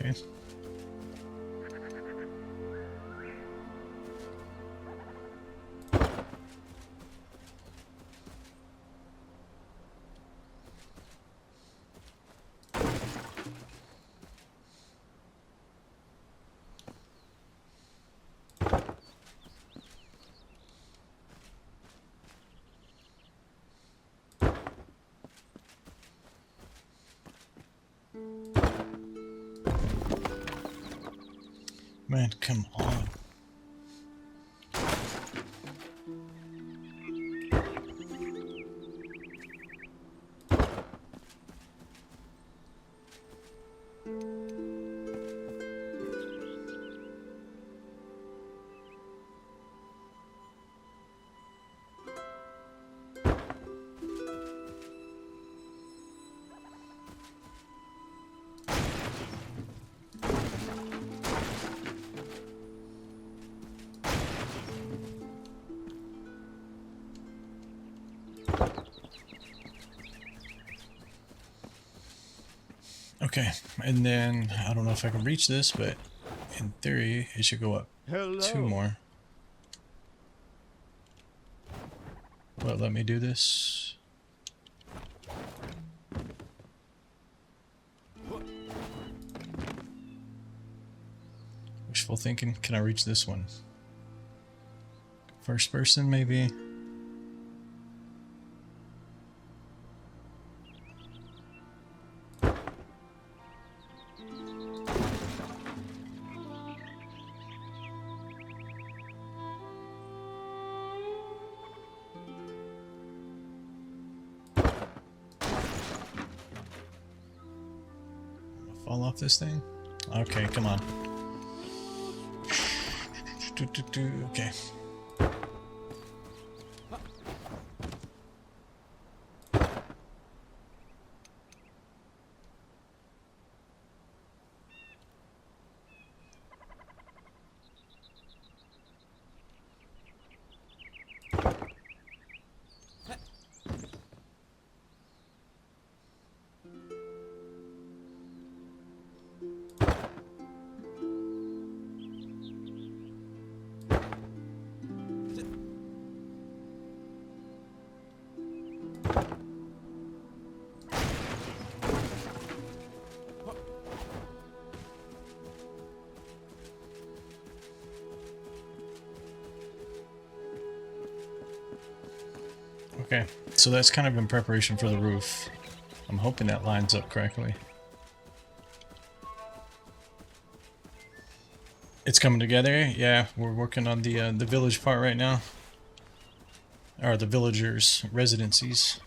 okay. Man, come on. Okay, and then I don't know if I can reach this, but in theory it should go up Hello. 2 more. Well, let me do this. Wishful thinking. Can I reach this one? First person, maybe? Fall off this thing? Okay, come on. Okay. Okay, so that's kind of in preparation for the roof. I'm hoping that lines up correctly. It's coming together. Yeah, we're working on the village part right now, or the villagers' residencies.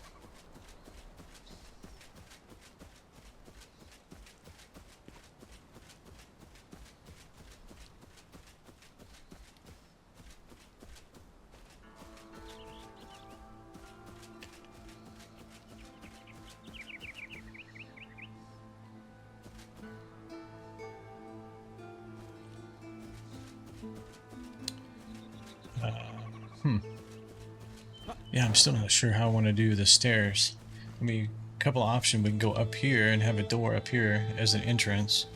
Yeah, I'm still not sure how I want to do the stairs. I mean, a couple of options. We can go up here and have a door up here as an entrance.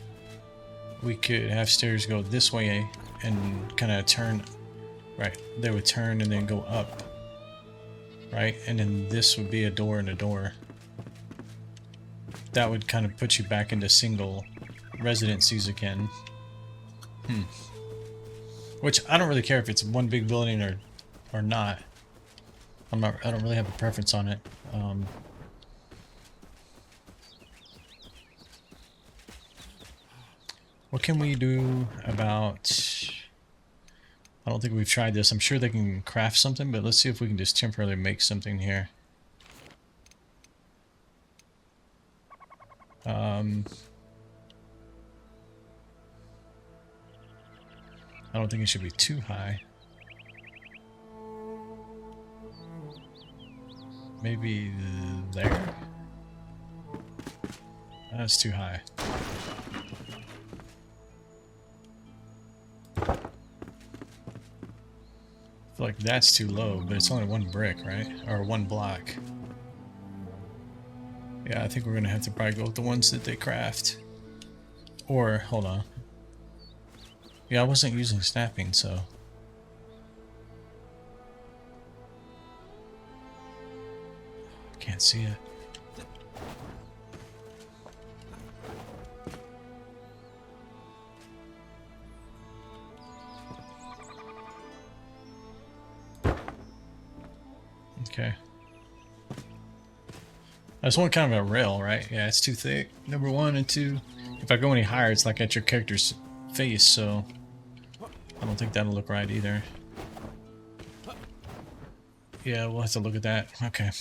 We could have stairs go this way and kind of turn. Right, they would turn and then go up. Right, and then this would be a door and a door. That would kind of put you back into single residencies again. Which I don't really care if it's one big building or not. I don't really have a preference on it. What can we do about... I don't think we've tried this. I'm sure they can craft something, but let's see if we can just temporarily make something here. I don't think it should be too high. Maybe there? That's too high. I feel like that's too low, but it's only one brick, right? Or one block. Yeah, I think we're gonna have to probably go with the ones that they craft. Or, hold on. Yeah, I wasn't using snapping, so... Can't see it. Okay. I just want kind of a rail, right? Yeah, it's too thick. Number one, and two, if I go any higher, it's like at your character's face, so I don't think that'll look right either. Yeah, we'll have to look at that. Okay.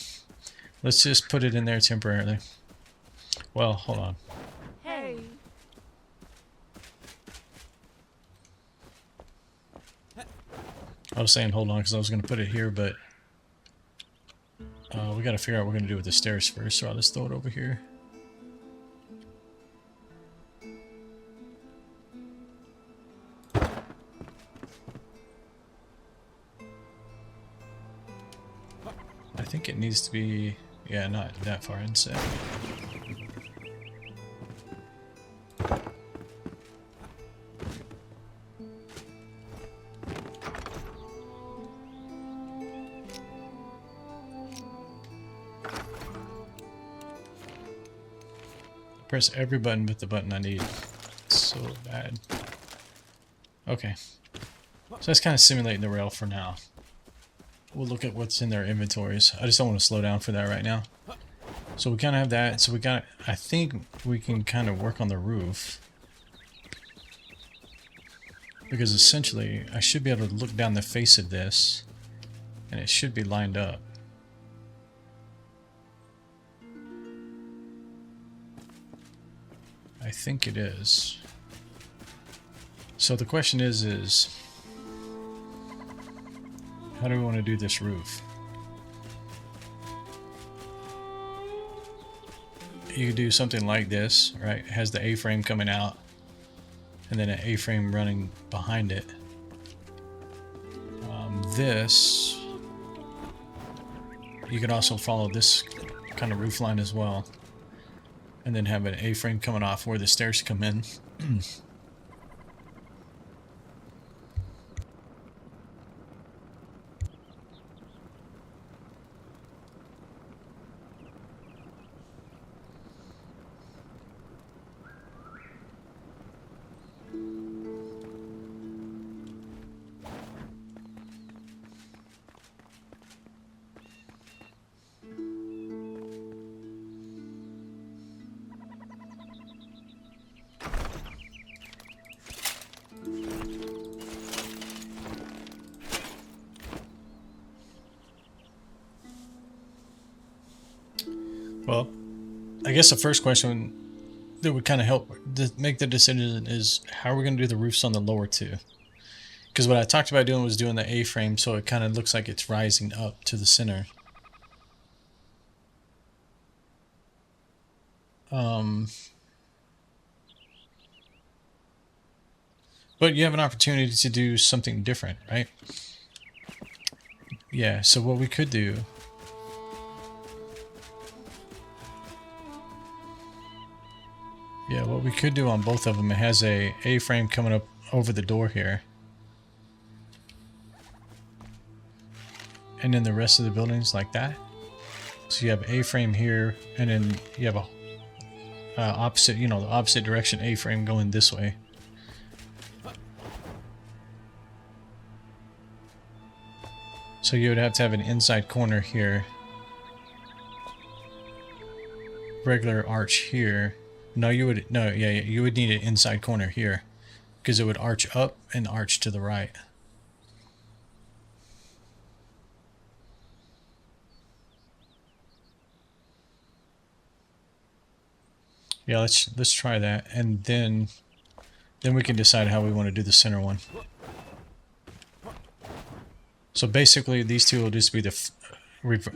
Let's just put it in there temporarily. Well, hold on. Hey. I was saying hold on because I was going to put it here, but we got to figure out what we're going to do with the stairs first, so I'll just throw it over here. I think it needs to be, yeah, not that far inset. Press every button but the button I need. It's so bad. Okay. So that's kind of simulating the rail for now. We'll look at what's in their inventories. I just don't want to slow down for that right now. So we kind of have that. So we got, I think we can kind of work on the roof. Because essentially, I should be able to look down the face of this. And it should be lined up. I think it is. So the question is how do we want to do this roof? You could do something like this, right? It has the A-frame coming out and then an A-frame running behind it. This, you could also follow this kind of roof line as well. And then have an A-frame coming off where the stairs come in. Well, I guess the first question that would kind of help to make the decision is how are we going to do the roofs on the lower two? Because what I talked about doing was doing the A-frame so it kind of looks like it's rising up to the center. But you have an opportunity to do something different, right? Yeah, so what we could do... Yeah, what we could do on both of them, it has a A-frame coming up over the door here. And then the rest of the buildings like that. So you have A-frame here, and then you have a opposite, you know, the opposite direction A-frame going this way. So you would have to have an inside corner here. Regular arch here. No, you would, no, yeah, you would need an inside corner here. Because it would arch up and arch to the right. Yeah, let's try that, and then we can decide how we want to do the center one. So basically, these two will just be the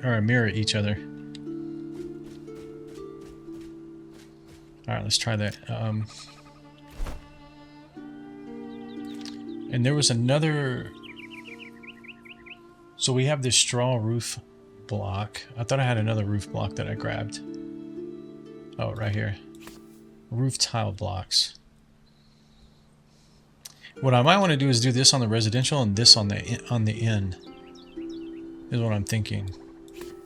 or mirror each other. All right, let's try that. And there was another. So we have this straw roof block. I thought I had another roof block that I grabbed. Oh, right here. Roof tile blocks. What I might want to do is do this on the residential and this on the end. Is what I'm thinking.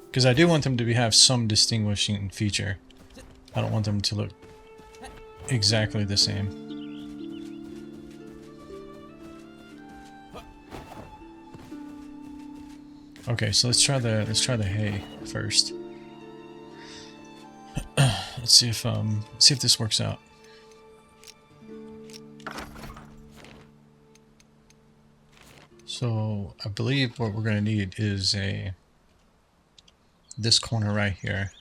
Because I do want them to have some distinguishing feature. I don't want them to look exactly the same. Okay, so let's try the hay first. Let's see if this works out. So I believe what we're going to need is this corner right here.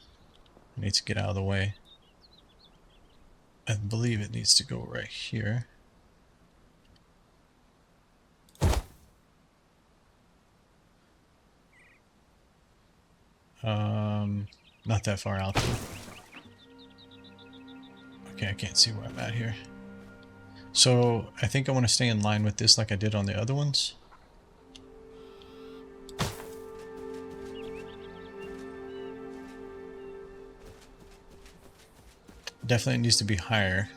It needs to get out of the way. I believe it needs to go right here. Not that far out though. Okay, I can't see where I'm at here. So I think I want to stay in line with this like I did on the other ones. Definitely needs to be higher.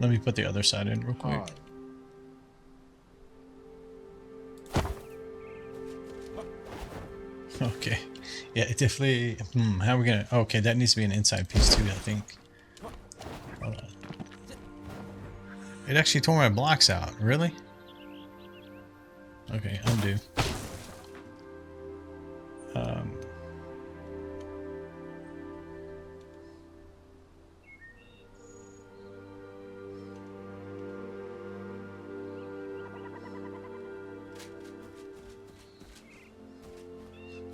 Let me put the other side in real quick. Okay. Yeah, it definitely... how are we gonna... Okay, that needs to be an inside piece too, I think. Hold on. It actually tore my blocks out. Really? Okay, undo.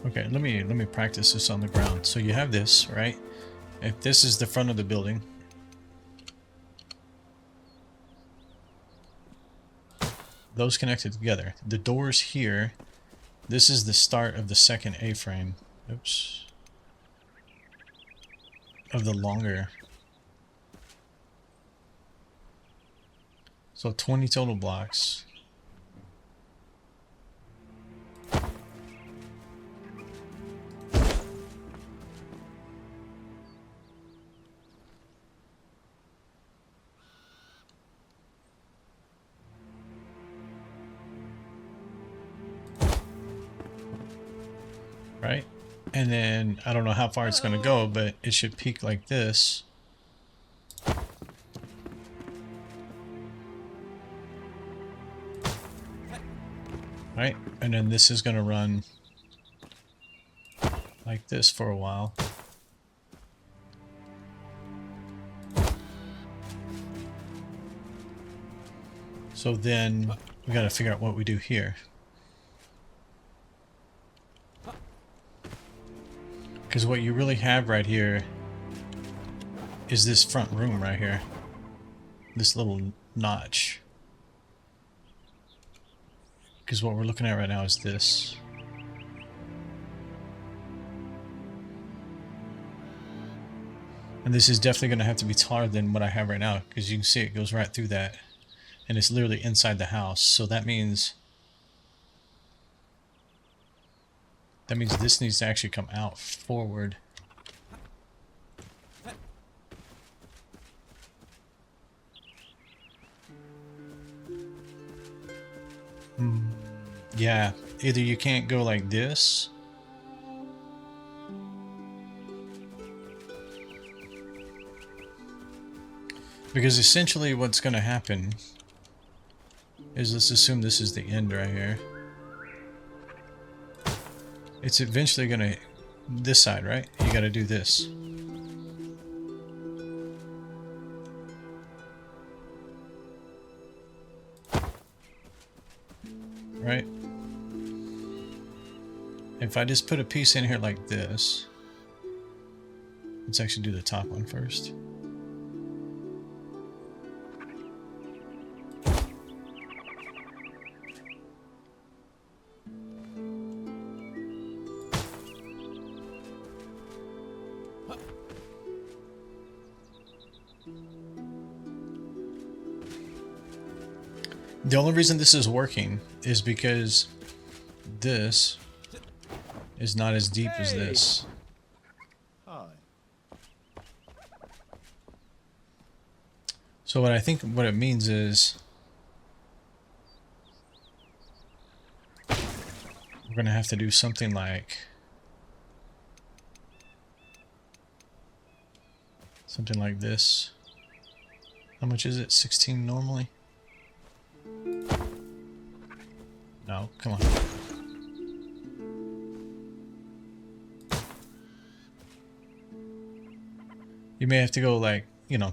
Okay, let me practice this on the ground. So you have this, right? If this is the front of the building, those connected together. The doors here, this is the start of the second A-frame. Oops. Of the longer. So 20 total blocks. Right? And then I don't know how far it's going to go, but it should peak like this. Right? And then this is going to run like this for a while. So then we got to figure out what we do here. Because what you really have right here is this front room right here. This little notch. Because what we're looking at right now is this. And this is definitely going to have to be taller than what I have right now. Because you can see it goes right through that. And it's literally inside the house. So that means... this needs to actually come out forward. Yeah, either you can't go like this. Because essentially what's going to happen is let's assume this is the end right here. It's eventually gonna, this side, right? You gotta do this. Right? If I just put a piece in here like this, let's actually do the top one first. The only reason this is working is because this is not as deep as this. Hi. So what I think what it means is we're gonna have to do something like this. How much is it? 16 normally? No, come on. You may have to go like, you know.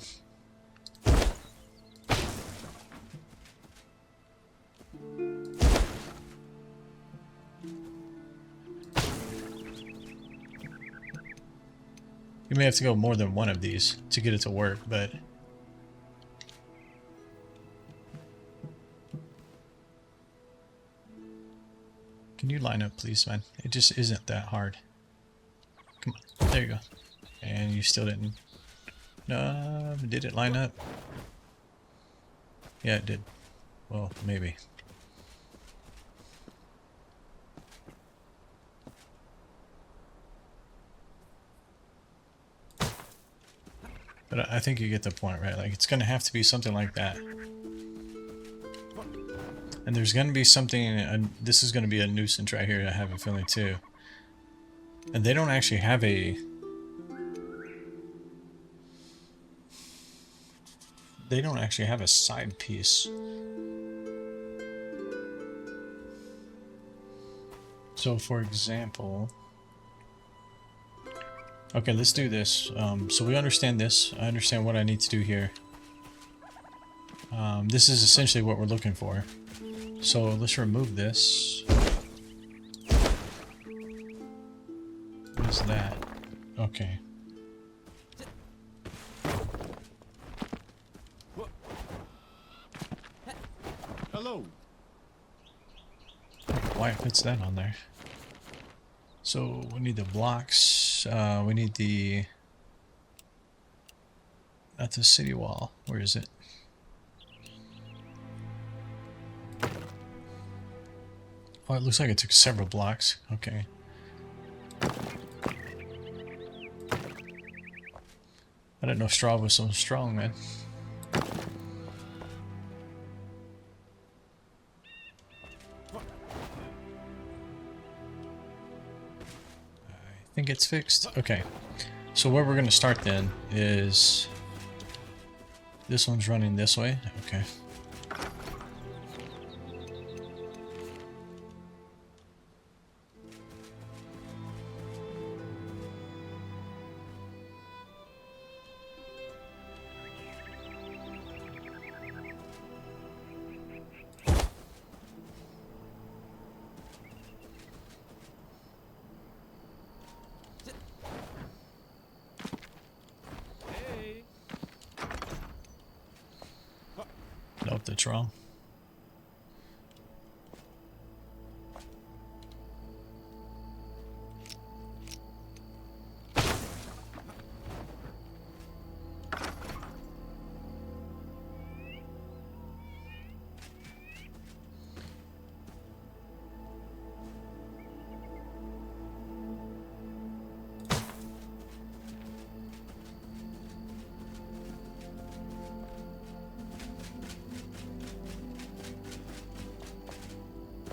You may have to go more than one of these to get it to work, but can you line up, please, man? It just isn't that hard. Come on, there you go. And you still didn't. No, did it line up? Yeah, it did. Well, maybe. But I think you get the point, right? Like, it's gonna have to be something like that. And there's gonna be something, this is gonna be a nuisance right here, I have a feeling too. And they don't actually have a... They don't actually have a side piece. So for example... Okay, let's do this. So we understand this. I understand what I need to do here. This is essentially what we're looking for. So let's remove this. What is that? Okay. Hello. Why it fits that on there? So we need the blocks. We need the... That's a city wall. Where is it? Oh, it looks like it took several blocks. Okay. I didn't know straw was so strong, man. I think it's fixed. Okay. So where we're going to start then is... This one's running this way. Okay. Hey. Nope, that's wrong.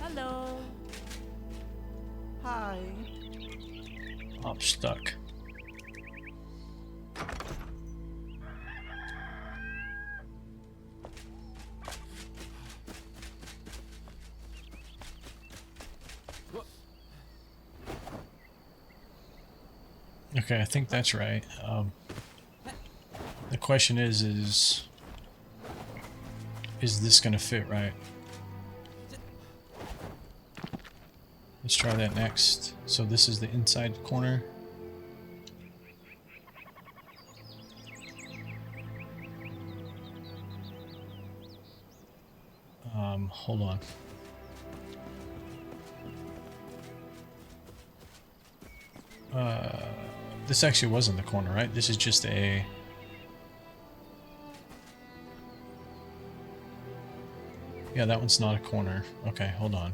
Hello. Hi. I'm stuck. Okay, I think that's right. The question is this gonna fit right? Let's try that next. So this is the inside corner. Hold on. This actually wasn't the corner, right? This is just a... Yeah, that one's not a corner. Okay, hold on.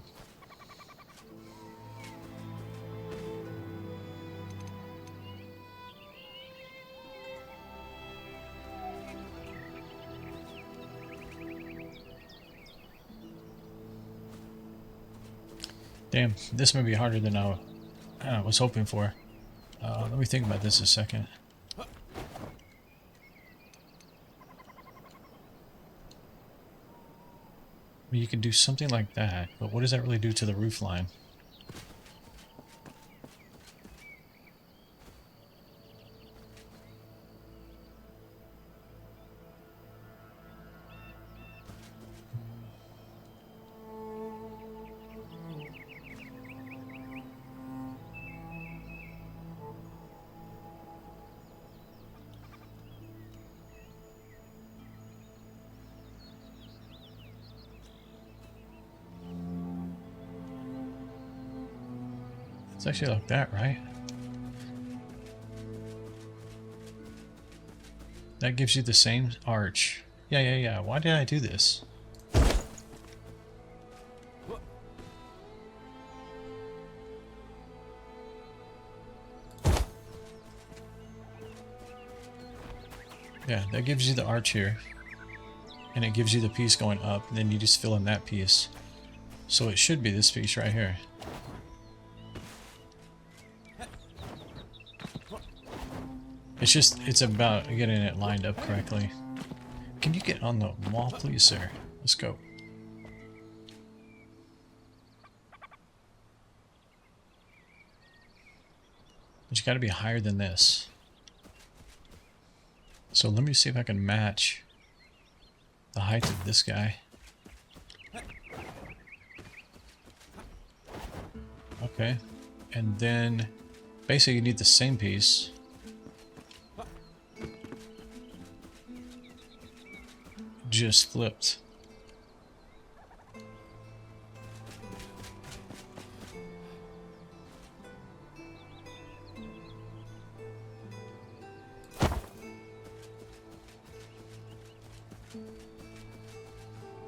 Damn, this may be harder than I was hoping for. Let me think about this a second. I mean, you could do something like that, but what does that really do to the roof line? It's actually like that, right? That gives you the same arch. Yeah. Why did I do this? Yeah, that gives you the arch here. And it gives you the piece going up, and then you just fill in that piece. So it should be this piece right here. It's about getting it lined up correctly. Can you get on the wall, please, sir? Let's go. But you gotta be higher than this. So let me see if I can match the height of this guy. Okay. And then basically you need the same piece. Just flipped.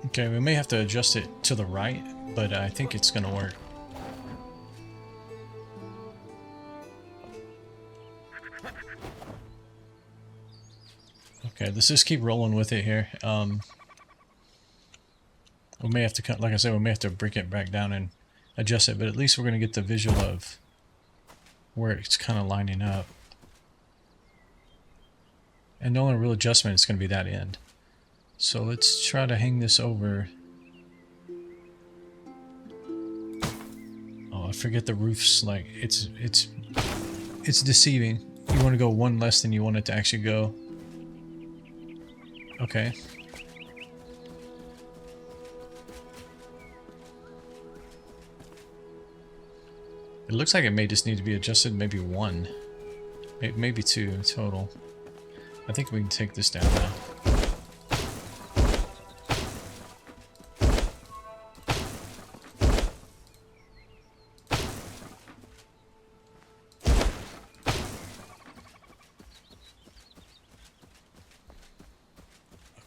Okay, we may have to adjust it to the right, but I think it's gonna work. Okay, let's just keep rolling with it here. We may have to cut, like I said, we may have to break it back down and adjust it, but at least we're going to get the visual of where it's kind of lining up. And the only real adjustment is going to be that end. So let's try to hang this over. Oh, I forget the roof's like, it's deceiving. You want to go one less than you want it to actually go. Okay. It looks like it may just need to be adjusted maybe one. Maybe two total. I think we can take this down now.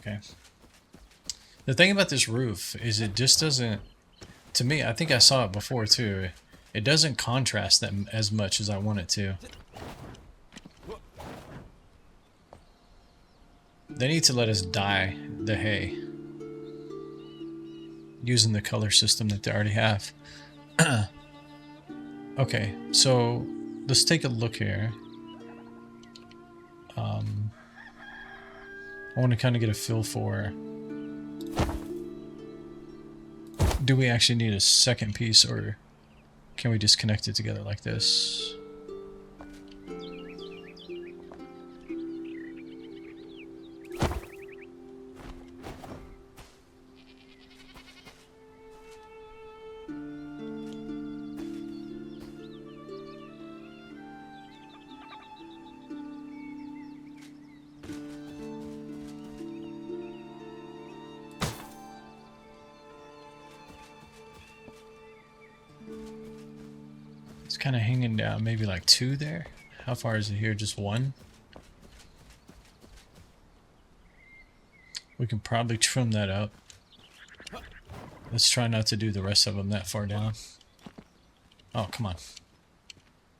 Okay. The thing about this roof is it just doesn't, to me, I think I saw it before too, it doesn't contrast that as much as I want it to. They need to let us dye the hay using the color system that they already have. Okay, so let's take a look here. I want to kind of get a feel for, do we actually need a second piece, or can we just connect it together like this? It's kind of hanging down, maybe like 2 there. How far is it here? Just 1? We can probably trim that up. Let's try not to do the rest of them that far down. Oh, come on.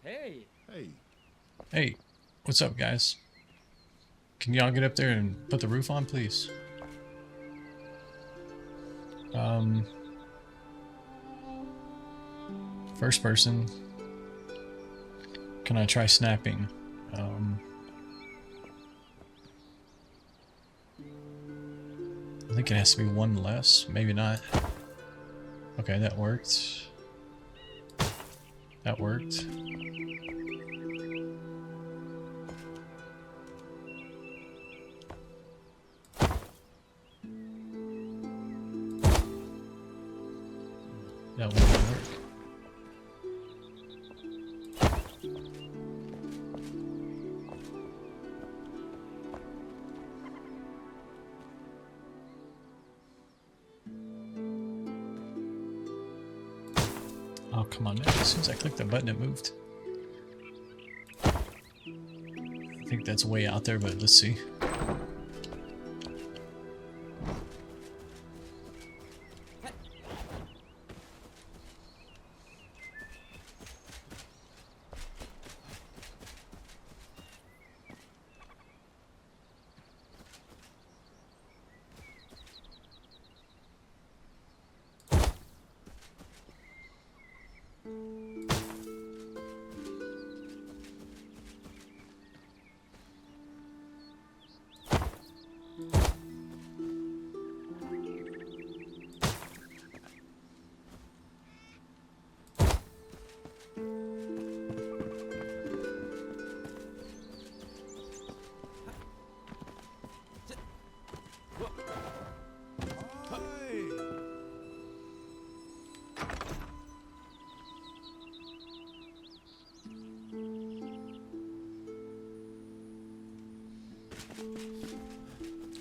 Hey. Hey. Hey, what's up, guys? Can y'all get up there and put the roof on, please? First person. Can I try snapping? I think it has to be 1 less. Maybe not. Okay, that worked. That worked. That won't work. Oh, come on, man. As soon as I clicked the button, it moved. I think that's way out there, but let's see.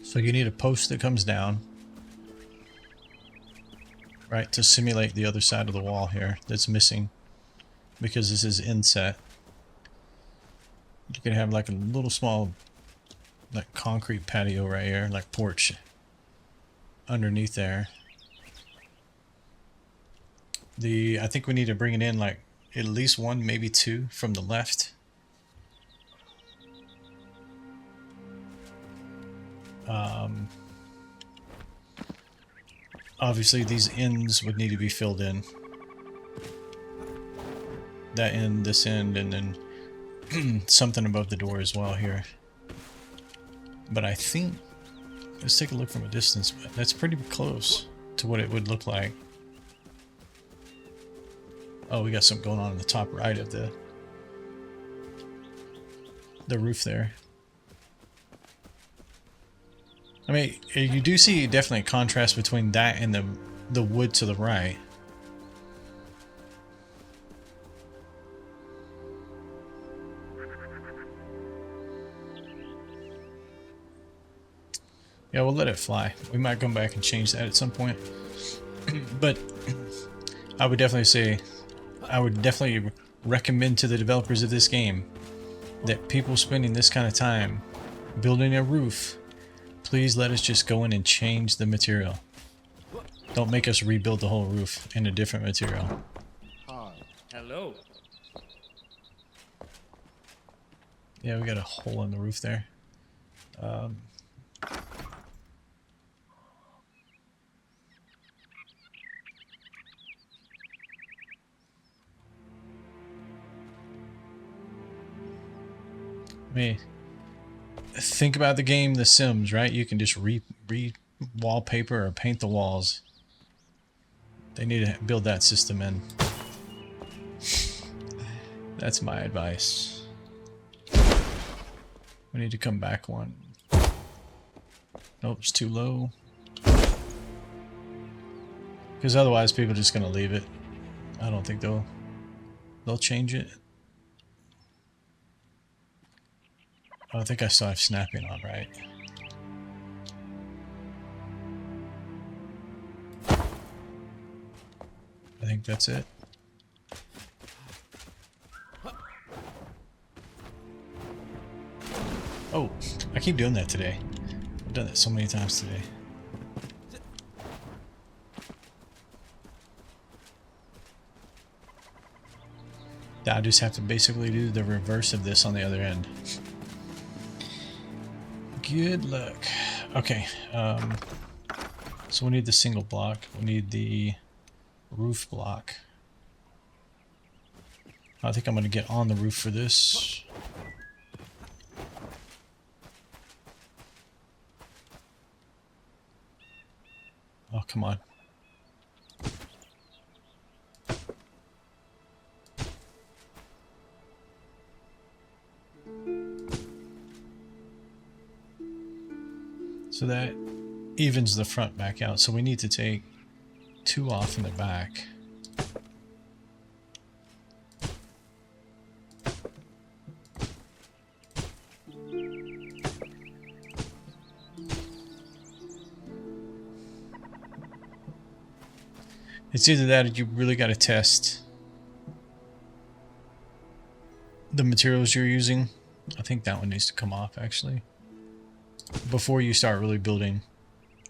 So you need a post that comes down, right, to simulate the other side of the wall here that's missing, because this is inset. You can have like a little small, like concrete patio right here, like porch underneath there. I think we need to bring it in like at least 1, maybe 2 from the left. Obviously these ends would need to be filled in. That end, this end, and then something above the door as well here. But I think, let's take a look from a distance, but that's pretty close to what it would look like. Oh, we got something going on the top right of the roof there. I mean, you do see definitely a contrast between that and the wood to the right. Yeah, we'll let it fly. We might come back and change that at some point. But I would definitely say, I would definitely recommend to the developers of this game that people spending this kind of time building a roof, please let us just go in and change the material. Don't make us rebuild the whole roof in a different material. Hi. Hello. Yeah, we got a hole in the roof there. I mean, think about the game The Sims, right? You can just wallpaper or paint the walls. They need to build that system in. That's my advice. We need to come back 1. Nope, it's too low. Because otherwise people are just gonna leave it. I don't think they'll change it. Oh, I think I still have snapping on, right? I think that's it. I keep doing that today. I've done that so many times today. I just have to basically do the reverse of this on the other end. Good luck. Okay, so we need the single block. We need the roof block. I think I'm going to get on the roof for this. Oh, come on. So that evens the front back out. So we need to take 2 off in the back. It's either that or you really got to test the materials you're using. I think that one needs to come off actually before you start really building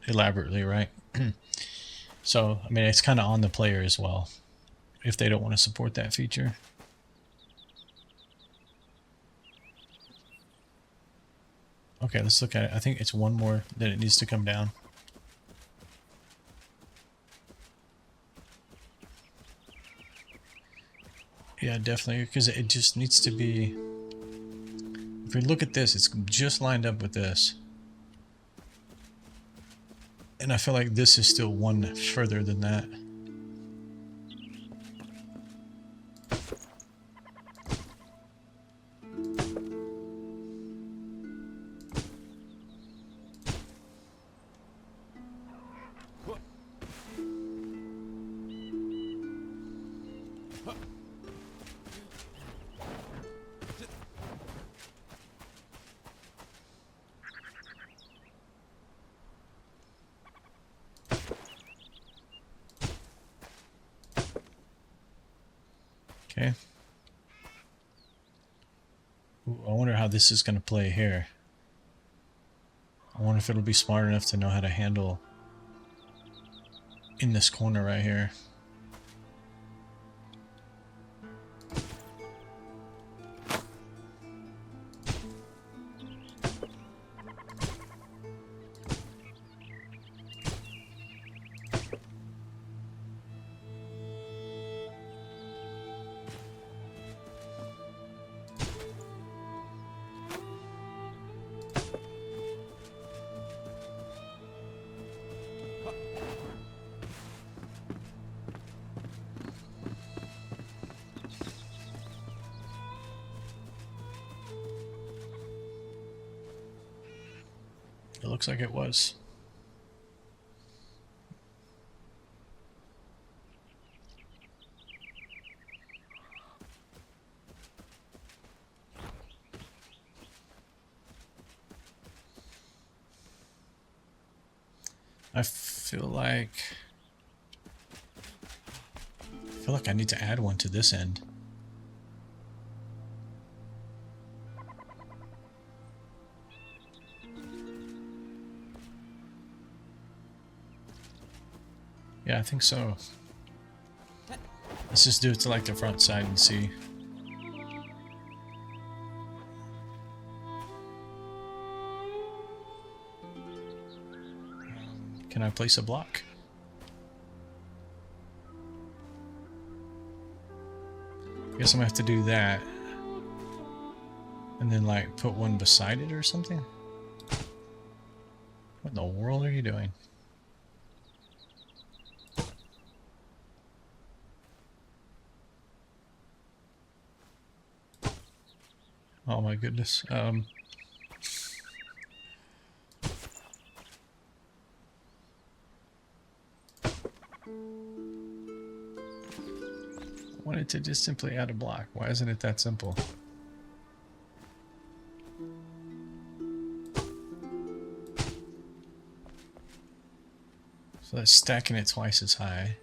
elaborately, right? So, I mean, it's kind of on the player as well if they don't want to support that feature. Okay, let's look at it. I think it's one more that it needs to come down. Yeah, definitely, because it just needs to be... If we look at this, it's just lined up with this. And I feel like this is still one further than that. Okay. Ooh, I wonder how this is going to play here. I wonder if it'll be smart enough to know how to handle in this corner right here. It looks like it was. I feel like I need to add one to this end. Yeah, I think so. Let's just do it to like the front side and see. Can I place a block? Guess I'm gonna have to do that. And then like put one beside it or something? What in the world are you doing? Oh my goodness. I wanted to just simply add a block. Why isn't it that simple? So that's stacking it twice as high.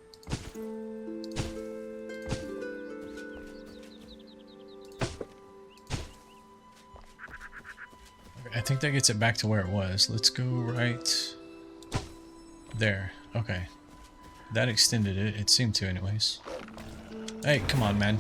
think that gets it back to where it was. Let's go right there. Okay. That extended it. It seemed to anyways. Hey, come on, man.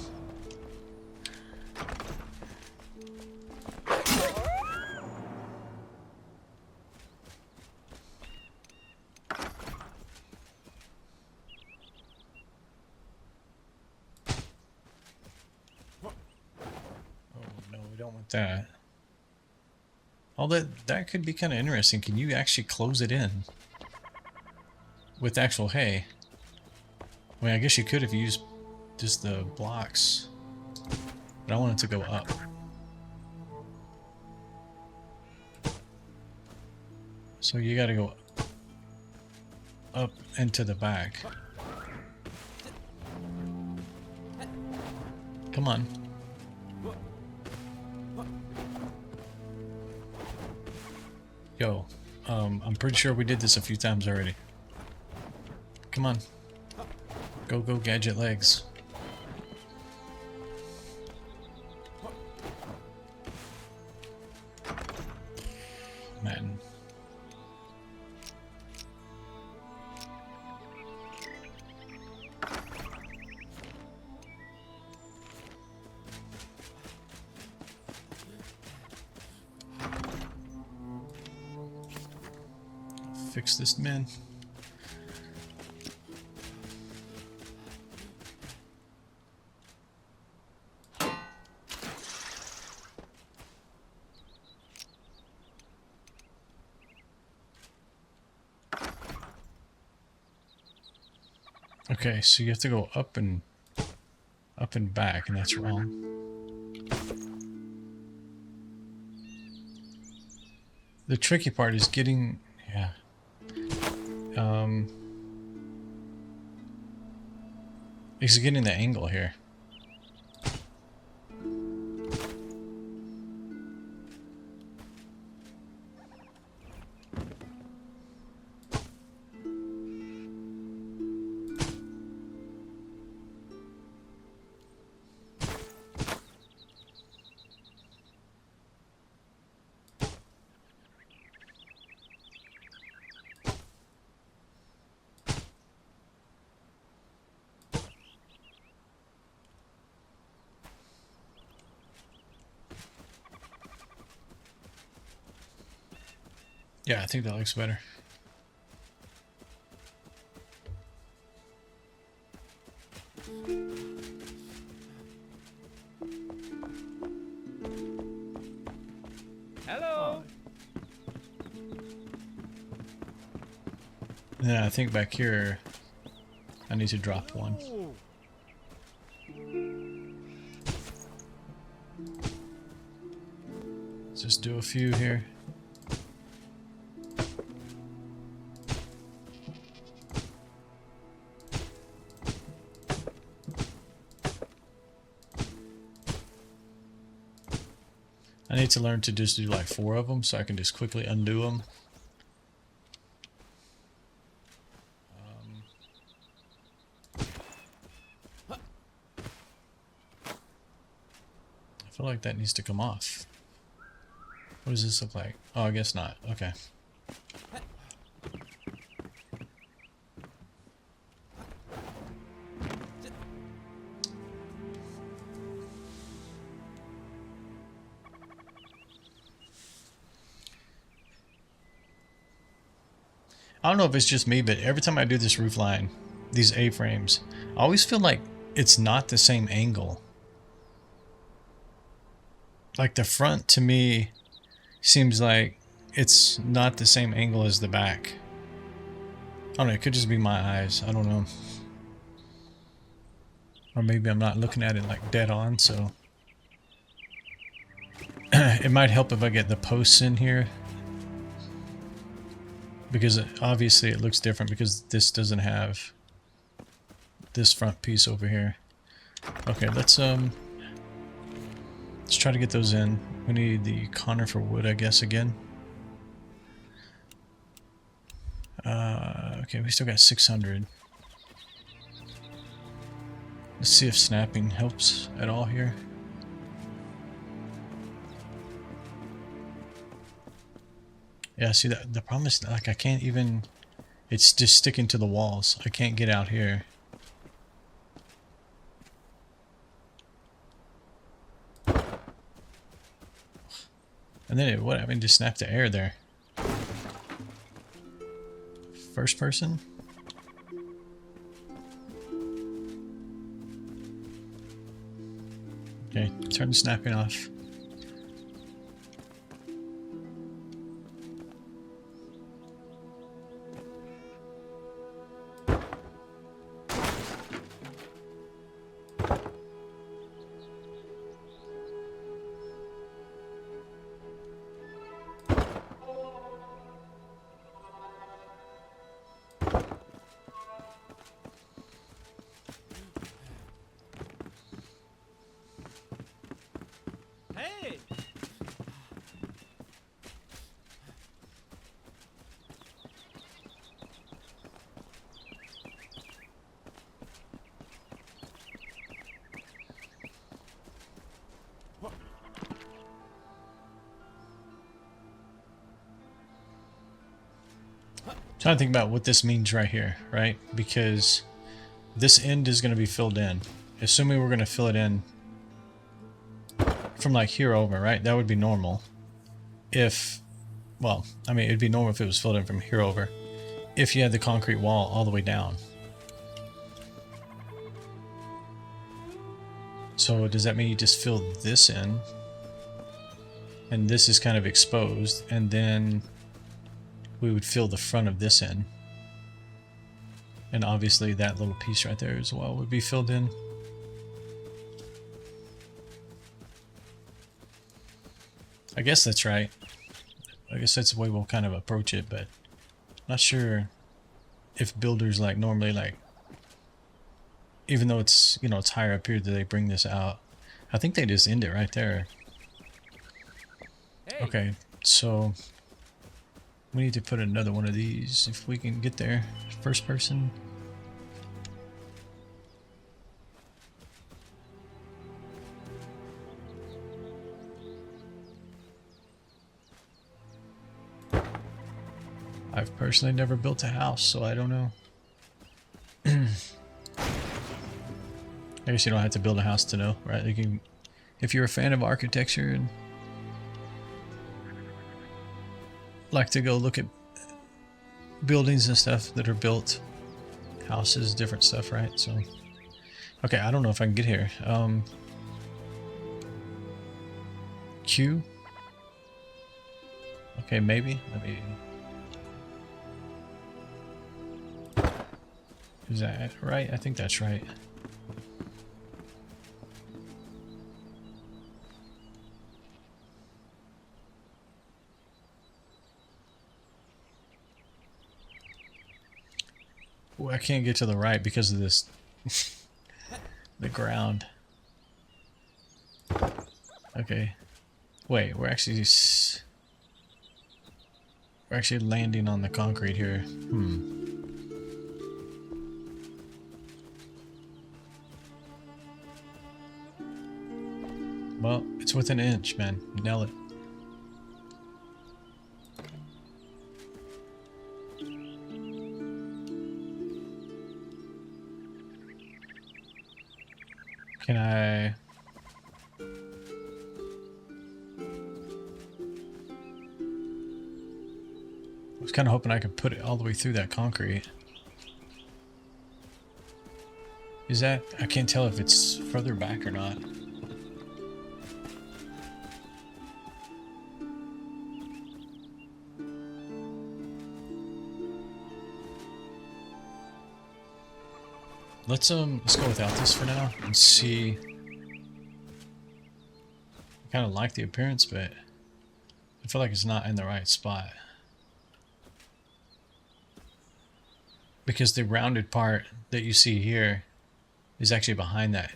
That. All that could be kind of interesting. Can you actually close it in with actual hay? I mean, I guess you could if you use just the blocks, but I want it to go up. So you got to go up into the back. Come on. Yo, I'm pretty sure we did this a few times already. Come on. Go, gadget legs. Man. Fix this man. Okay, so you have to go up and back, and that's wrong. The tricky part is getting, yeah. Is getting the angle here. Yeah, I think that looks better. Hello. Yeah, I think back here I need to drop one. Let's just do a few here. I need to learn to just do like 4 of them so I can just quickly undo them. I feel like that needs to come off. What does this look like? Oh, I guess not. Okay. I don't know if it's just me, but every time I do this roof line, these A-frames, I always feel like it's not the same angle. Like the front to me seems like it's not the same angle as the back. I don't know, it could just be my eyes. I don't know. Or maybe I'm not looking at it like dead on, so it might help if I get the posts in here. Because obviously it looks different because this doesn't have this front piece over here. Okay, let's try to get those in. We need the conifer wood, I guess, again. Okay, we still got 600. Let's see if snapping helps at all here. Yeah, see, the problem is, like, I can't even... It's just sticking to the walls. I can't get out here. And then what? I mean, just snap the air there. First person? Okay, turn the snapping off. Hey! Trying to think about what this means right here, right? Because this end is going to be filled in. Assuming we're going to fill it in from like here over, right? That would be normal. If, well, I mean, it'd be normal if it was filled in from here over. If you had the concrete wall all the way down. So does that mean you just fill this in? And this is kind of exposed, and then we would fill the front of this in. And obviously that little piece right there as well would be filled in. I guess that's right. I guess that's the way we'll kind of approach it, but not sure if builders like normally like, even though it's, you know, it's higher up here, do they bring this out? I think they just end it right there. Hey! Okay, so we need to put another one of these if we can get there. First person. I've personally never built a house, so I don't know. I guess you don't have to build a house to know, right? Like if you're a fan of architecture and like to go look at buildings and stuff that are built, houses, different stuff, right? So, okay, I don't know if I can get here. Q. Okay, maybe. Let me. Is that right? I think that's right. Ooh, I can't get to the right because of this. The ground. Okay. Wait, we're actually landing on the concrete here. Well, it's within an inch, man. Nail it. Can I... I was kind of hoping I could put it all the way through that concrete. Is that... I can't tell if it's further back or not. Let's go without this for now and see. I kind of like the appearance, but I feel like it's not in the right spot. Because the rounded part that you see here is actually behind that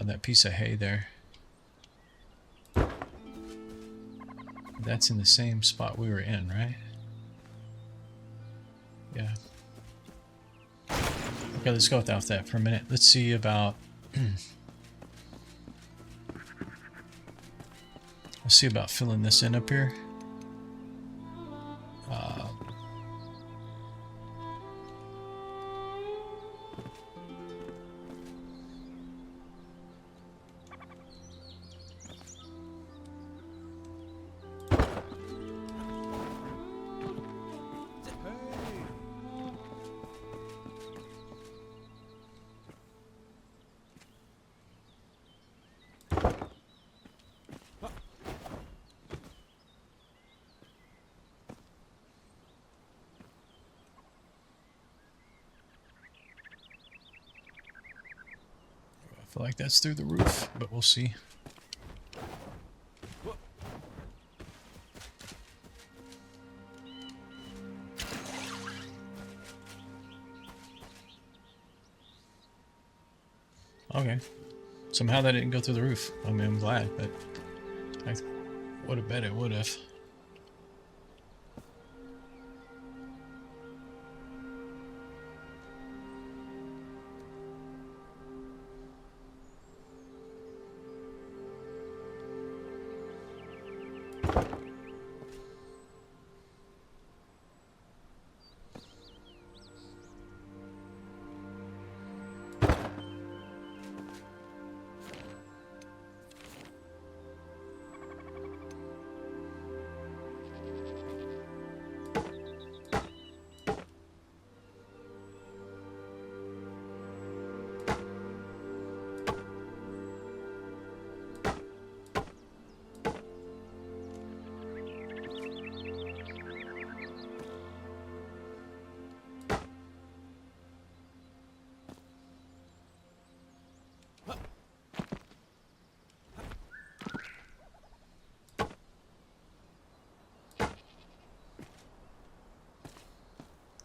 that piece of hay there. That's in the same spot we were in, right? Yeah. Okay, let's go without that for a minute. Let's see about Let's see about filling this in up here. I feel like that's through the roof, but we'll see. Okay. Somehow that didn't go through the roof. I mean, I'm glad, but I would have bet it would have.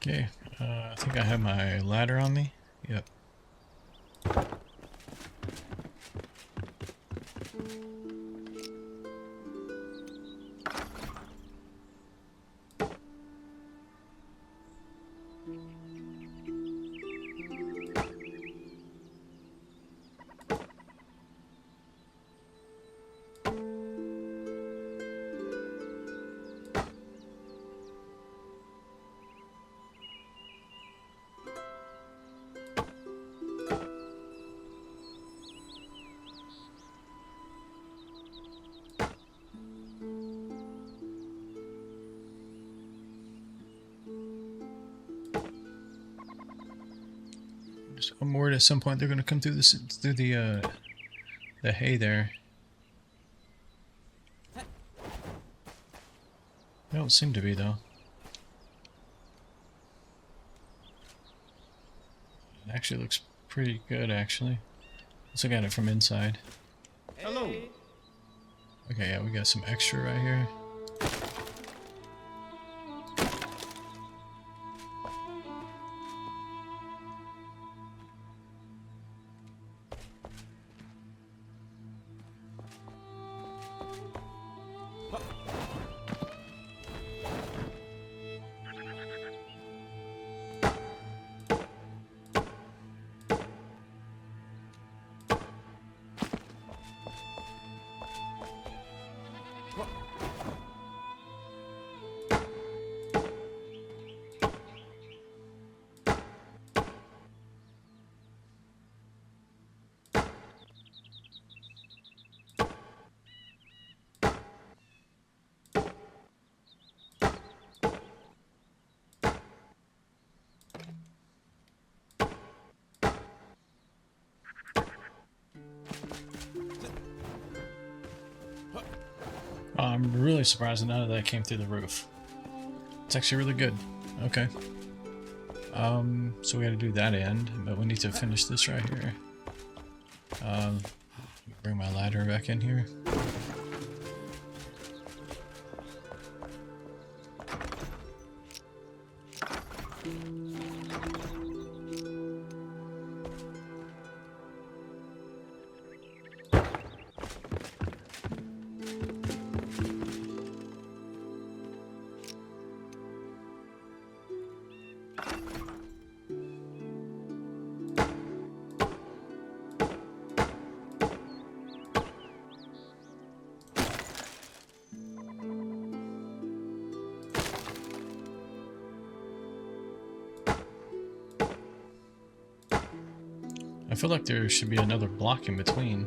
Okay, I think I have my ladder on me. Yep. I'm worried at some point they're going to come through this through the hay there. They don't seem to be though. It actually looks pretty good actually. Let's look at it from inside. Hello. Okay, yeah, we got some extra right here. I'm really surprised that none of that came through the roof. It's actually really good. Okay. So we gotta do that end, but we need to finish this right here. Bring my ladder back in here. I feel like there should be another block in between.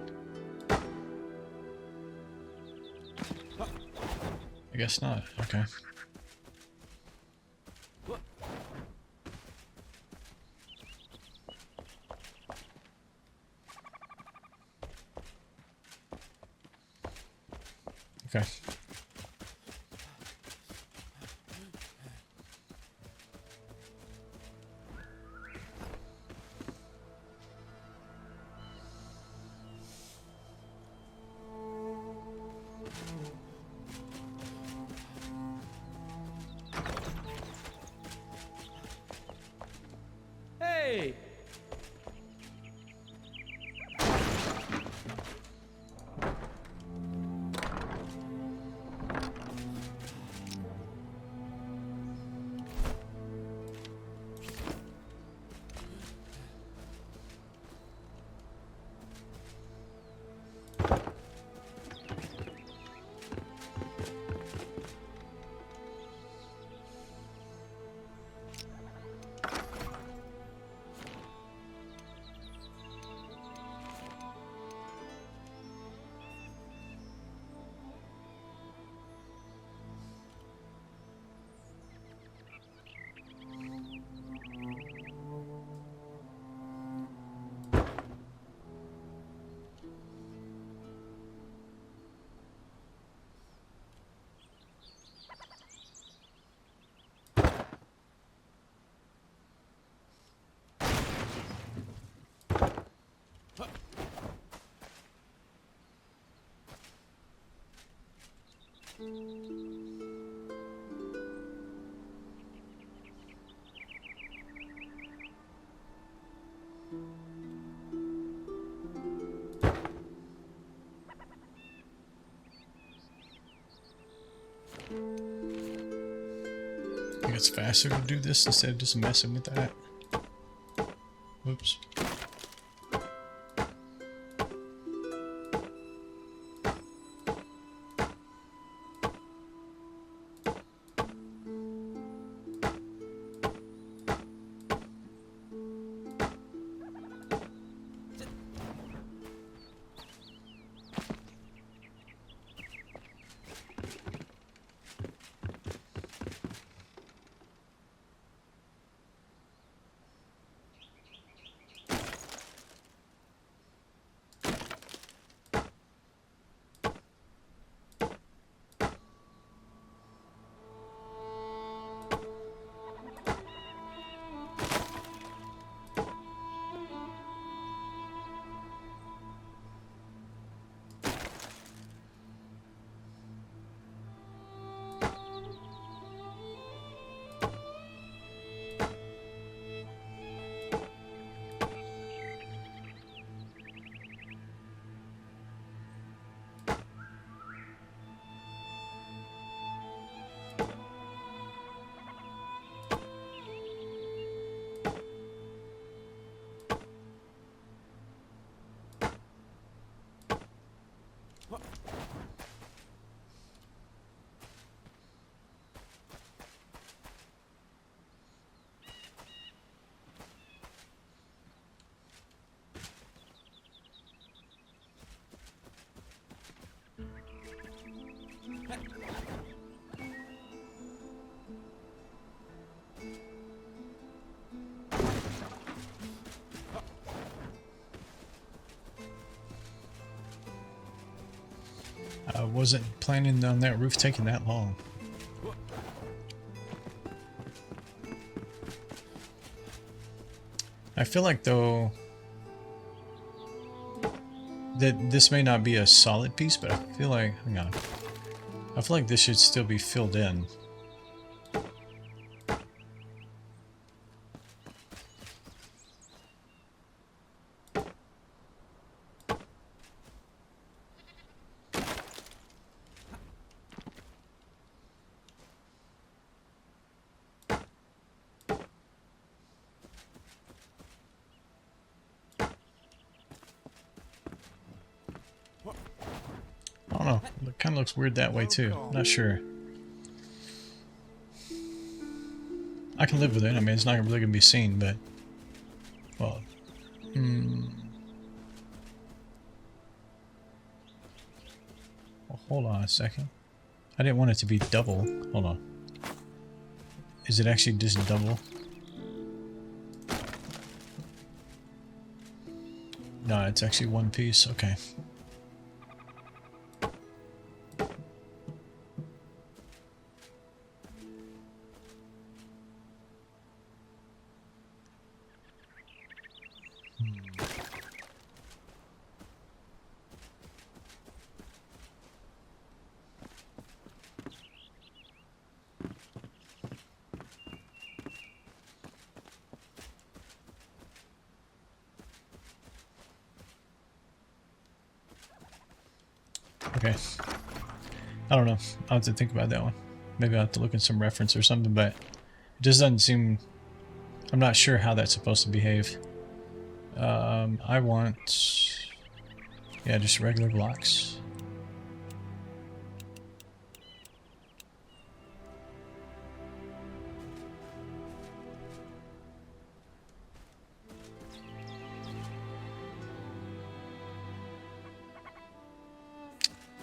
I guess not. Okay. Okay. Hey! I think it's faster to do this instead of just messing with that. Whoops. I wasn't planning on that roof taking that long. I feel like, though, that this may not be a solid piece, but I feel like, hang on, I feel like this should still be filled in. I don't know. It kind of looks weird that way too. Not sure. I can live with it. I mean, it's not really going to be seen, but, well, Well, hold on a second. I didn't want it to be double. Hold on. Is it actually just double? No, it's actually one piece. Okay. Okay. I don't know. I'll have to think about that one. Maybe I'll have to look in some reference or something, but it just doesn't seem... I'm not sure how that's supposed to behave. I want... Yeah, just regular blocks.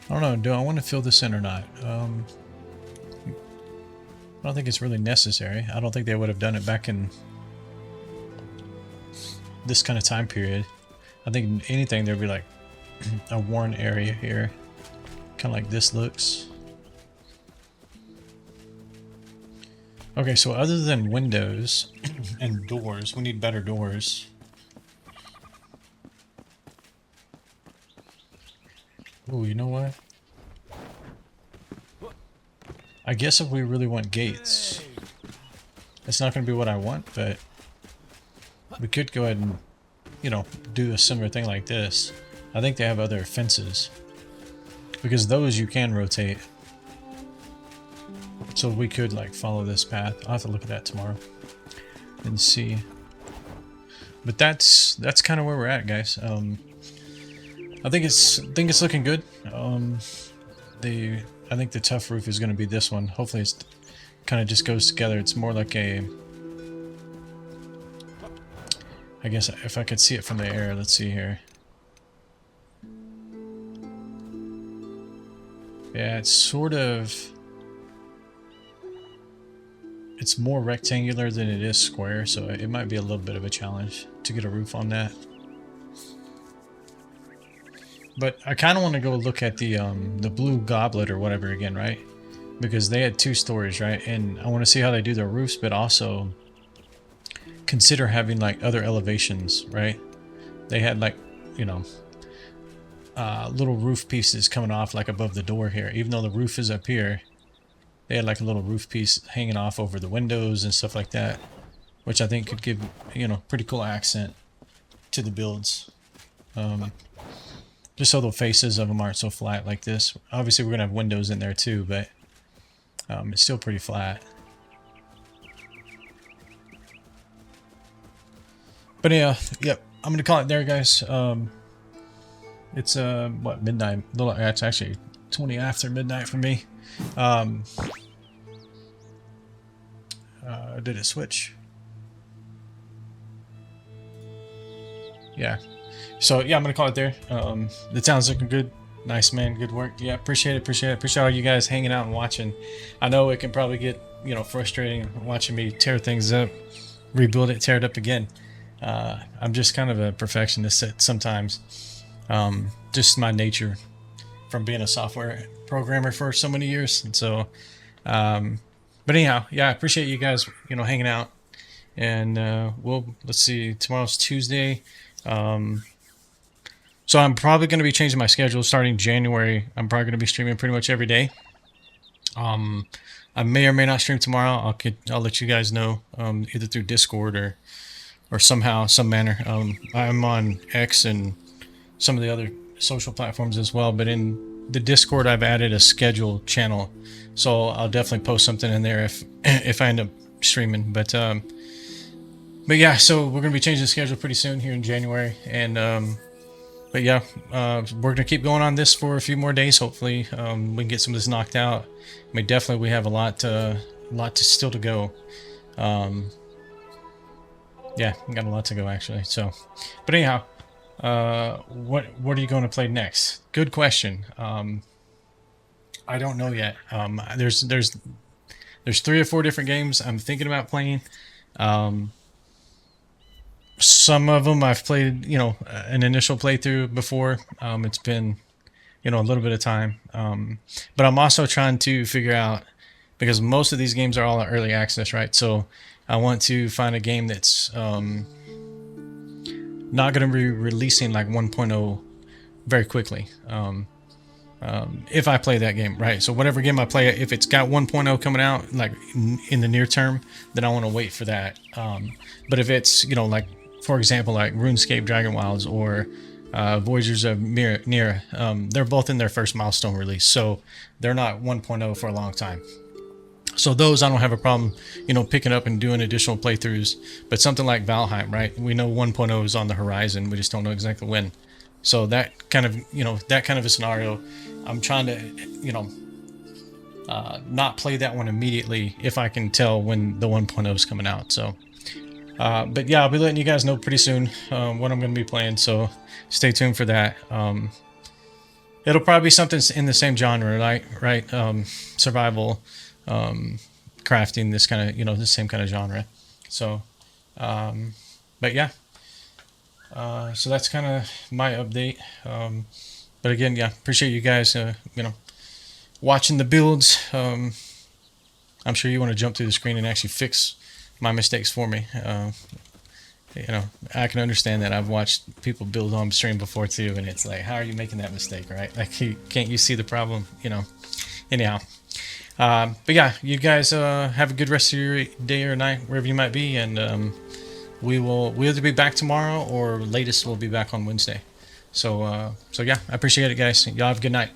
I don't know, do I want to fill this in or not? I don't think it's really necessary. I don't think they would have done it back in this kind of time period. I think if anything, there'd be like a worn area here. Kind of like this looks. Okay, so other than windows and doors, we need better doors. Oh, you know what? I guess if we really want gates, it's not going to be what I want, but we could go ahead and, you know, do a similar thing like this. I think they have other fences, because those you can rotate. So we could like follow this path. I'll have to look at that tomorrow and see. But that's kind of where we're at, guys. I think it's looking good. I think the tough roof is going to be this one. Hopefully it's kind of just goes together. It's more like a... I guess if I could see it from the air, let's see here. Yeah, it's sort of... It's more rectangular than it is square, so it might be a little bit of a challenge to get a roof on that. But I kind of want to go look at the blue goblet or whatever again, right? Because they had 2 stories, right? And I want to see how they do their roofs, but also consider having like other elevations, right? They had like, you know, little roof pieces coming off like above the door here. Even though the roof is up here, they had like a little roof piece hanging off over the windows and stuff like that, which I think could give, you know, pretty cool accent to the builds. Just so the faces of them aren't so flat like this. Obviously, we're going to have windows in there too, but it's still pretty flat. But yeah, yep. I'm going to call it there, guys. It's, what, midnight? It's actually 20 after midnight for me. Did it switch? Yeah. So yeah, I'm gonna call it there. The town's looking good. Nice, man. Good work. Yeah, appreciate it. Appreciate all you guys hanging out and watching. I know it can probably get, you know, frustrating watching me tear things up, rebuild it, tear it up again. I'm just kind of a perfectionist sometimes. Just my nature from being a software programmer for so many years. And so, but anyhow, yeah, I appreciate you guys, you know, hanging out. And let's see, tomorrow's Tuesday. So I'm probably going to be changing my schedule starting January. I'm probably going to be streaming pretty much every day. I may or may not stream tomorrow. I'll let you guys know, either through Discord or somehow, some manner. I'm on X and some of the other social platforms as well, but in the Discord I've added a schedule channel, so I'll definitely post something in there if I end up streaming. But yeah, so we're gonna be changing the schedule pretty soon here in January, and but yeah, we're gonna keep going on this for a few more days. Hopefully, we can get some of this knocked out. I mean, definitely we have a lot to still to go. Yeah, got a lot to go actually. So, but anyhow, what are you going to play next? Good question. I don't know yet. There's 3 or 4 different games I'm thinking about playing. Some of them I've played, an initial playthrough before. It's been, a little bit of time. But I'm also trying to figure out, because most of these games are all early access, right? So I want to find a game that's not going to be releasing like 1.0 very quickly. If I play that game, right? So whatever game I play, if it's got 1.0 coming out like in the near term, then I want to wait for that. But if it's, like, for example, like RuneScape Dragon Wilds or Voyagers of Near, they're both in their first milestone release, so they're not 1.0 for a long time. So those I don't have a problem, picking up and doing additional playthroughs. But something like Valheim, right? We know 1.0 is on the horizon. We just don't know exactly when. So that kind of, a scenario, I'm trying to, not play that one immediately if I can tell when the 1.0 is coming out. So, but yeah, I'll be letting you guys know pretty soon what I'm going to be playing. So stay tuned for that. It'll probably be something in the same genre, right? Survival, crafting, this kind of, the same kind of genre. So, but yeah. So that's kind of my update. But again, yeah, appreciate you guys, watching the builds. I'm sure you want to jump through the screen and actually fix my mistakes for me. I can understand that. I've watched people build on stream before too, and it's like, how are you making that mistake, right? Like, can't you see the problem? Anyhow. But yeah, you guys have a good rest of your day or night, wherever you might be, and we'll either be back tomorrow or latest we'll be back on Wednesday. So yeah, I appreciate it, guys. Y'all have a good night.